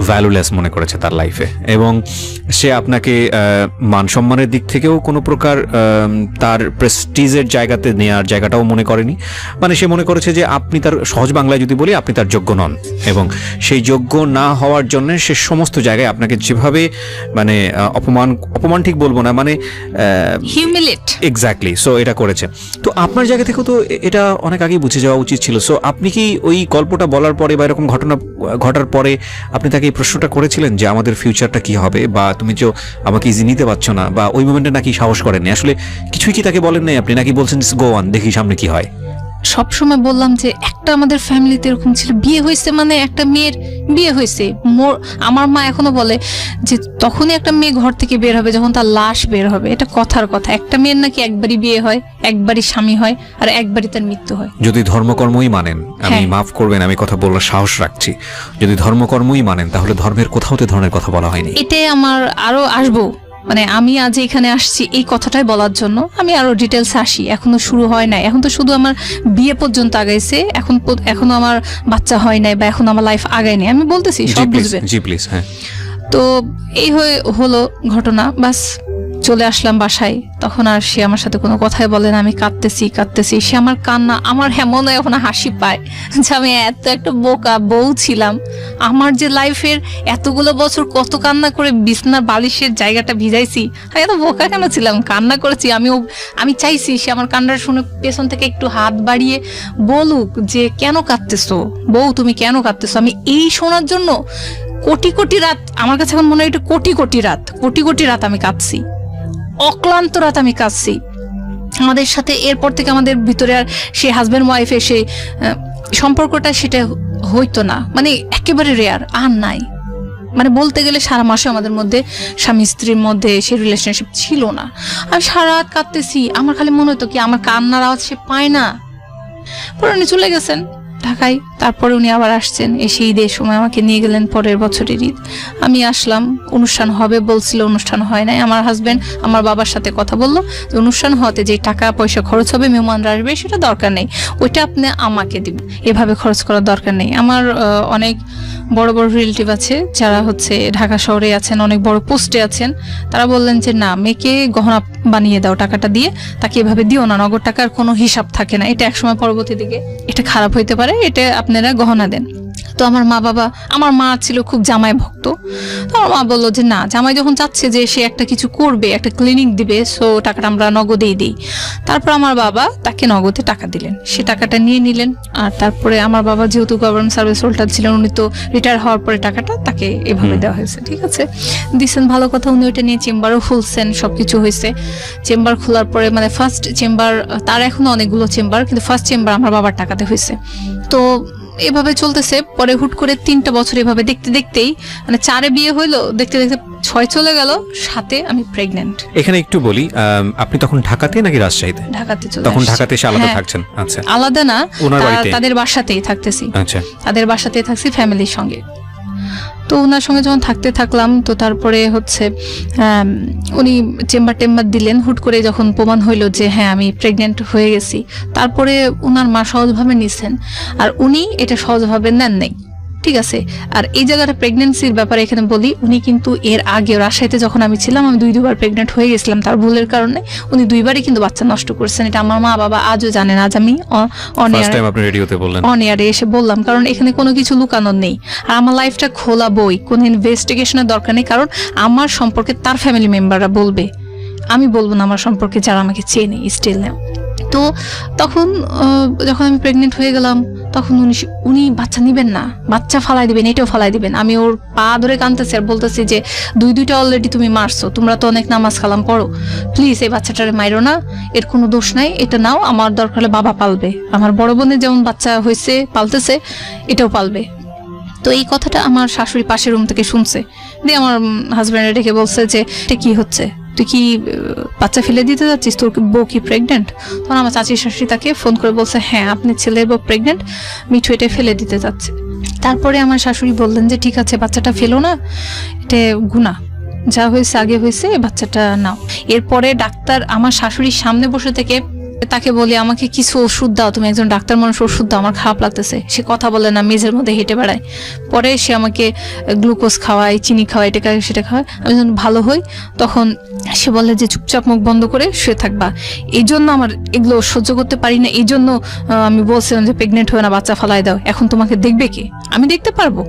Speaker 2: ভ্যালুলেস মনে করেছে তার লাইফে, এবং সে আপনাকে মান সম্মানের দিক থেকেও কোনো প্রকার তার প্রেস্টিজের জায়গাতে নেওয়ার জায়গাটাও মনে করেনি। মানে সে মনে করেছে যে আপনি তার, সহজ বাংলায় যদি বলি, আপনি তার যোগ্য নন, এবং সেই যোগ্য না হওয়ার জন্য সে সমস্ত জায়গায় আপনাকে যেভাবে মানে অপমান ঠিক বলবো না, মানে
Speaker 1: হিউমিলেট,
Speaker 2: এক্স্যাক্টলি, সো এটা করেছে। তো আপনার জায়গা থেকেও তো এটা অনেক আগেই বুঝে যাওয়া উচিত ছিল। সো আপনি কি ওই গল্পটা বলার পরে বা এরকম ঘটনা ঘটার পরে আপনি তাকে এই প্রশ্নটা করেছিলেন যে আমাদের ফিউচারটা কি হবে, বা তুমি তো আমাকে ইজি নিতে পারছো না, বা ওই মোমেন্টে নাকি সাহস করেননি? আসলে কিছুই কি তাকে বলেন নাই আপনি, নাকি বলছেন গো অন, দেখি সামনে কি হয়?
Speaker 1: সবসময় বললাম যে একটা আমাদের ফ্যামিলিতে এরকম ছিল, বিয়ে হয়েছে মানে একটা মেয়ের বিয়ে হয়েছে। আমার মা এখনো বলে যে তখনই একটা মেয়ে ঘর থেকে বের হবে যখন তার লাশ বের হবে। এটা কথার কথা। একটা মেয়ের নাকি একবারই বিয়ে হয়, একবারই স্বামী হয়, আর একবারই তার মৃত্যু হয়।
Speaker 2: যদি ধর্মকর্মই মানেন, আমি মাফ করবেন আমি কথা বলার সাহস রাখছি, যদি ধর্মকর্মই মানেন তাহলে ধর্মের কোথাও তো ধরনের কথা বলা হয়নি।
Speaker 1: এটাই আমার আরো আসবো, মানে আমি আজ এখানে আসছি এই কথাটাই বলার জন্য। আমি আরো ডিটেলস আসি, এখনো শুরু হয় নাই। এখন তো শুধু আমার বিয়ে পর্যন্ত আগাইছে, এখনো আমার বাচ্চা হয় নাই, বা এখন আমার লাইফ আগায়নি। আমি বলতেছি সব বুঝবেন।
Speaker 2: জি প্লিজ। হ্যাঁ,
Speaker 1: তো এই হলো ঘটনা। বাস চলে আসলাম বাসায়। তখন আর সে আমার সাথে কোনো কথাই বলে না। আমি কাঁদতেছি, সে আমার কান্না, আমার মনে এখন হাসি পায় যে আমি এত একটা বোকা বউ ছিলাম। আমার যে লাইফের এতগুলো বছর কত কান্না করে বিছনার বালিশের জায়গাটা ভিজাইছি, আমি এত বোকা কেন ছিলাম? কান্না করেছি। আমি চাইছি সে আমার কান্নার শুনে পেছন থেকে একটু হাত বাড়িয়ে বলুক যে কেন কাঁদতেছো বউ, তুমি কেন কাঁদতেছো। আমি এই শোনার জন্য কোটি রাত, আমার কাছে এখন মনে হয় এটা কোটি রাত আমি কাঁদছি, অক্লান্ত রাত আমি কাঁদছি। আমাদের সাথে এরপর থেকে আমাদের ভিতরে আর সে হাজব্যান্ড ওয়াইফে সে সম্পর্কটা সেটা হইতো না, মানে একেবারে রেয়ার, আর নাই। মানে বলতে গেলে সারা মাসে আমাদের মধ্যে স্বামী স্ত্রীর মধ্যে সে রিলেশনশিপ ছিল না। আমি সারা রাত কাঁদতেছি, আমার খালি মনে হতো কি আমার কান্নার আওয়াজ সে পায় না। পরে উনি চলে গেছেন ঢাকায়। তারপরে উনি আবার আসছেন, এসে ঈদের সময় আমাকে নিয়ে গেলেন পরের বছরের ঈদ। আমি আসলাম, অনুষ্ঠান হবে বলছিল, অনুষ্ঠান হয় নাই। আমার হাজবেন্ড আমার বাবার সাথে কথা বললো যে অনুষ্ঠান হতে যে টাকা পয়সা খরচ হবে, মেহমানরা আসবে, সেটা দরকার নেই, ওইটা আপনি আমাকে দিবেন, এভাবে খরচ করার দরকার নেই। আমার অনেক বড় রিলেটিভ আছে যারা হচ্ছে ঢাকা শহরে আছেন, অনেক বড় পোস্টে আছেন। তারা বললেন যে না, মেয়েকে গহনা বানিয়ে দাও, টাকাটা দিয়ে তাকে এভাবে দিও না, নগদ টাকার কোনো হিসাব থাকে না, এটা একসময় পরবর্তী দিকে এটা খারাপ হইতে পারে, এটা আপনারা গহনা দেন। তো আমার মা ছিল খুব জামাই ভক্ত। তো আমার মা বললো যে না, জামাই যখন চাচ্ছে যে সে একটা কিছু করবে, একটা ক্লিনিক দিবে, সো টাকাটা আমরা নগদেই দিই। তারপর আমার বাবা তাকে নগদে টাকা দিলেন, সে টাকাটা নিয়ে নিলেন। আর তারপরে আমার বাবা যেহেতু গভর্নমেন্ট সার্ভিস হোল্ডার ছিলেন, উনি তো রিটায়ার হওয়ার পরে টাকাটা তাকে এভাবে দেওয়া হয়েছে। ঠিক আছে, দিচ্ছেন, ভালো কথা। উনি ওইটা নিয়ে চেম্বারও খুলছেন, সবকিছু হয়েছে। চেম্বার খোলার পরে মানে ফার্স্ট চেম্বার, তার এখনো অনেকগুলো চেম্বার, কিন্তু ফার্স্ট চেম্বার আমার বাবার টাকাতে হয়েছে। তো এভাবে চলতেছে। পরে হুট করে 3টা বছর এভাবে দেখতেই মানে 4-এ বিয়ে হইলো, দেখতে 6 চলে গেল, 7-এ আমি প্রেগন্যান্ট।
Speaker 2: এখানে একটু বলি, আপনি তখন ঢাকাতে নাকি রাজশাহীতে?
Speaker 1: ঢাকাতে চলে
Speaker 2: তখন ঢাকাতে এসে আলাদা থাকছেন? আচ্ছা,
Speaker 1: আলাদা না,
Speaker 2: ওনার বাড়িতে,
Speaker 1: তাদের বাসাতেই থাকতেছি।
Speaker 2: আচ্ছা,
Speaker 1: তাদের বাসাতেই থাকছি ফ্যামিলির সঙ্গে। তো ওনার সঙ্গে যখন থাকতে থাকলাম, তো তারপরে হচ্ছে উনি চেম্বার দিলেন। হুট করে যখন প্রমাণ হইলো যে হ্যাঁ আমি প্রেগনেন্ট হয়ে গেছি, তারপরে ওনার মা সহজভাবে নিছেন, আর উনি এটা সহজভাবে নেন নাই। ঠিক আছে, আর এই জায়গাটা প্রেগনেন্সির ব্যাপারে এখানে বলি, উনি কিন্তু এর আগে রাজশাহীতে যখন আমি ছিলাম, আমি 2বার প্রেগনেন্ট হয়ে গেছিলাম তার ভুলের কারণে। উনি 2বারই কিন্তু বাচ্চা নষ্ট করছেন। এটা আমার মা বাবা আজও জানেন। আজ আমি অন এয়ারে এসে বললাম, কারণ এখানে কোনো কিছু লুকানোর নেই। আর আমার লাইফটা খোলা বই, কোনো ইনভেস্টিগেশনের দরকার নেই, কারণ আমার সম্পর্কে তার ফ্যামিলি মেম্বাররা বলবে, আমি বলবো না আমার সম্পর্কে যারা আমাকে চেনে স্টিল না। তো তখন যখন আমি প্রেগনেন্ট হয়ে গেলাম, তখন উনি বাচ্চা নিবেন না, বাচ্চা ফালাই দিবেন, এটাও ফালাই দিবেন। আমি ওর পা ধরে কাঁদতেছি আর বলতেছি যে দুইটা অলরেডি তুমি মারছো, তোমরা তো অনেক নামাজ কালাম পড়ো, প্লিজ এই বাচ্চাটারে মাইরো না, এর কোনো দোষ নাই, এটা নাও, আমার দরকার হলে বাবা পালবে, আমার বড় বোনের যেমন বাচ্চা হয়েছে পালতেছে এটাও পালবে। তো এই কথাটা আমার শাশুড়ি পাশের রুম থেকে শুনছে, দিয়ে আমার হাজব্যান্ডে ডেকে বলছে যে এটা কি হচ্ছে, তুই কি বাচ্চা ফেলে দিতে যাচ্ছিস, তোর বউ কি প্রেগনেন্ট? তখন আমার চাচির শাশুড়ি তাকে ফোন করে বলছে হ্যাঁ আপনি ছেলের বউ প্রেগনেন্ট, মিঠু এটা ফেলে দিতে যাচ্ছে। তারপরে আমার শাশুড়ি বললেন যে ঠিক আছে বাচ্চাটা ফেলো না, এটা গুনাহ, যা হয়েছে আগে হয়েছে, বাচ্চাটা নাও। এরপরে ডাক্তার আমার শাশুড়ির সামনে বসে থেকে তাকে বলি আমাকে কিছু ওষুধ দাও, তুমি একজন ডাক্তার মানুষ, ওষুধ দাও, আমার খারাপ লাগতেছে। সে কথা বলে না, মেঝের মধ্যে হেঁটে বেড়ায়। পরে সে আমাকে গ্লুকোজ খাওয়ায়, চিনি খাওয়ায়, এটা খাওয়ায় সেটা খাওয়ায়। আমি যখন ভালো হই তখন সে বলে যে চুপচাপ মুখ বন্ধ করে শুয়ে থাকবা। এই জন্য আমার এগুলো সহ্য করতে পারি না, এই জন্য আমি বলছিলাম যে প্রেগনেন্ট হয়ে না, বাচ্চা ফালাই দাও। এখন তোমাকে দেখবে কে? আমি দেখতে পারবো?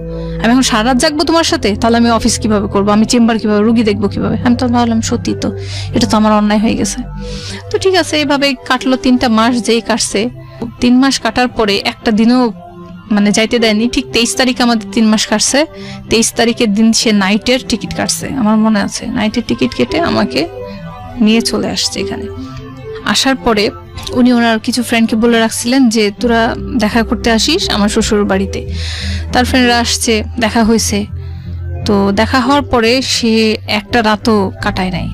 Speaker 1: আমি এখন সারা রাত জাগবো তোমার সাথে? তাহলে আমি অফিস কিভাবে করবো, আমি চেম্বার কিভাবে, রুগী দেখবো কিভাবে? আমি তো ভাবলাম সত্যি তো, এটা তো আমার অন্যায় হয়ে গেছে। তো ঠিক আছে, এইভাবে কাটলো 3টা মাস। যেই কাটছে 3 মাস কাটার পরে একটা দিনও মানে যাইতে দেয়নি। ঠিক 23 তারিখে আমাদের 3 মাস কাটছে। 23 তারিখের দিন সে নাইটের টিকিট কাটছে, আমার মনে আছে। নাইটের টিকিট কেটে আমাকে নিয়ে চলে আসছে এখানে। আসার পরে উনি ওনার কিছু ফ্রেন্ডকে বলে রাখছিলেন যে তোরা দেখা করতে আসিস আমার শ্বশুর বাড়িতে। তার ফ্রেন্ডরা আসছে, দেখা হয়েছে। তো দেখা হওয়ার পরে সে একটা রাতও কাটায় নাই।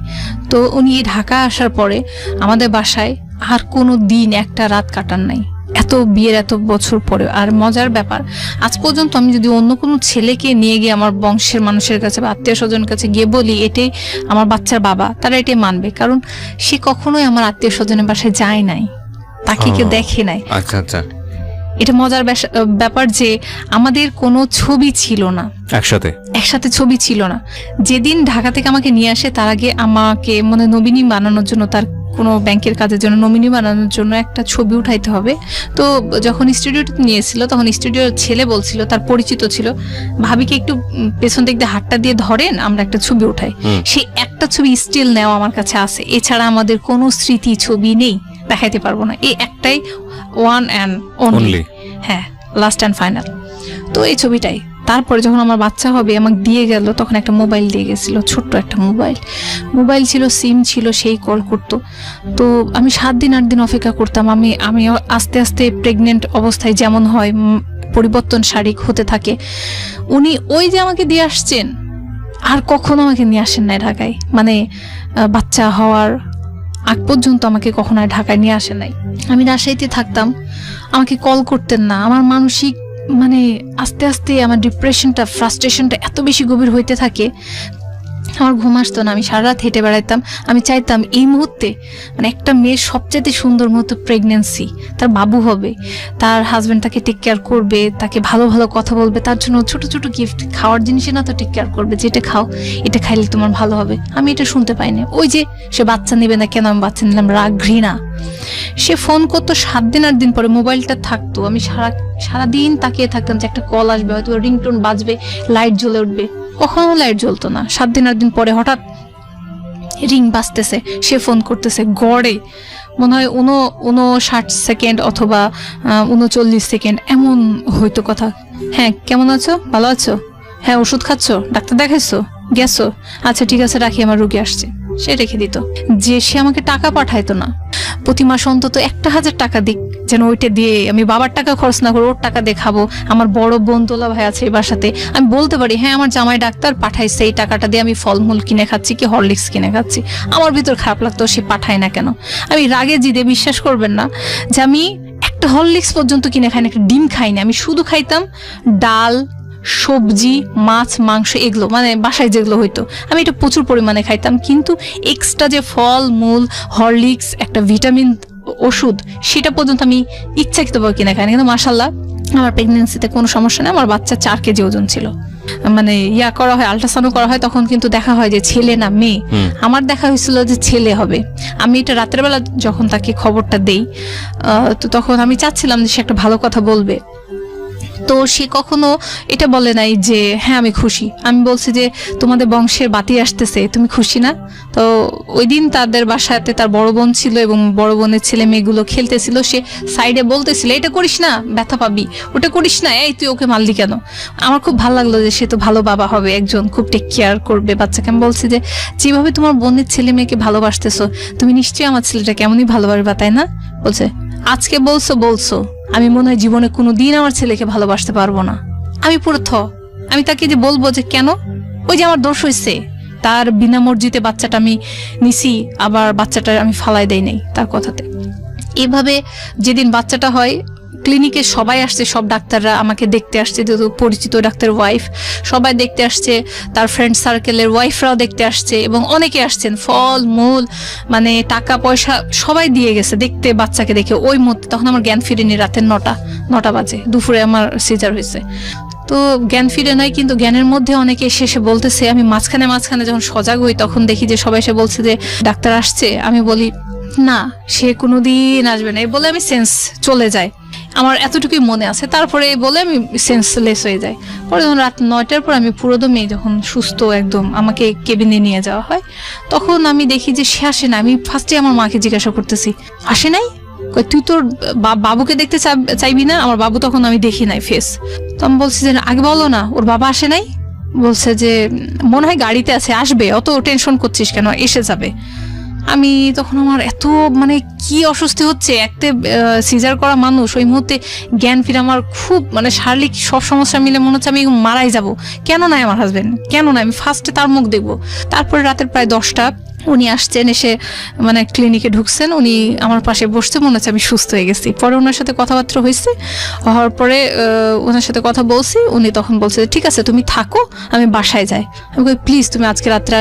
Speaker 1: তো উনি ঢাকা আসার পরে আমাদের বাসায় আর কোনো দিন একটা রাত কাটান নাই, এত বিয়ের এত বছর পরে। আর মজার ব্যাপার, আজ পর্যন্ত আমি যদি অন্য কোনো ছেলেকে নিয়ে গিয়ে আমার বংশের মানুষের কাছে বা আত্মীয় স্বজনের কাছে গিয়ে বলি এটাই আমার বাচ্চার বাবা, তারা এটাই মানবে, কারণ সে কখনোই আমার আত্মীয় স্বজনের বাসায় যায় নাই, তাকে কেউ দেখে নাই।
Speaker 2: আচ্ছা আচ্ছা,
Speaker 1: এটা মজার ব্যাপার যে আমাদের কোনো ছবি ছিল না, একসাথে ছবি ছিল না। যেদিন ঢাকা থেকে আমাকে নিয়ে আসে তার আগে আমাকে মানে নমিনি বানানোর জন্য, তার কোনো ব্যাংকের কাজের জন্য নমিনি বানানোর জন্য একটা ছবি উঠাইতে হবে। তো যখন স্টুডিওতে নিয়েছিল তখন স্টুডিওর ছেলে বলছিল, তার পরিচিত ছিল, ভাবিকে একটু পেছন দিক দিয়ে হাতটা দিয়ে ধরেন, আমরা একটা ছবি উঠাই। সেই একটা ছবি স্টিল নেওয়া আমার কাছে আছে, এছাড়া আমাদের কোনো স্মৃতি ছবি নেই, দেখাইতে পারবো না। এই একটাই, ওয়ান অ্যান্ড অনলি, হ্যাঁ, লাস্ট অ্যান্ড ফাইনাল। তো এই ছবিটাই। তারপরে যখন আমার বাচ্চা হবে আমাকে দিয়ে গেল, তখন একটা মোবাইল দিয়ে গেছিল, ছোট্ট একটা মোবাইল ছিল, সিম ছিল, সেই কল করতো। তো আমি 7 দিন 8 দিন অপেক্ষা করতাম। আমি আস্তে আস্তে প্রেগনেন্ট অবস্থায় যেমন হয় পরিবর্তন শারীরিক হতে থাকে। উনি ওই যে আমাকে দিয়ে আসছেন, আর কখনো আমাকে নিয়ে আসেন নাই ঢাকায়, মানে বাচ্চা হওয়ার আগ পর্যন্ত আমাকে কখনো ঢাকায় নিয়ে আসে নাই। আমি রাজশাহীতে থাকতাম, আমাকে কল করতেন না। আমার মানসিক মানে আস্তে আস্তে আমার ডিপ্রেশনটা, ফ্রাস্ট্রেশনটা এত বেশি গভীর হইতে থাকে, আমার ঘুম আসতো না। আমি সারা রাত হেঁটে বেড়াইতাম। আমি চাইতাম এই মুহূর্তে, মানে একটা মেয়ের সবচেয়ে সুন্দর মুহূর্ত প্রেগনেন্সি, তার বাবু হবে, তার হাজবেন্ড তাকে টেক কেয়ার করবে, তাকে ভালো ভালো কথা বলবে, তার জন্য ছোট ছোট গিফট, খাওয়ার জিনিসে না তো টেক কেয়ার করবে, যেটা খাও, এটা খাইলে তোমার ভালো হবে। আমি এটা শুনতে পাইনি। ওই যে সে বাচ্চা নেবে না, কেন আমি বাচ্চা নিলাম, রাগ, ঘৃণা। সে ফোন করতো 7 দিন 8 দিন পরে, মোবাইলটা থাকতো, আমি সারাদিন তাকিয়ে থাকতাম যে একটা কল আসবে, হয়তো রিংটোন বাজবে, লাইট জ্বলে উঠবে। কখনো লাইট জ্বলতো না। 7 দিন 8 দিন পরে হঠাৎ রিং বাজতেছে, সে ফোন করতেছে, গড়ে মনে হয় 59 সেকেন্ড অথবা 39 সেকেন্ড এমন হয়তো কথা। হ্যাঁ, কেমন আছো, ভালো আছো, হ্যাঁ ওষুধ খাচ্ছ, ডাক্তার দেখাইছো, গেছো, আচ্ছা ঠিক আছে রাখি, আমার রোগী আসছে, সে রেখে দিত। যে সে আমাকে টাকা পাঠাইতো না, প্রতি মাসে অন্তত 1000 টাকা দিক, যেন ওইটা দিয়ে আমি বাবার টাকা খরচ না করে ওর টাকা দিয়ে খাবো। আমার বড় বোন তোলা ভাই আছে এই বাসাতে, আমি বলতে পারি হ্যাঁ আমার জামাই ডাক্তার পাঠাইছে, এই টাকাটা দিয়ে আমি ফলমূল কিনে খাচ্ছি, কি হরলিক্স কিনে খাচ্ছি। আমার ভিতর খারাপ লাগতো, সে পাঠায় না কেন। আমি রাগে জিদে, বিশ্বাস করবেন না যে আমি একটা হরলিক্স পর্যন্ত কিনে খাই না, একটা ডিম খাই না। আমি শুধু খাইতাম ডাল, সবজি, মাছ, মাংস, এগুলো মানে বাসায় যেগুলো হইতো আমি এটা প্রচুর পরিমাণে খাইতাম। কিন্তু এক্সট্রা যে ফল মূল, হরলিক্স, একটা ভিটামিন ওষুধ, সেটা পর্যন্ত আমি ইচ্ছাকৃতভাবে কিনে খাই না। কিন্তু মাশাআল্লাহ আমার প্রেগনেন্সিতে কোনো সমস্যা নেই। আমার বাচ্চা 4 কেজি ওজন ছিল। মানে করা হয়, আল্ট্রাসাউন্ড করা হয়, তখন কিন্তু দেখা হয় যে ছেলে না মেয়ে। আমার দেখা হয়েছিল যে ছেলে হবে। আমি এটা রাতের বেলা যখন তাকে খবরটা দেই, তো তখন আমি চাচ্ছিলাম যে সে একটা ভালো কথা বলবে। তো সে কখনো এটা বলে নাই যে হ্যাঁ আমি খুশি। আমি বলছি যে তোমাদের বংশের বাতি আসতেছে, তুমি খুশি না? তো ওই দিন তাদের বাসাতে তার বড় বোন ছিল এবং বড় বোনের ছেলে মেয়েগুলো খেলতেছিল। সে সাইডে বলতেছিল এটা করিস না, ব্যথা পাবি, ওটা করিস না, এই তুই ওকে মারলি কেন? আমার খুব ভালো লাগলো যে সে তো ভালো বাবা হবে, একজন খুব টেক কেয়ার করবে বাচ্চাকে। আমি বলছি যে যেভাবে তোমার বোনের ছেলে মেয়েকে ভালোবাসতেছো, তুমি নিশ্চয়ই আমার ছেলেটা কেমনই ভালোবাসবা, তাই না? বলছে আজকে বলছো আমি মনে হয় জীবনে কোনোদিন আমার ছেলেকে ভালোবাসতে পারবো না। আমি পুরো আমি তাকে যে বলবো যে কেন? ওই যে আমার দোষ হয়েছে, তার বিনা মর্জিতে বাচ্চাটা আমি নিছি, আবার বাচ্চাটা আমি ফালাই দেই নাই তার কথাতে। এভাবে যেদিন বাচ্চাটা হয়, ক্লিনিকে সবাই আসছে, সব ডাক্তাররা আমাকে দেখতে আসছে, যেহেতু পরিচিত ডাক্তার ওয়াইফ, সবাই দেখতে আসছে, তার ফ্রেন্ড সার্কেলের ওয়াইফরাও দেখতে আসছে এবং অনেকে আসছেন, ফল মূল মানে টাকা পয়সা সবাই দিয়ে গেছে দেখতে বাচ্চাকে দেখে। ওই মুহূর্তে তখন আমার জ্ঞান ফিরেনি, রাতের 9টা বাজে, দুপুরে আমার সিজার হয়েছে। তো জ্ঞান ফিরে নাই, কিন্তু জ্ঞানের মধ্যে অনেকে এসে বলতেছে, আমি মাঝখানে যখন সজাগ হই তখন দেখি যে সবাই এসে বলছে যে ডাক্তার আসছে। আমি বলি না, সে কোনোদিন আসবে না, এই বলে আমি সেন্স চলে যায়। আমার এতটুকুই মনে আছে। তারপরে বলে আমি সেন্সলেস হয়ে যাই। পরে যখন রাত 9টার পর আমি পুরোদমে যখন সুস্থ একদম আমাকে কেবিনে নিয়ে যাওয়া হয়, তখন আমি দেখি যে সে আসে না। আমি ফার্স্টে আমার মাকে জিজ্ঞাসা করতেছি আসে নাই? তুই তোর বাবুকে দেখতে চাইবি না? আমার বাবু তখন আমি দেখি নাই ফেস। তো আমি বলছি যে আগে বলো না ওর বাবা আসে নাই। বলছে যে মনে হয় গাড়িতে আছে, আসবে, অত টেনশন করছিস কেন, এসে যাবে। আমি তখন আমার এত মানে কি অস্বস্তি হচ্ছে, একটা সিজার করা মানুষ, ওই মুহূর্তে জ্ঞান ফিরে আমার খুব মানে শারীরিক সব সমস্যা মিলে মনে হচ্ছে আমি মারাই যাব। কেন নাই আমার হাজবেন্ড, কেন নাই? আমি ফার্স্টে তার মুখ দেখবো। তারপরে রাতের প্রায় 10টা উনি আসছেন, এসে মানে ক্লিনিকে ঢুকছেন, উনি আমার পাশে বসতে, মনে হচ্ছে আমি সুস্থ হয়ে গেছি। পরে ওনার সাথে কথাবার্তা হয়েছে, হওয়ার পরে ওনার সাথে কথা বলছি। উনি তখন বলছে ঠিক আছে তুমি থাকো, আমি বাসায় যাই। আমি বলি প্লিজ তুমি আজকে রাত্রে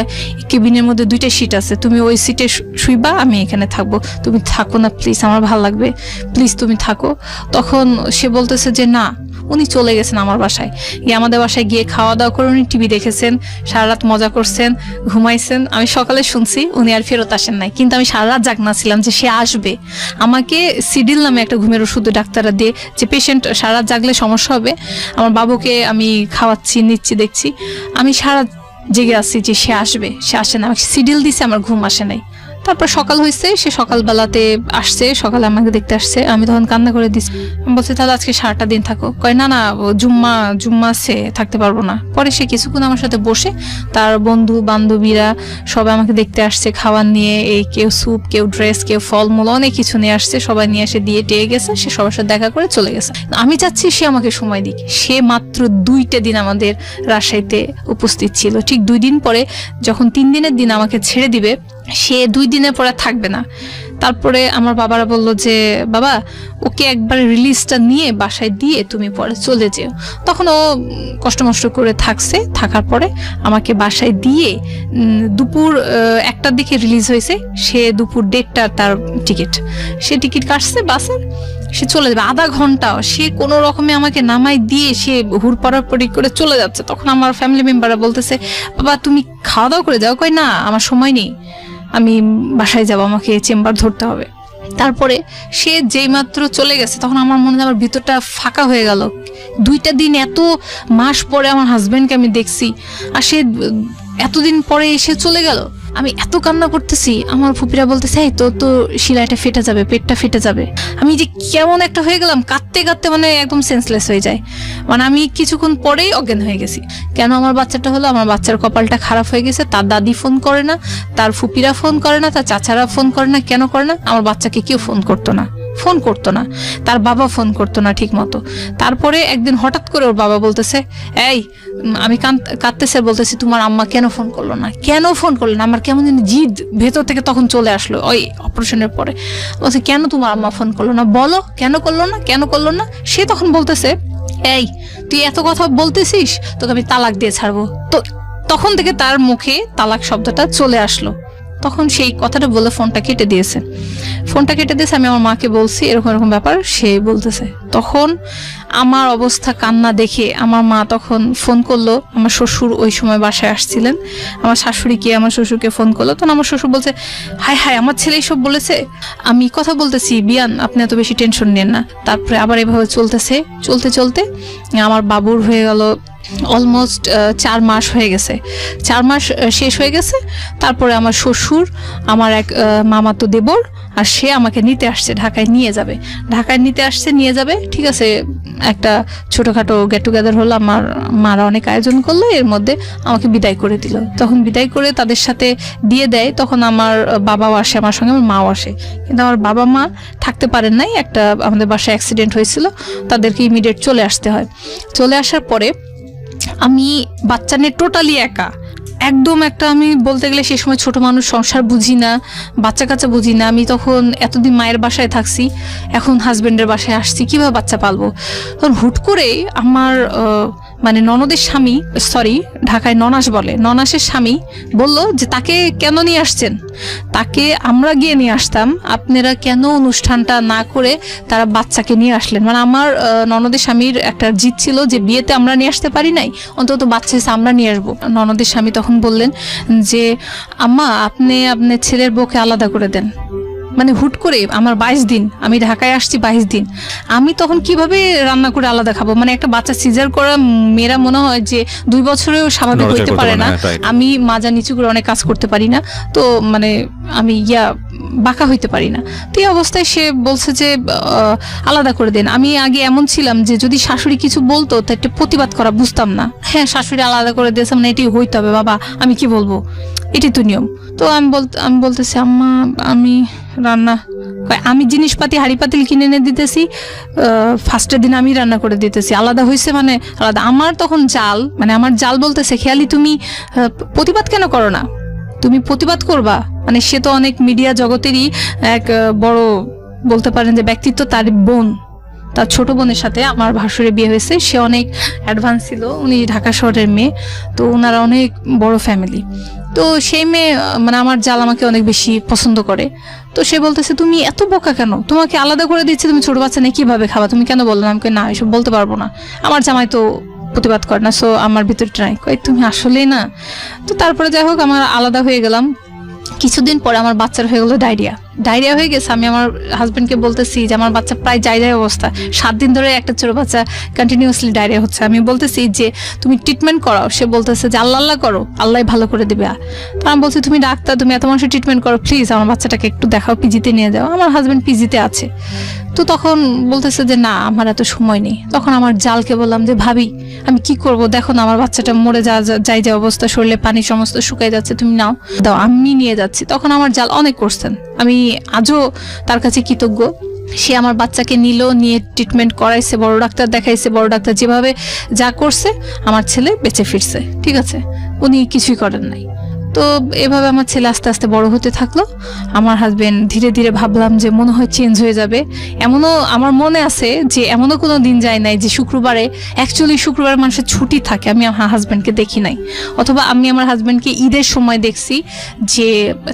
Speaker 1: কেবিনের মধ্যে 2টা সিট আছে, তুমি ওই সিটে শুইবা, আমি এখানে থাকবো, তুমি থাকো না প্লিজ, আমার ভালো লাগবে, প্লিজ তুমি থাকো। তখন সে বলতেছে যে না, উনি চলে গেছেন আমার বাসায় গিয়ে, আমাদের বাসায় গিয়ে খাওয়া দাওয়া করে উনি টিভি দেখেছেন, সারা রাত মজা করছেন, ঘুমাইছেন। আমি সকালে শুনছি উনি আর ফেরত আসেন নাই, কিন্তু আমি সারা রাত জাগনা ছিলাম যে সে আসবে। আমাকে সিডিল নামে একটা ঘুমের ওষুধ ডাক্তাররা দিয়ে, যে পেশেন্ট সারা রাত জাগলে সমস্যা হবে, আমার বাবুকে আমি খাওয়াচ্ছি, নিচ্ছি, দেখছি, আমি সারা জেগে আসছি যে সে আসবে, সে আসে না। আমাকে সিডিল দিছে, আমার ঘুম আসে নাই। তারপর সকাল হয়েছে, সে সকালবেলাতে আসছে, সকালে আমাকে দেখতে আসছে। আমি তখন কান্না করে দিচ্ছি। আমি বলছি তাহলে আজকে সারাটা দিন থাকো। কয় না না, জুম্মা সে থাকতে পারবো না। পরে সে কিছুক্ষণ আমার সাথে বসে, তার বন্ধু বান্ধবীরা সবাই আমাকে দেখতে আসছে খাবার নিয়ে, এই কেউ স্যুপ, কেউ ড্রেস, কেউ ফলমূল, অনেক কিছু নিয়ে আসছে, সবাই নিয়ে এসে দিয়ে টেয়ে গেছে। সে সবার সাথে দেখা করে চলে গেছে। আমি চাচ্ছি সে আমাকে সময় দিক। সে মাত্র 2টা দিন আমাদের রাজশাহীতে উপস্থিত ছিল। ঠিক 2 দিন পরে যখন 3 দিনের দিন আমাকে ছেড়ে দিবে, সে 2 দিনের পরে থাকবে না। তারপরে আমার বাবারা বলল যে বাবা ওকে একবার রিলিজটা নিয়ে বাসায় দিয়ে তুমি পরে চলে যেও। তখন ও কষ্ট করে থাকছে, থাকার পরে আমাকে বাসায় দিয়ে দুপুর 1টার দিকে রিলিজ হয়েছে। সে দুপুর 1:30 তার টিকিট, সে টিকিট কাটছে বাসের, সে চলে যাবে। আধা ঘন্টা সে কোনো রকমে আমাকে নামাই দিয়ে সে হুড়পাড়াপড়ি করে চলে যাচ্ছে। তখন আমার ফ্যামিলি মেম্বাররা বলতেছে বাবা তুমি খাওয়া দাওয়া করে যাও। কই না, আমার সময় নেই, আমি বাসায় যাব, আমাকে চেম্বার ধরতে হবে। তারপরে সে যেই মাত্র চলে গেছে, তখন আমার মনে হয় আমার ভিতরটা ফাঁকা হয়ে গেল। 2টা দিন, এত মাস পরে আমার হাজবেন্ডকে আমি দেখছি, আর সে এতদিন পরে এসে চলে গেল। আমি এত কান্না করতেছি, আমার ফুপিরা বলতেছে এই তো শিলাইটা ফেটে যাবে, পেটটা ফেটে যাবে। আমি যে কেমন একটা হয়ে গেলাম, কাঁদতে কাঁদতে মানে একদম সেন্সলেস হয়ে যায়। মানে আমি কিছুক্ষণ পরেই অজ্ঞান হয়ে গেছি। কেন আমার বাচ্চাটা হলো, আমার বাচ্চার কপালটা খারাপ হয়ে গেছে। তার দাদি ফোন করে না, তার ফুপিরা ফোন করে না, তার চাচারা ফোন করে না। কেন করে না? আমার বাচ্চাকে কেউ ফোন করতো না, তার বাবা ফোন করতো না ঠিক মতো। তারপরে একদিন হঠাৎ করে ওর বাবা বলতেছে এই, আমি কাঁদতেছে, বলতেছি তোমার আম্মা কেন ফোন করলো না? আমার কেমন যেন জিদ ভেতর থেকে তখন চলে আসলো ওই অপারেশনের পরে। বলছে কেন তোমার আম্মা ফোন করলো না, বলো কেন করলো না। সে তখন বলতেছে এই তুই এত কথা বলতেছিস, তোকে আমি তালাক দিয়ে ছাড়বো। তো তখন থেকে তার মুখে তালাক শব্দটা চলে আসলো। তখন সেই কথাটা বলে ফোনটা কেটে দিয়েছে। আমি আমার মাকে বলছি এরকম এরকম ব্যাপার, সে বলতেছে। তখন আমার অবস্থা কান্না দেখে আমার মা তখন ফোন করলো, আমার শ্বশুর ওই সময় বাসায় আসছিলেন, আমার শাশুড়িকে আমার শ্বশুরকে ফোন করলো। তখন আমার শ্বশুর বলছে, হায় হায় আমার ছেলে এইসব বলেছে। আমি কথা বলতেছি, বিয়ান আপনি এত বেশি টেনশন নেন না। তারপরে আবার এভাবে চলতে চলতে আমার বাবুর হয়ে গেল অলমোস্ট 4 মাস হয়ে গেছে। 4 মাস শেষ হয়ে গেছে। তারপরে আমার শ্বশুর, আমার এক মামাতো দেবর, আর সে আমাকে নিতে আসছে, ঢাকায় নিয়ে যাবে। ঠিক আছে, একটা ছোটখাটো গেট টুগেদার হলো, আমার মারা অনেক আয়োজন করলো, এর মধ্যে আমাকে বিদায় করে দিল। তখন বিদায় করে তাদের সাথে দিয়ে দেয়, তখন আমার বাবাও আসে আমার সঙ্গে, আমার মাও আসে। কিন্তু আমার বাবা মা থাকতে পারেন নাই, একটা আমাদের বাসায় অ্যাক্সিডেন্ট হয়েছিল, তাদেরকে ইমিডিয়েট চলে আসতে হয়। চলে আসার পরে আমি বাচ্চা নিয়ে টোটালি একা, একদম একটা, আমি বলতে গেলে সেই সময় ছোট মানুষ, সংসার বুঝি না, বাচ্চা কাচ্চা বুঝি না। আমি তখন এতদিন মায়ের বাসায় থাকছি, এখন হাজবেন্ডের বাসায় আসছি, কিভাবে বাচ্চা পালবো। তখন হুট করে আমার মানে ননদের স্বামী, ঢাকায় ননাস বলে, ননাসের স্বামী বলল যে তাকে কেন নিয়ে আসছেন, তাকে আমরা গিয়ে নিয়ে আসতাম, আপনারা কেন অনুষ্ঠানটা না করে তারা বাচ্চাকে নিয়ে আসলেন। মানে আমার ননদের স্বামীর একটা জিদ ছিল যে বিয়েতে আমরা নিয়ে আসতে পারি নাই, অন্তত বাচ্চা এসে আমরা নিয়ে আসবো। ননদের স্বামী তখন বললেন যে আম্মা আপনি আপনার ছেলের বউকে আলাদা করে দেন। মানে হুট করে আমার 22 দিন, আমি ঢাকায় আসছি 22 দিন, আমি তখন কিভাবে রান্না করে আলাদা খাবো। মানে একটা বাচ্চা সিজার করা মেয়েরা মনে হয় যে 2 বছরেও স্বাভাবিক হইতে পারে না, আমি মাজা নিচু করে অনেক কাজ করতে পারি না, তো মানে আমি বাঁকা হইতে পারি না। তো এই অবস্থায় সে বলছে যে আলাদা করে দেন। আমি আগে এমন ছিলাম যে যদি শাশুড়ি কিছু বলতো তো একটা প্রতিবাদ করা বুঝতাম না, হ্যাঁ শাশুড়ি আলাদা করে দিয়েছে মানে এটাই হইতে হবে, বাবা আমি কি বলবো, এটাই তো নিয়ম। তো আমি বলতেছি আম্মা আমি রান্না, আমি জিনিসপাতি হাঁড়ি পাতিল কিনে এনে দিতেছি, ফার্স্টের দিন আমি রান্না করে দিতেছি, আলাদা হয়েছে মানে আলাদা। আমার তখন আমার জাল বলতেছে, খেয়ালি তুমি প্রতিবাদ কেন করো না, তুমি প্রতিবাদ করবা। মানে সে তো অনেক মিডিয়া জগতেরই এক বড় বলতে পারেন যে ব্যক্তিত্ব, তার বোন, তার ছোট বোনের সাথে আমার ভাসুরের বিয়ে হয়েছে, সে অনেক অ্যাডভান্স ছিল, উনি ঢাকা শহরের মেয়ে, তো ওনারা অনেক বড় ফ্যামিলি। তো সেই মেয়ে মানে আমার জাল আমাকে অনেক বেশি পছন্দ করে। তো সে বলতেছে তুমি এত বোকা কেন, তোমাকে আলাদা করে দিচ্ছে, তুমি ছোট বাচ্চা নিয়ে কিভাবে খাবা, তুমি কেন বললো না। আমাকে না এসব বলতে পারবো না, আমার জামাই তো প্রতিবাদ করে না, সো আমার ভিতরে ট্রাই তুমি আসলেই না। তো তারপরে যাই হোক আমার আলাদা হয়ে গেলাম। কিছুদিন পরে আমার বাচ্চার হয়ে গেলো ডায়রিয়া হয়ে গেছে। আমি আমার হাজবেন্ডকে বলতেছি যে আমার বাচ্চা প্রায় যায় অবস্থা, 7 দিন ধরে একটা ছোট বাচ্চা কন্টিনিউয়াসলি ডায়রিয়া হচ্ছে। আমি বলতেছি যে তুমি ট্রিটমেন্ট করাও, সে বলতেছে যে আল্লাহ করো, আল্লাহ ভালো করে দেবে। তো আমি বলছি তুমি ডাক্তার, তুমি এত মানুষের ট্রিটমেন্ট করো, প্লিজ আমার বাচ্চাটাকে একটু দেখাও, পিজিতে নিয়ে যাও। আমার হাজবেন্ড পিজিতে আছে। তো তখন বলতেছে যে না আমার এত সময় নেই। তখন আমার জালকে বললাম যে ভাবি আমি কি করব, দেখো না আমার বাচ্চাটা মরে যায় অবস্থা, শরীরে পানি সমস্ত শুকাই যাচ্ছে, তুমি নাও দাও আমি নিয়ে যাচ্ছি। তখন আমার জাল অনেক করছেন, আমি আজও তার কাছে কৃতজ্ঞ। সে আমার বাচ্চাকে নিয়ে ট্রিটমেন্ট করাইছে, বড় ডাক্তার দেখাইছে, বড় ডাক্তার যেভাবে যা করছে আমার ছেলে বেঁচে ফিরছে। ঠিক আছে, উনি কিছুই করেন নাই। তো এভাবে আমার ছেলে আস্তে আস্তে বড় হতে থাকলো। আমার হাজবেন্ড ধীরে ধীরে ভাবলাম যে মনে হয় চেঞ্জ হয়ে যাবে। এমনও আমার মনে আছে যে এমনও কোনো দিন যায় নাই যে শুক্রবারে, অ্যাকচুয়ালি শুক্রবার মানুষের ছুটি থাকে, আমি আমার হাজবেন্ডকে দেখি নাই। অথবা আমি আমার হাজবেন্ডকে ঈদের সময় দেখছি যে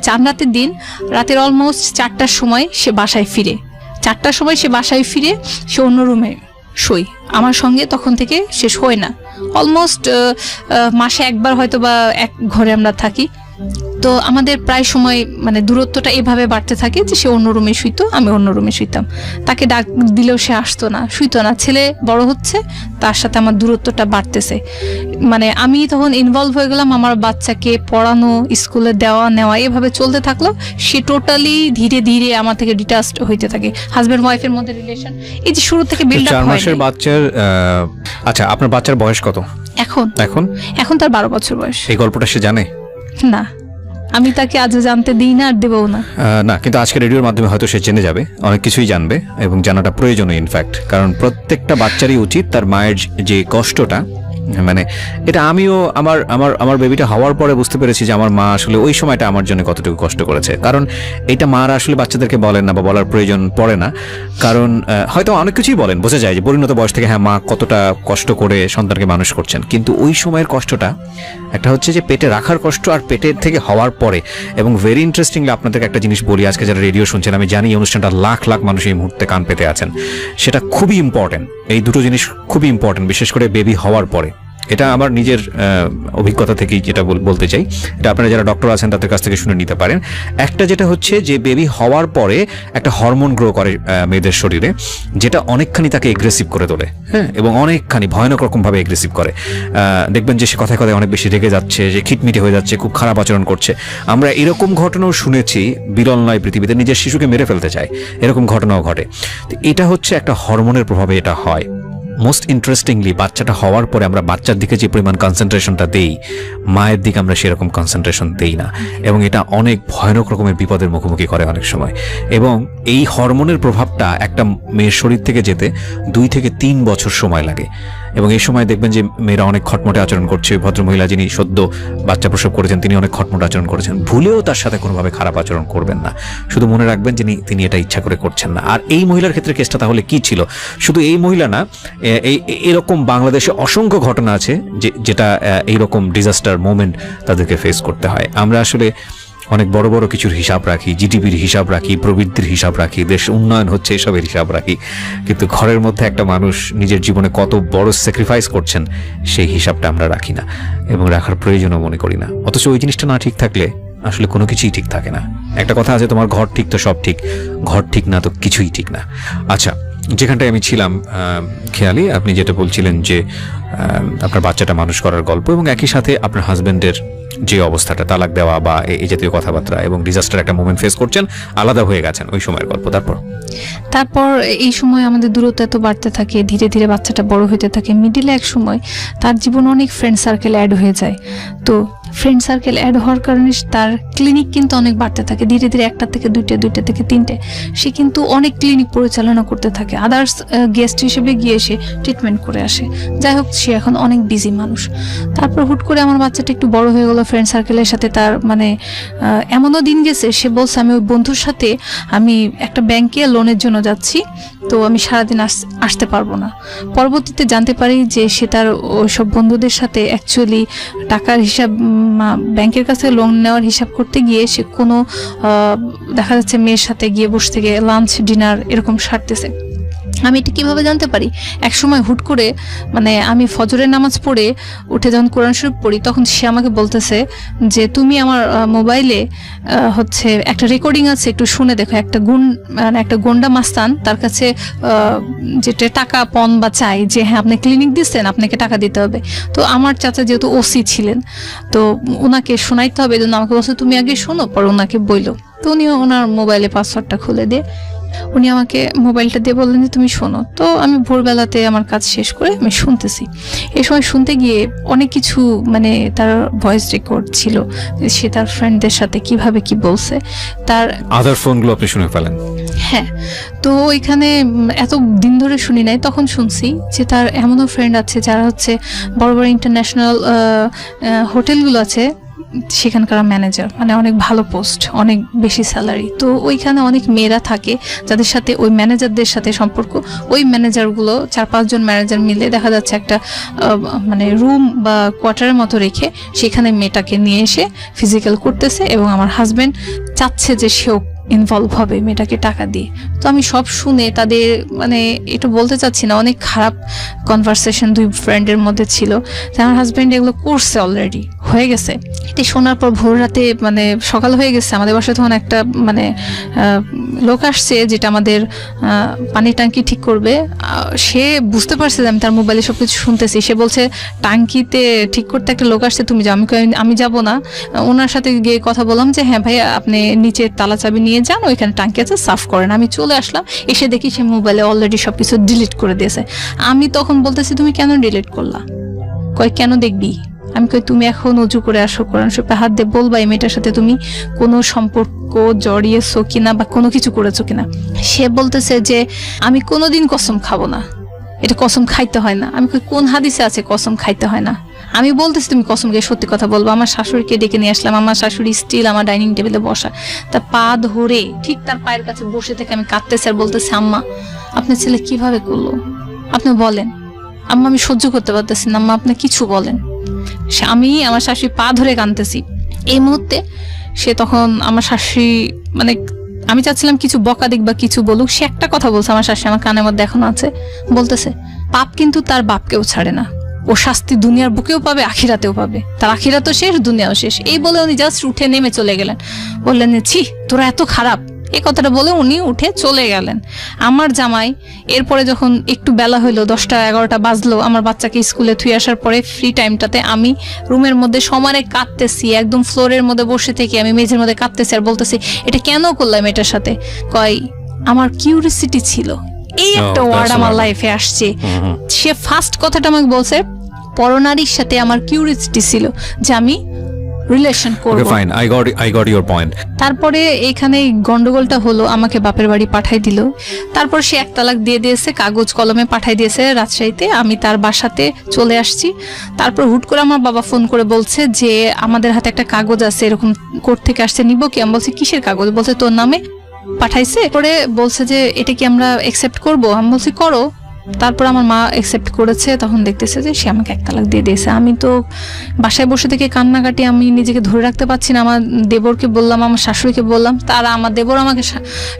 Speaker 1: চাঁদ রাতের দিন রাতের অলমোস্ট 4টার সময় সে বাসায় ফিরে, 4টার সময় সে বাসায় ফিরে সে অন্য রুমে শোয়, আমার সঙ্গে তখন থেকে সে শোয় না। অলমোস্ট মাসে একবার হয়তো বা এক ঘরে আমরা থাকি। তো আমাদের প্রায় সময় মানে দূরত্বটা এভাবে বাড়তে থাকে যে সে অন্য রুমে শুইতো, আমি অন্য রুমে শুইতাম। তাকে ডাক দিলেও সে আসতো না, শুইতো না। ছেলে বড় হচ্ছে, তার সাথে আমার দূরত্বটা বাড়তেছে। মানে আমি তখন ইনভলভ হয়ে গেলাম, আমার বাচ্চাকে পড়ানো, স্কুলে দেওয়া নেওয়া এভাবে চলতে থাকলো। সে টোটালি ধীরে ধীরে আমার থেকে ডিটাচড হইতে থাকে। হাজবেন্ড ওয়াইফের মধ্যে রিলেশন এই যে শুরু থেকে বিল্ড আপ হয়।
Speaker 2: 4 মাসের বাচ্চার আচ্ছা আপনার বাচ্চার বয়স কত
Speaker 1: এখন তার 12 বছর বয়স।
Speaker 2: এই গল্পটা সে জানে
Speaker 1: না, আমি তাকে আজও জানতে দিই না আর দেবও না।
Speaker 2: না, কিন্তু আজকে রেডিওর মাধ্যমে হয়তো সে জেনে যাবে, অনেক কিছুই জানবে এবং জানাটা প্রয়োজনীয় ইনফ্যাক্ট। কারণ প্রত্যেকটা বাচ্চারই উচিত তার মায়ের যে কষ্টটা
Speaker 3: মানে এটা আমিও আমার আমার আমার বেবিটা হওয়ার পরে বুঝতে পেরেছি যে আমার মা আসলে ওই সময়টা আমার জন্য কতটুকু কষ্ট করেছে। কারণ এটা মারা আসলে বাচ্চাদেরকে বলেন না বা বলার প্রয়োজন পড়ে না, কারণ হয়তো অনেক কিছুই বলেন, বোঝা যায় যে পরিণত বয়স থেকে হ্যাঁ মা কতটা কষ্ট করে সন্তানকে মানুষ করছেন, কিন্তু ওই সময়ের কষ্টটা একটা হচ্ছে যে পেটে রাখার কষ্ট আর পেটের থেকে হওয়ার পরে। এবং ভেরি ইন্টারেস্টিংলি আপনাদেরকে একটা জিনিস বলি, আজকে যারা রেডিও শুনছেন, আমি জানি এই অনুষ্ঠানটা লাখ লাখ মানুষ এই মুহূর্তে কান পেতে আছেন, সেটা খুবই ইম্পর্টেন্ট। এই দুটো জিনিস খুবই ইম্পর্টেন্ট, বিশেষ করে বেবি হওয়ার পরে। এটা আমার নিজের অভিজ্ঞতা থেকেই যেটা বলতে চাই, এটা আপনারা যারা ডক্টর আছেন তাদের কাছ থেকে শুনে নিতে পারেন। একটা যেটা হচ্ছে যে বেবি হওয়ার পরে একটা হরমোন গ্রো করে মেয়েদের শরীরে, যেটা অনেকখানি তাকে এগ্রেসিভ করে তোলে, হ্যাঁ, এবং অনেকখানি ভয়ানক রকমভাবে এগ্রেসিভ করে। দেখবেন যে সে কথায় কথায় অনেক বেশি রেগে যাচ্ছে, যে খিটমিটে হয়ে যাচ্ছে, খুব খারাপ আচরণ করছে। আমরা এরকম ঘটনাও শুনেছি, বিরল নয় পৃথিবীতে, নিজের শিশুকে মেরে ফেলতে চায়, এরকম ঘটনাও ঘটে। তো এটা হচ্ছে একটা হরমোনের প্রভাবে এটা হয়। মোস্ট ইন্টারেস্টিংলি বাচ্চাটা হওয়ার পরে আমরা বাচ্চার দিকে যে পরিমাণ কনসেন্ট্রেশনটা দেই, মায়ের দিকে আমরা সেরকম কনসেন্ট্রেশন দেই না, এবং এটা অনেক ভয়ানক রকমের বিপদের মুখোমুখি করে অনেক সময়। এবং এই হরমোনের প্রভাবটা একটা মেয়ের শরীর থেকে যেতে 2 থেকে 3 বছর সময় লাগে। এবং এই সময় দেখবেন যে মেয়েরা অনেক খটমটে আচরণ করছে। ভদ্রমহিলা যিনি সদ্য বাচ্চা প্রসব করেছেন তিনি অনেক খটমটে আচরণ করেছেন, ভুলেও তার সাথে কোনোভাবে খারাপ আচরণ করবেন না, শুধু মনে রাখবেন যে তিনি এটা ইচ্ছা করে করছেন না। আর এই মহিলার ক্ষেত্রে কেসটা তাহলে কি ছিল? শুধু এই মহিলা না, এরকম বাংলাদেশে অসংখ্য ঘটনা আছে যেটা এইরকম ডিজাস্টার মোমেন্ট তাদেরকে ফেস করতে হয়। আমরা আসলে অনেক বড় বড় কিছুর হিসাব রাখি, জিডিপির হিসাব রাখি, প্রবৃদ্ধির হিসাব রাখি, দেশ উন্নয়ন হচ্ছে এসবের হিসাব রাখি, কিন্তু ঘরের মধ্যে একটা মানুষ নিজের জীবনে কত বড় স্যাক্রিফাইস করছেন সেই হিসাবটা আমরা রাখি না, এবং রাখার প্রয়োজনও মনে করি না। অথচ ওই জিনিসটা না ঠিক থাকলে আসলে কোনো কিছুই ঠিক থাকে না। একটা কথা আছে, তোমার ঘর ঠিক তো সব ঠিক, ঘর ঠিক না তো কিছুই ঠিক না। আচ্ছা, যেখানটায় আমি ছিলাম, খেয়ালি আপনি যেটা বলছিলেন যে আপনার বাচ্চাটা মানুষ করার গল্প, এবং একই সাথে আপনার হাজবেন্ডের যে অবস্থাটা, তালাক দেওয়া বা এই জাতীয় কথাবার্তা, এবং ডিজাস্টার একটা মোমেন্ট ফেস করছেন, আলাদা হয়ে গেছেন, ওই সময়ের গল্প।
Speaker 1: তারপর এই সময় আমাদের দূরত্ব এত বাড়তে থাকে, ধীরে ধীরে বাচ্চাটা বড় হতে থাকে। মিডিলে এক সময় তার জীবনে অনেক ফ্রেন্ড সার্কেল অ্যাড হয়ে যায়। তো ফ্রেন্ড সার্কেল অ্যাড হওয়ার কারণে তার ক্লিনিক কিন্তু অনেক বাড়তে থাকে, ধীরে ধীরে 1টা থেকে 2টে, 2টে থেকে 3টে। সে কিন্তু অনেক ক্লিনিক পরিচালনা করতে থাকে, আদার্স গেস্ট হিসেবে গিয়ে সে ট্রিটমেন্ট করে আসে। যাই হোক, সে এখন অনেক বিজি মানুষ। তারপর হুট করে আমার বাচ্চাটা একটু বড় হয়ে গেল, ফ্রেন্ড সার্কেলের সাথে তার মানে এমনও দিন গেছে সে বলছে আমি ওই বন্ধুর সাথে আমি একটা ব্যাংকে লোনের জন্য যাচ্ছি, তো আমি সারাদিন আসতে পারবো না। পরবর্তীতে জানতে পারি যে সে তার ওইসব বন্ধুদের সাথে অ্যাকচুয়ালি টাকার হিসাব, ব্যাংকের কাছে লোন নেওয়ার হিসাব করতে গিয়ে সে কোনো দেখা যাচ্ছে মেয়ের সাথে গিয়ে বসে থেকে লাঞ্চ ডিনার এরকম সারতেছে। আমি এটা কিভাবে জানতে পারি? এক সময় হুট করে মানে আমি ফজরের নামাজ পড়ে উঠে যখন কোরআন শরীফ পড়ি, তখন সে আমাকে বলতেছে যে তুমি আমার মোবাইলে হচ্ছে একটা রেকর্ডিং আছে, একটু শুনে দেখো। একটা গন্ডা মাস্তান তার কাছে যেটা টাকা পণ বা চাই যে হ্যাঁ আপনি ক্লিনিক দিচ্ছেন, আপনাকে টাকা দিতে হবে। তো আমার চাচা যেহেতু ওসি ছিলেন, তো ওনাকে শোনাইতে হবে, এই জন্য আমাকে বলছে তুমি আগে শোনো, পরে ওনাকে বইলো। তো উনি ওনার মোবাইলে পাসওয়ার্ডটা খুলে দিয়ে উনি আমাকে মোবাইলটা দিয়ে বললেন যে তুমি শোনো। তো আমি ভোরবেলাতে আমার কাজ শেষ করে আমি শুনতেছি। এই সময় শুনতে গিয়ে অনেক কিছু মানে তার ভয়েস রেকর্ড ছিল, সে তার ফ্রেন্ডদের সাথে কিভাবে কি বলছে, তার
Speaker 2: আদার ফোনগুলো আপনি শুনে ফেলেন?
Speaker 1: হ্যাঁ। তো এখানে এত দিন ধরে শুনি নাই, তখন শুনছি যে তার এমনও ফ্রেন্ড আছে যারা হচ্ছে বড় বড় ইন্টারন্যাশনাল হোটেলগুলো আছে, সেখানকার ম্যানেজার, মানে অনেক ভালো পোস্ট, অনেক বেশি স্যালারি। তো ওইখানে অনেক মেয়েরা থাকে যাদের সাথে ওই ম্যানেজারদের সাথে সম্পর্ক। ওই ম্যানেজারগুলো 4-5 জন ম্যানেজার মিলে দেখা যাচ্ছে একটা মানে রুম বা কোয়ার্টারের মতো রেখে সেখানে মেয়েটাকে নিয়ে এসে ফিজিক্যাল করতেছে, এবং আমার হাজবেন্ড চাচ্ছে যে সেও ইনভলভ হবে মেয়েটাকে টাকা দিয়ে। তো আমি সব শুনে তাদের মানে এটা বলতে চাচ্ছি না, অনেক খারাপ কনভারসেশন 2 ফ্রেন্ডের মধ্যে ছিল। আমার হাজব্যান্ড এগুলো করছে, অলরেডি হয়ে গেছে। এটা শোনার পর ভোর রাতে মানে সকাল হয়ে গেছে, আমাদের বাসায় তখন একটা মানে লোক আসছে যেটা আমাদের পানির ট্যাঙ্কি ঠিক করবে। সে বুঝতে পারছে যে আমি তার মোবাইলে সবকিছু শুনতেছি। সে বলছে ট্যাঙ্কিতে ঠিক করতে একটা লোক আসছে, তুমি যাও। আমি যাব না। ওনার সাথে গিয়ে কথা বললাম যে হ্যাঁ ভাই আপনি নিচে তালা চাবি নিয়ে যান, ওইখানে ট্যাঙ্কি আছে, সাফ করেন। আমি চলে আসলাম, এসে দেখি সে মোবাইলে অলরেডি সবকিছু ডিলিট করে দিয়েছে। আমি তখন বলতেছি তুমি কেন ডিলিট করলা? কয় কেন দেখবি? আমি কই তুমি এখন উজু করে আসো, কোরআন শরীফে হাত দিয়ে বলবা এই মেয়েটার সাথে তুমি কোনো সম্পর্ক জড়িয়েছো কিনা বা কোনো কিছু করেছো কিনা। সে বলতেছে যে আমি কোনোদিন কসম খাবো না, এটা কসম খাইতে হয় না। আমি কই কোন হাদিসে আছে কসম খাইতে হয় না? আমি বলতেছি তুমি কসম খেয়ে সত্যি কথা বলবো। আমার শাশুড়িকে ডেকে নিয়ে আসলাম, আমার শাশুড়ি স্টিল আমার ডাইনিং টেবিলে বসা, তার পা ধরে ঠিক তার পায়ের কাছে বসে থেকে আমি কাঁদতেছি আর বলতেছি, আম্মা আপনার ছেলে কিভাবে করলো আপনি বলেন। আম্মা আমি সহ্য করতে পারতেছি না, আম্মা আপনি কিছু বলেন। আমি আমার শাশুড়ি পা ধরে কাঁদতেছি। এই মুহূর্তে সে তখন আমার শাশুড়ি মানে আমি চাচ্ছিলাম কিছু বকা দিক বা কিছু বলুক, সে একটা কথা বলছে আমার শাশুড়ি, আমার কানের মধ্যে এখনো আছে, বলতেছে পাপ কিন্তু তার বাপকেও ছাড়ে না, ও শাস্তি দুনিয়ার বুকেও পাবে আখিরাতেও পাবে, তার আখিরাতও শেষ দুনিয়াও শেষ। এই বলে উনি জাস্ট উঠে নেমে চলে গেলেন, বললেন ছি তোরা এত খারাপ, এই কথাটা বলে উনি উঠে চলে গেলেন। আমার জামাই এরপরে যখন একটু বেলা হইলো 10টা-11টা বাজলো, আমার বাচ্চাকে স্কুলে থুয়ে আসার পরে ফ্রি টাইমটাতে আমি রুমের মধ্যে সমানে কাঁদতেছি, একদম ফ্লোরের মধ্যে বসে থেকে আমি মেঝের মধ্যে কাঁদতেছি আর বলতেছি এটা কেন করলাম এটার সাথে? কয় আমার কিউরিসিটি ছিল। এই একটা ওয়ার্ড আমার লাইফে আসছে। সে ফার্স্ট কথাটা আমাকে বলছে পরনারীর সাথে আমার কিউরিসিটি ছিল যে আমি রিলেশন করব।
Speaker 3: Fine, I got your point.
Speaker 1: তারপরে এখানে গন্ডগোলটা হলো, আমাকে বাপের বাড়ি পাঠাই দিল। তারপর সে 1 তালাক দিয়ে দিয়েছে, কাগজ কলমে পাঠাই দিয়েছে রাজশাহীতে। আমি তার বাসাতে চলে আসছি। তারপর হুট করে আমার বাবা ফোন করে বলছে যে আমাদের হাতে একটা কাগজ আছে, এরকম কোর্ট থেকে আসছে, নিব কি? আমি বলছি কিসের কাগজ? বলছে তোর নামে পাঠাইছে। পরে বলছে যে এটা কি আমরা অ্যাকসেপ্ট করব? আমি বলছি করো। তারপর আমার মা অ্যাকসেপ্ট করেছে, তখন দেখতেছে যে সে আমাকে 1 তালাক দিয়ে দিয়েছে। আমি তো বাসায় বসে থেকে কান্নাকাটি আমি নিজেকে ধরে রাখতে পারছি না। আমার দেবরকে বললাম, আমার শাশুড়িকে বললাম, তারা আমার দেবর আমাকে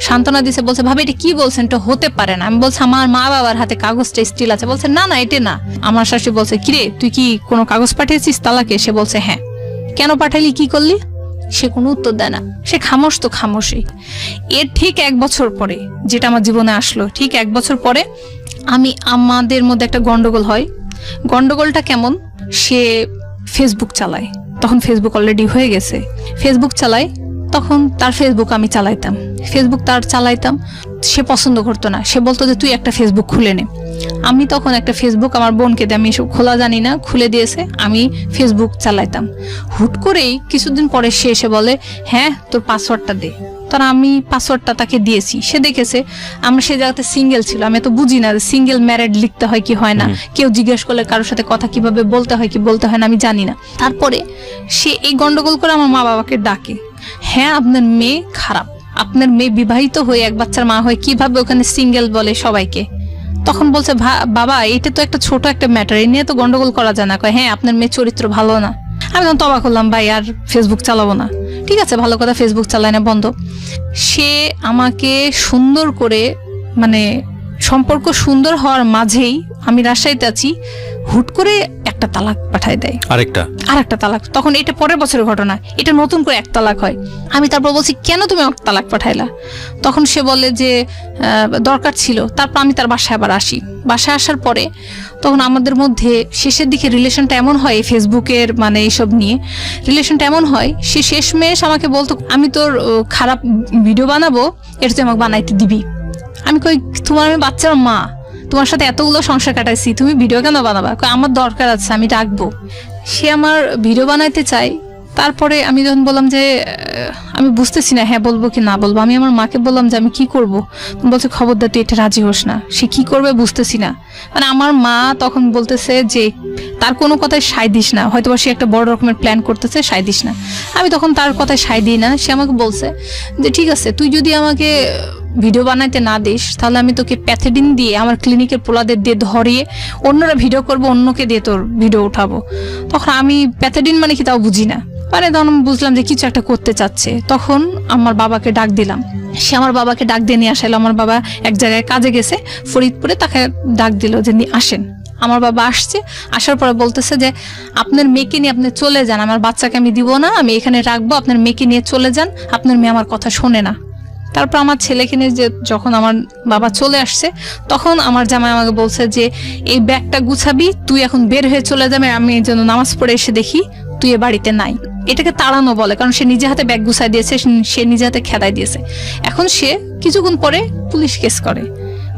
Speaker 1: সান্ত্বনা দিয়েছে, বলছে ভাবে এটা কি বলছেন, এটা হতে পারে না। আমি বলছি আমার মা বাবার হাতে কাগজটা স্টিল আছে। বলছে না না এটা না। আমার শাশুড়ি বলছে কিরে তুই কি কোনো কাগজ পাঠিয়েছিস তালাকে? সে বলছে হ্যাঁ। কেন পাঠাইলি, কি করলি? সে কোনো উত্তর দেয় না, সে খামোশ তো খামোশই। এর ঠিক 1 বছর পরে যেটা আমার জীবনে আসলো, ঠিক 1 বছর পরে আমাদের মধ্যে একটা গন্ডগোল হয়। গন্ডগোলটা কেমন? সে ফেসবুক চালায়, তখন ফেসবুক অলরেডি হয়ে গেছে। ফেসবুক চালায়, তখন তার ফেসবুক আমি চালাইতাম, ফেসবুক তার চালাইতাম। সে পছন্দ করতো না, সে বলতো যে তুই একটা ফেসবুক খুলে নে। আমি তখন একটা ফেসবুক আমার বোনকে দিয়ে, আমি এসব খোলা জানি না, খুলে দিয়েছে, আমি ফেসবুক চালাইতাম। হুট করেই কিছুদিন পরে সে এসে বলে হ্যাঁ তোর পাসওয়ার্ডটা দে। তারা আমি পাসওয়ার্ডটা তাকে দিয়েছি, সে দেখেছে আমরা সে জায়গাতে সিঙ্গেল ছিল। আমি তো বুঝি না সিঙ্গেল ম্যারেড লিখতে হয় কি হয় না, কেউ জিজ্ঞেস করলে কারোর সাথে কথা কিভাবে বলতে হয় কি বলতে হয় না আমি জানি না। তারপরে সে এই গন্ডগোল করে আমার মা বাবাকে ডাকে, হ্যাঁ আপনার মেয়ে খারাপ, আপনার মেয়ে বিবাহিত হয়ে 1 বাচ্চার মা হয়ে কিভাবে ওখানে সিঙ্গেল বলে সবাইকে। তখন বলছে বাবা এটা তো একটা ছোট একটা ম্যাটার, এই নিয়ে তো গন্ডগোল করা যায় না। কয় হ্যাঁ আপনার মেয়ের চরিত্র ভালো না। আমি তখন তবা করলাম ভাই আর ফেসবুক চালাবো না। ঠিক আছে ভালো কথা, ফেসবুক চালায় না, বন্ধ। সে আমাকে সুন্দর করে মানে সম্পর্ক সুন্দর হওয়ার মাঝেই আমি রাজশাহীতে আছি, হুট করে একটা তালাক পাঠায় দেয়, আরেকটা তালাক। তখন এটা পরের বছরের ঘটনা, এটা নতুন করে 1 তালাক হয়। আমি তারপর বলছি কেন তুমি আমাকে তালাক পাঠাইলা? তখন সে বলে যে দরকার ছিল। তারপর আমি তার বাসায় আবার আসি। বাসায় আসার পরে তখন আমাদের মধ্যে শেষের দিকে রিলেশনটা এমন হয়, ফেসবুকের মানে এইসব নিয়ে রিলেশনটা এমন হয়, সে শেষমেশ আমাকে বলতো আমি তোর খারাপ ভিডিও বানাবো, এটা তুই আমাকে বানাইতে দিবি। আমি কই তোমার আমি বাচ্চার মা, তোমার সাথে এতগুলো সংসার কাটাইছি, তুমি ভিডিও কেন বানাবা? আমার দরকার আছে, আমি রাখবো। সে আমার ভিডিও বানাইতে চাই। তারপরে আমি যখন বললাম যে আমি বুঝতেছি না হ্যাঁ বলবো কি না বলবো, আমি আমার মাকে বললাম যে আমি কি করব। বলছে খবরদার তুই এটা রাজি হোস না। সে কি করবে বুঝতেছি না। মানে আমার মা তখন বলতেছে যে তার কোনো কথায় সায় দিস না, হয়তো সে একটা বড় রকমের প্ল্যান করতেছে, সায় দিস না। আমি তখন তার কথায় সায় দিই না। সে আমাকে বলছে যে ঠিক আছে তুই যদি আমাকে ভিডিও বানাইতে না দিস তাহলে আমি তোকে প্যাথেডিন দিয়ে আমার ক্লিনিকের পোলাদের দিয়ে ধরিয়ে অন্যরা ভিডিও করবো, অন্যকে দিয়ে তোর ভিডিও উঠাবো। তখন আমি প্যাথেডিন মানে কি তাও বুঝি না। মানে তখন আমি বুঝলাম যে কিছু একটা করতে চাচ্ছে। তখন আমার বাবাকে ডাক দিলাম, সে আমার বাবাকে ডাক দিয়ে নিয়ে আসাইলো। আমার বাবা এক জায়গায় কাজে গেছে ফরিদপুরে, তাকে ডাক দিল যে আসেন। আমার বাবা আসছে, আসার পরে বলতেছে যে আপনার মেয়েকে নিয়ে আপনি চলে যান, আমার বাচ্চাকে আমি দিব না, আমি এখানে রাখবো, আপনার মেয়েকে নিয়ে চলে যান, আপনার মেয়ে আমার কথা শোনে না। তারপর আমার ছেলেকে নিয়ে যে যখন আমার বাবা চলে আসছে তখন আমার জামাই আমাকে বলছে যে এই ব্যাগটা গুছাবি, তুই এখন বের হয়ে চলে যাবে, আমি এই জন্য নামাজ পড়ে এসে দেখি তুই এ বাড়িতে নাই। এটাকে তাড়ানো বলে, কারণ সে নিজে হাতে ব্যাগ গুছাই দিয়েছে, সে নিজে হাতে খেদাই দিয়েছে। এখন সে কিছুক্ষণ পরে পুলিশ কেস করে,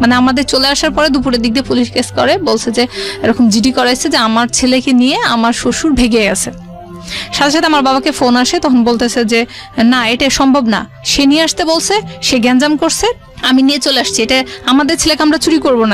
Speaker 1: মানে আমাদের চলে আসার পরে দুপুরের দিক দিয়ে পুলিশ কেস করে, বলছে যে এরকম জিডি করাইছে যে আমার ছেলেকে নিয়ে আমার শ্বশুর ভেগে গেছে। সাথে সাথে আমার বাবাকে ফোন আসে, তখন বলতেছে যে না এটা সম্ভব না, সে নিয়ে আসতে বলছে, সে গ্যাঞ্জাম করছে, আমি নিয়ে চলে আসছি, এটা আমাদের ছেলেকে আমরা চুরি করবো না।